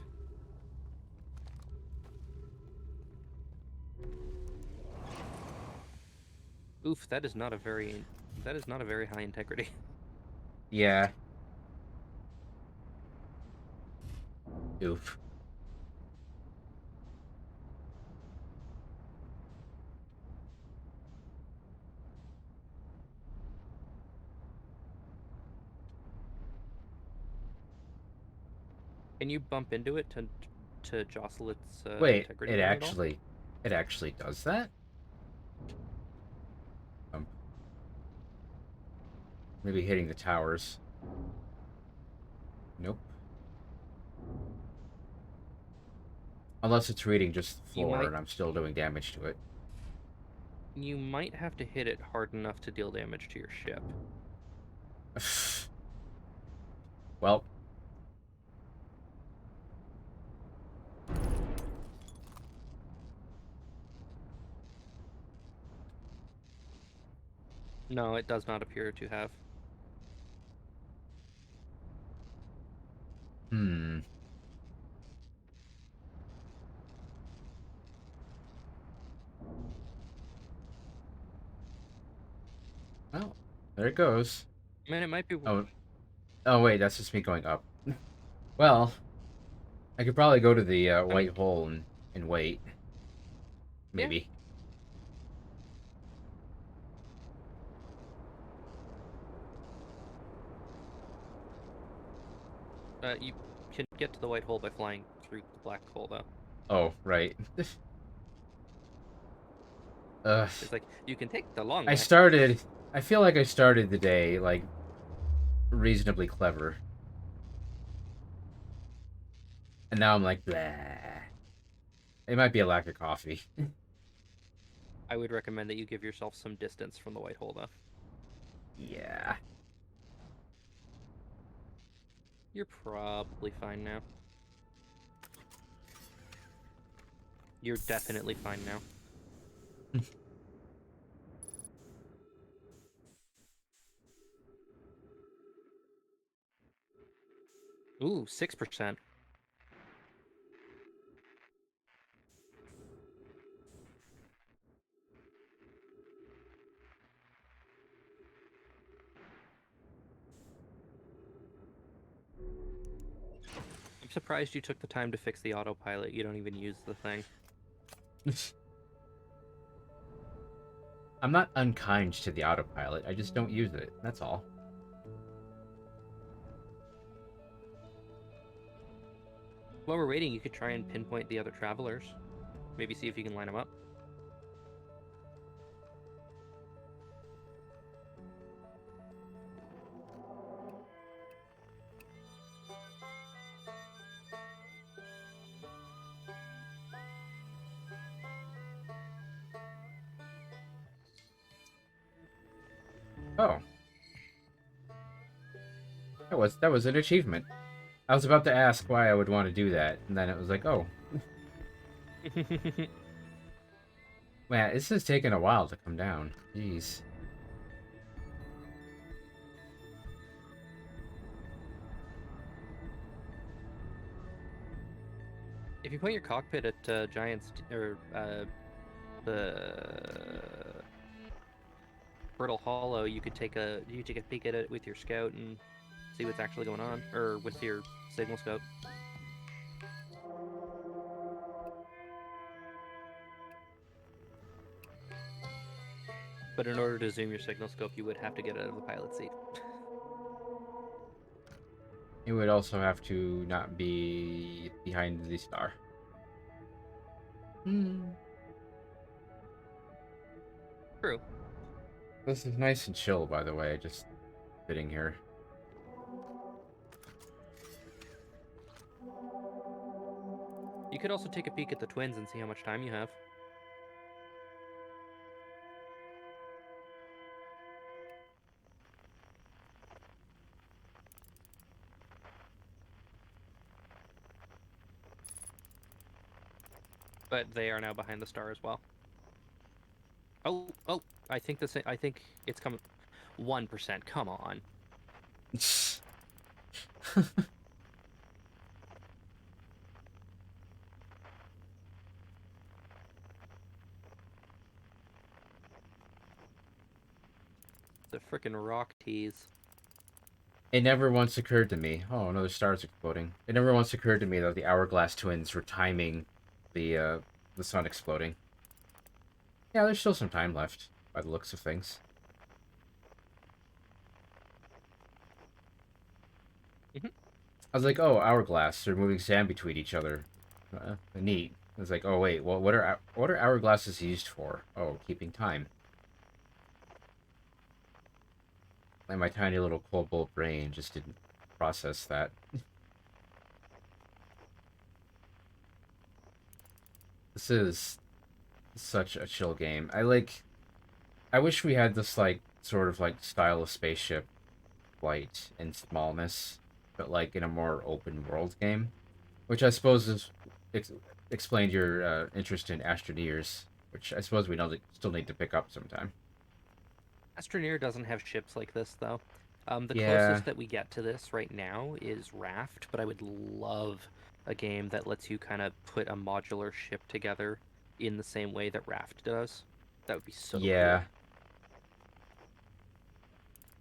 Speaker 2: Oof, that is not a very high integrity.
Speaker 1: yeah. Oof.
Speaker 2: Can you bump into it to jostle its
Speaker 1: Wait,
Speaker 2: integrity rating at all?
Speaker 1: it actually does that? Um, Maybe hitting the towers. Nope. Unless it's reading just the
Speaker 2: You
Speaker 1: floor
Speaker 2: might
Speaker 1: and I'm still doing damage to it.
Speaker 2: you might have to hit it hard enough to deal damage to your ship.
Speaker 1: Well,
Speaker 2: No, it does not appear to have.
Speaker 1: hmm. Well, there it goes.
Speaker 2: I mean, it might be.
Speaker 1: Oh, oh wait, that's just me going up. Well, I could probably go to the
Speaker 2: I mean,
Speaker 1: white hole and wait.
Speaker 2: yeah.
Speaker 1: Maybe.
Speaker 2: You can get to the white hole by flying through the black hole, though.
Speaker 1: Oh, right. Ugh.
Speaker 2: It's like you can take the long
Speaker 1: I
Speaker 2: way.
Speaker 1: started. I feel like I started the day like reasonably clever, and now I'm like, blah. It might be a lack of coffee.
Speaker 2: I would recommend that you give yourself some distance from the white hole, though.
Speaker 1: Yeah.
Speaker 2: You're probably fine now. You're definitely fine now. Ooh, 6%. I'm surprised you took the time to fix the autopilot. You don't even use the thing.
Speaker 1: I'm not unkind to the autopilot. I just don't use it. That's all.
Speaker 2: While we're waiting, you could try and pinpoint the other travelers. Maybe see if you can line them up.
Speaker 1: Oh, that was an achievement. I was about to ask why I would want to do that, and then it was like, oh, man, this is taking a while to come down. Jeez.
Speaker 2: If you point your cockpit at Giant's or the Brittle Hollow, you could take a peek at it with your scout and see what's actually going on, or with your signal scope. But in order to zoom your signal scope, you would have to get out of the pilot seat.
Speaker 1: It would also have to not be behind the star. Hmm.
Speaker 2: True.
Speaker 1: This is nice and chill, by the way, just sitting here.
Speaker 2: You could also take a peek at the twins and see how much time you have. But they are now behind the star as well. Oh, oh! I think this. I think it's coming. 1%. Come on. The frickin' rock tease.
Speaker 1: It never once occurred to me. Oh, another star's exploding. It never once occurred to me that the hourglass twins were timing the sun exploding. Yeah, there's still some time left by the looks of things.
Speaker 2: Mhm.
Speaker 1: I was like, oh, hourglass. They're moving sand between each other. Neat. I was like, oh wait, well, what are hourglasses used for? Oh, keeping time. And my tiny little cobalt brain just didn't process that. This is such a chill game. I wish we had this like sort of like style of spaceship flight and smallness, but like in a more open world game, which I suppose is ex- explained your interest in Astroneers, which I suppose we know still need to pick up sometime.
Speaker 2: Astroneer doesn't have ships like this, though. The
Speaker 1: Yeah,
Speaker 2: closest that we get to this right now is Raft, but I would love a game that lets you kind of put a modular ship together in the same way that Raft does. That would be so cool.
Speaker 1: yeah.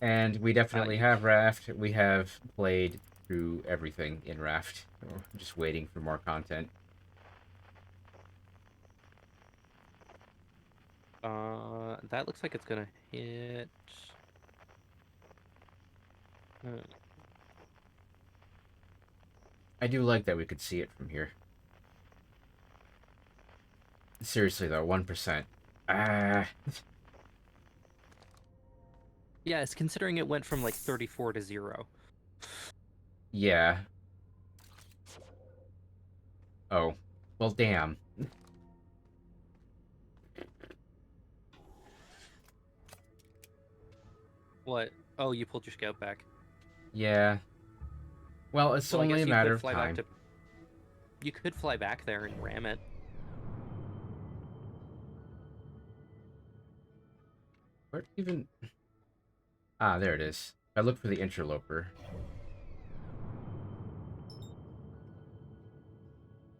Speaker 1: And we definitely
Speaker 2: You,
Speaker 1: have Raft. We have played through everything in Raft. We're just waiting for more content.
Speaker 2: that looks like it's gonna hit. Uh,
Speaker 1: I do like that we could see it from here. Seriously though, 1%. Ah,
Speaker 2: yeah, it's considering it went from like 34 to 0.
Speaker 1: yeah. Oh, well, damn.
Speaker 2: What? Oh, you pulled your scout back.
Speaker 1: Yeah. Well, it's
Speaker 2: Well, I
Speaker 1: only
Speaker 2: guess
Speaker 1: a
Speaker 2: you
Speaker 1: matter
Speaker 2: could
Speaker 1: of
Speaker 2: fly back
Speaker 1: time.
Speaker 2: to. You could fly back there and ram it.
Speaker 1: Where even? Ah, there it is. I look for the interloper.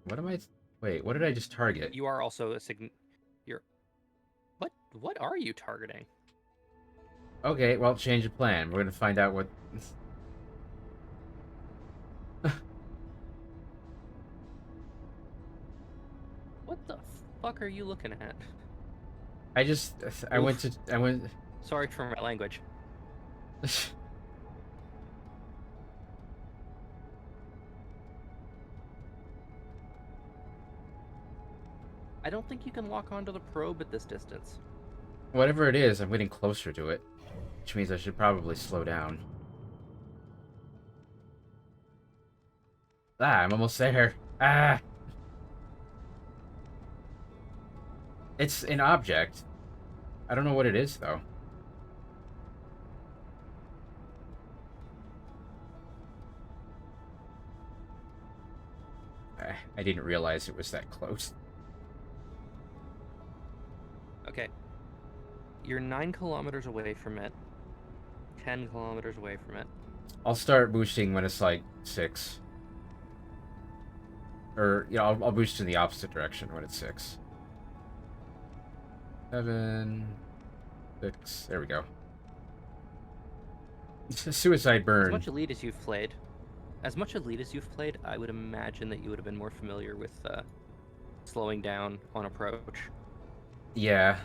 Speaker 1: What am I? Wait, what did I just target?
Speaker 2: You are also a sign. You're. What? What are you targeting?
Speaker 1: Okay, well, change of plan. We're gonna find out what.
Speaker 2: What the fuck are you looking at?
Speaker 1: I just. I went
Speaker 2: Oof.
Speaker 1: to. I went.
Speaker 2: Sorry for my language. I don't think you can lock onto the probe at this distance.
Speaker 1: Whatever it is, I'm getting closer to it, which means I should probably slow down. Ah, I'm almost there. Ah, it's an object. I don't know what it is though. I didn't realize it was that close.
Speaker 2: Okay. You're 9 kilometers away from it. 10 kilometers away from it.
Speaker 1: I'll start boosting when it's like 6. Or, I'll boost in the opposite direction when it's 6. 7, 6. There we go. Suicide
Speaker 2: As
Speaker 1: burn.
Speaker 2: much elite as you've played, I would imagine that you would have been more familiar with slowing down on approach.
Speaker 1: Yeah.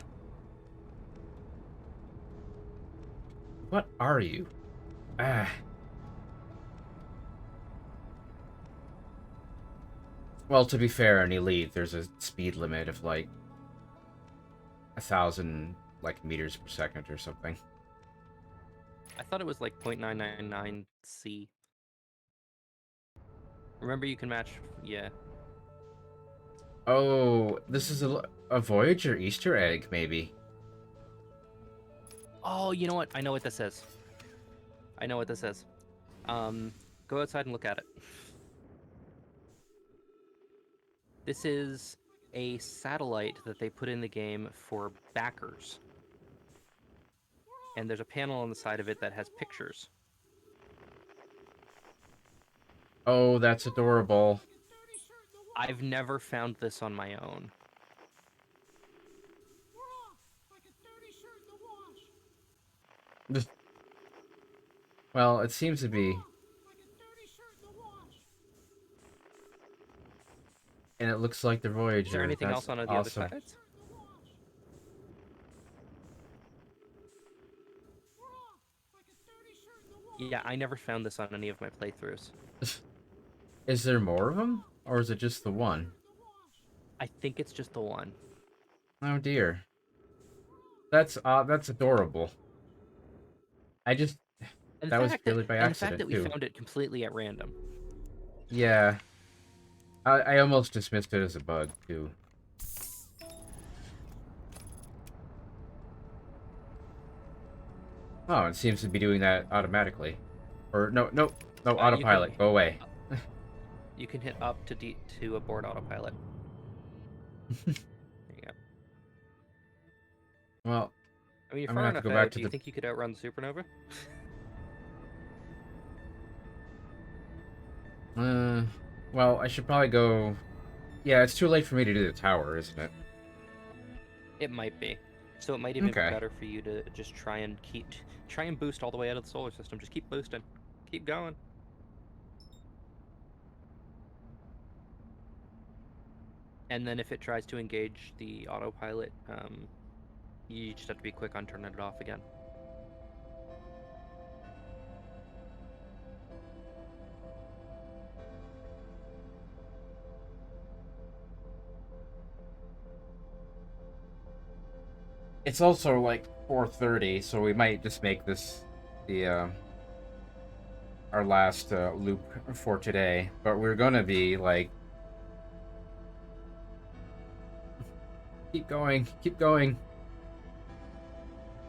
Speaker 1: What are you? Ah. Well, to be fair, in Elite, there's a speed limit of like 1,000 like meters per second or something.
Speaker 2: I thought it was like 0.999 C. Remember, you can match. Yeah.
Speaker 1: Oh, this is a Voyager Easter egg, maybe.
Speaker 2: Oh, you know what? I know what this is. I know what this is. Go outside and look at it. This is a satellite that they put in the game for backers. And there's a panel on the side of it that has pictures.
Speaker 1: Oh, that's adorable.
Speaker 2: I've never found this on my own.
Speaker 1: Well, it seems to be, and it looks like the
Speaker 2: Is there
Speaker 1: Voyager.
Speaker 2: anything
Speaker 1: That's
Speaker 2: else on the other
Speaker 1: awesome.
Speaker 2: sides? Yeah, I never found this on any of my playthroughs.
Speaker 1: Is there more of them, or is it just the one?
Speaker 2: I think it's just the one.
Speaker 1: Oh dear. That's adorable. I just
Speaker 2: And
Speaker 1: that was purely by
Speaker 2: the fact
Speaker 1: accident
Speaker 2: that we
Speaker 1: too.
Speaker 2: found it completely at random.
Speaker 1: Yeah, I almost dismissed it as a bug too. Oh, it seems to be doing that automatically. Or no, no, no,
Speaker 2: You can
Speaker 1: autopilot. Go away.
Speaker 2: you can hit up to abort autopilot. There you go.
Speaker 1: Well,
Speaker 2: I mean, you're
Speaker 1: I'm gonna
Speaker 2: far
Speaker 1: have to
Speaker 2: enough
Speaker 1: go back
Speaker 2: out.
Speaker 1: to
Speaker 2: Do you
Speaker 1: the.
Speaker 2: think you could outrun the supernova?
Speaker 1: Uh, well, I should probably go. Yeah, it's too late for me to do the tower, isn't it?
Speaker 2: It might be. So it might even be
Speaker 1: Okay.
Speaker 2: better for you to just try and boost all the way out of the solar system. Just keep boosting. Keep going. And then if it tries to engage the autopilot, you just have to be quick on turning it off again.
Speaker 1: It's also like 4:30, so we might just make this the our last loop for today. But we're gonna be like, keep going, keep going.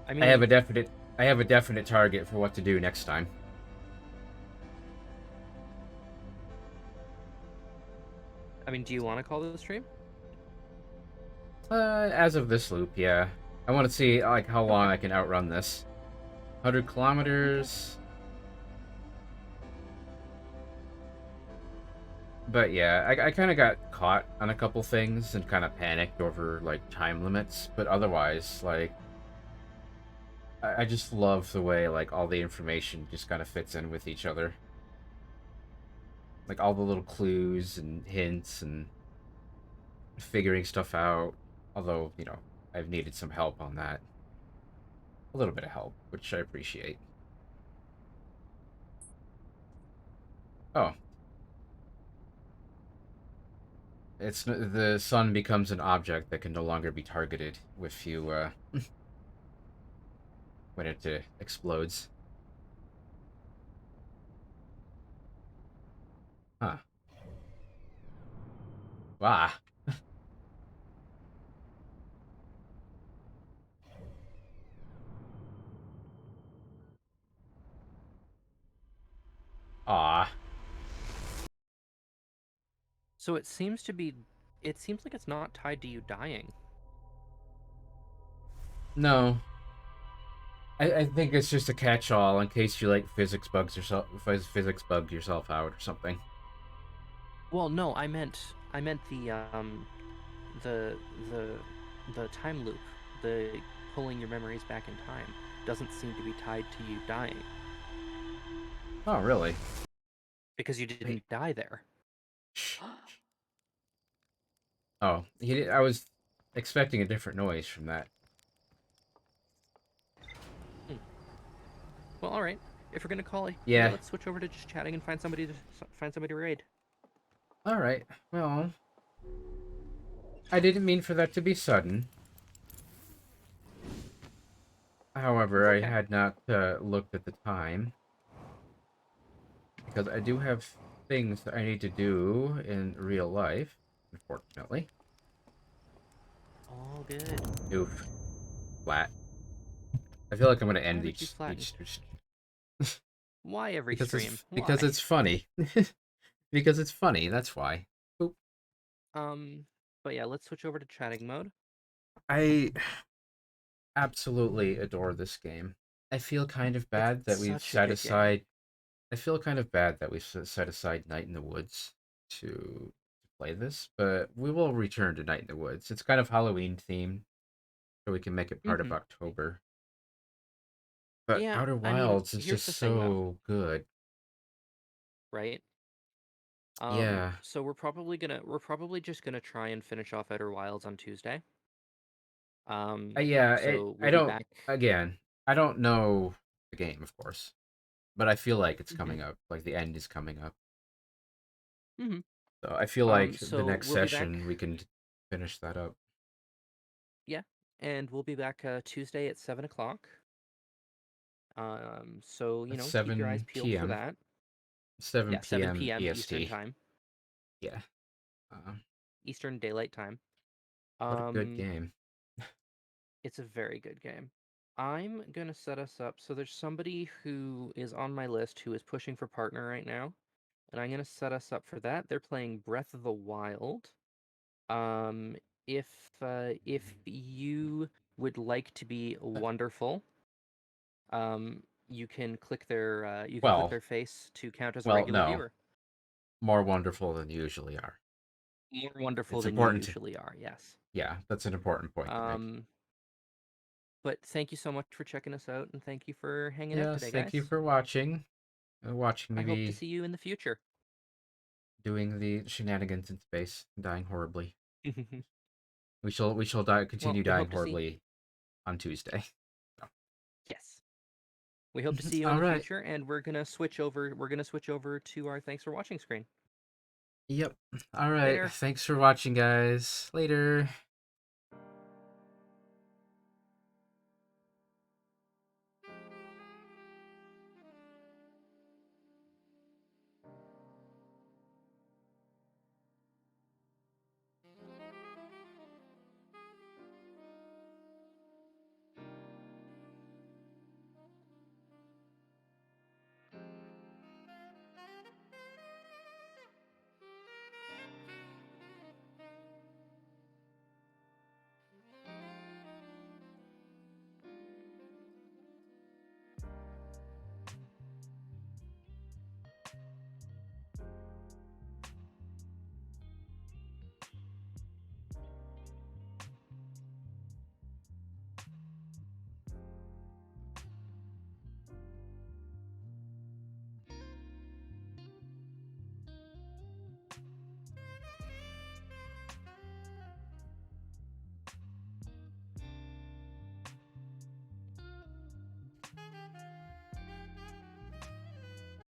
Speaker 2: I
Speaker 1: I have
Speaker 2: mean,
Speaker 1: a definite I have a definite target for what to do next time.
Speaker 2: do you want to call this stream?
Speaker 1: As of this loop, yeah. I want to see like how long
Speaker 2: Okay.
Speaker 1: I can outrun this. 100
Speaker 2: Okay.
Speaker 1: kilometers. But yeah, I kind of got caught on a couple things and kind of panicked over like time limits. But otherwise, like I just love the way like all the information just kind of fits in with each other. Like all the little clues and hints and figuring stuff out. Although, I've needed some help on that. A little bit of help, which I appreciate. Oh, it's the sun becomes an object that can no longer be targeted if you when it explodes. Huh. Ah. Ah.
Speaker 2: So it seems to be. It seems like it's not tied to you dying.
Speaker 1: No. I think it's just a catch-all in case you like physics bug yourself out or something.
Speaker 2: Well, no, I meant the the the time loop, the pulling your memories back in time doesn't seem to be tied to you dying
Speaker 1: Oh, really?
Speaker 2: because you
Speaker 1: Wait.
Speaker 2: didn't die there.
Speaker 1: Shh. Oh, I was expecting a different noise from that.
Speaker 2: Hmm. Well, all right. If we're gonna call it here,
Speaker 1: Yeah.
Speaker 2: let's switch over to just chatting and find somebody to raid.
Speaker 1: All right. Well, I didn't mean for that to be sudden.
Speaker 2: It's
Speaker 1: However, I
Speaker 2: okay.
Speaker 1: had not looked at the time because I do have things that I need to do in real life, unfortunately.
Speaker 2: all good.
Speaker 1: Oof. Flat. I feel like I'm gonna
Speaker 2: Why
Speaker 1: end
Speaker 2: would you flatten? Why every stream?
Speaker 1: because
Speaker 2: Why?
Speaker 1: it's funny. Because it's funny. That's why. Oop.
Speaker 2: Um, but yeah, let's switch over to chatting mode.
Speaker 1: I absolutely adore this game. I feel kind of
Speaker 2: It's
Speaker 1: bad that we've
Speaker 2: such a
Speaker 1: set
Speaker 2: good game.
Speaker 1: aside. I feel kind of bad that we set aside Night in the Woods to play this, but we will return to Night in the Woods. It's kind of Halloween themed, so we can make it part of
Speaker 2: Mm-hmm.
Speaker 1: October. But
Speaker 2: Yeah,
Speaker 1: Outer
Speaker 2: I mean,
Speaker 1: Wilds is
Speaker 2: here's
Speaker 1: just
Speaker 2: the thing though,
Speaker 1: so good.
Speaker 2: right?
Speaker 1: Yeah.
Speaker 2: So we're probably just gonna try and finish off Outer Wilds on Tuesday.
Speaker 1: Yeah,
Speaker 2: So
Speaker 1: I
Speaker 2: we'll be
Speaker 1: don't
Speaker 2: back.
Speaker 1: again, I don't know the game, of course, but I feel like it's
Speaker 2: Mm-hmm.
Speaker 1: coming up. Like the end is coming up.
Speaker 2: Mm-hmm.
Speaker 1: So I feel like the
Speaker 2: So
Speaker 1: next
Speaker 2: we'll be back.
Speaker 1: session we can finish that up.
Speaker 2: Yeah, and we'll be back Tuesday at 7 o'clock. So
Speaker 1: That's
Speaker 2: keep your eyes
Speaker 1: 7
Speaker 2: peeled for
Speaker 1: p.m.
Speaker 2: that. Yeah,
Speaker 1: 7
Speaker 2: 7
Speaker 1: p.m.
Speaker 2: p.m. Eastern
Speaker 1: EST.
Speaker 2: time,
Speaker 1: Yeah. Uh,
Speaker 2: Eastern Daylight Time.
Speaker 1: what a good
Speaker 2: Um,
Speaker 1: game.
Speaker 2: it's a very good game. I'm gonna set us up. So there's somebody who is on my list who is pushing for partner right now, and I'm gonna set us up for that. They're playing Breath of the Wild. Um, if if you would like to be wonderful, you can click
Speaker 1: Well,
Speaker 2: their face to count as a
Speaker 1: well,
Speaker 2: regular
Speaker 1: no.
Speaker 2: viewer.
Speaker 1: More wonderful than you usually are.
Speaker 2: More wonderful
Speaker 1: It's
Speaker 2: than you
Speaker 1: important to,
Speaker 2: usually are, yes.
Speaker 1: yeah, that's an important point to make.
Speaker 2: Um, but thank you so much for checking us out, and thank you for hanging out
Speaker 1: Yes,
Speaker 2: today,
Speaker 1: thank you
Speaker 2: guys.
Speaker 1: for watching. Watching
Speaker 2: I hope to
Speaker 1: maybe
Speaker 2: see you in the future.
Speaker 1: doing the shenanigans in space, dying horribly. We shall die,
Speaker 2: Well,
Speaker 1: continue
Speaker 2: we
Speaker 1: dying
Speaker 2: hope to see.
Speaker 1: horribly on Tuesday.
Speaker 2: Yes, we hope to see you in
Speaker 1: All
Speaker 2: the
Speaker 1: right.
Speaker 2: future, and we're gonna switch over. We're gonna switch over to our thanks for watching screen.
Speaker 1: Yep. All right.
Speaker 2: Later.
Speaker 1: Thanks for watching, guys. Later.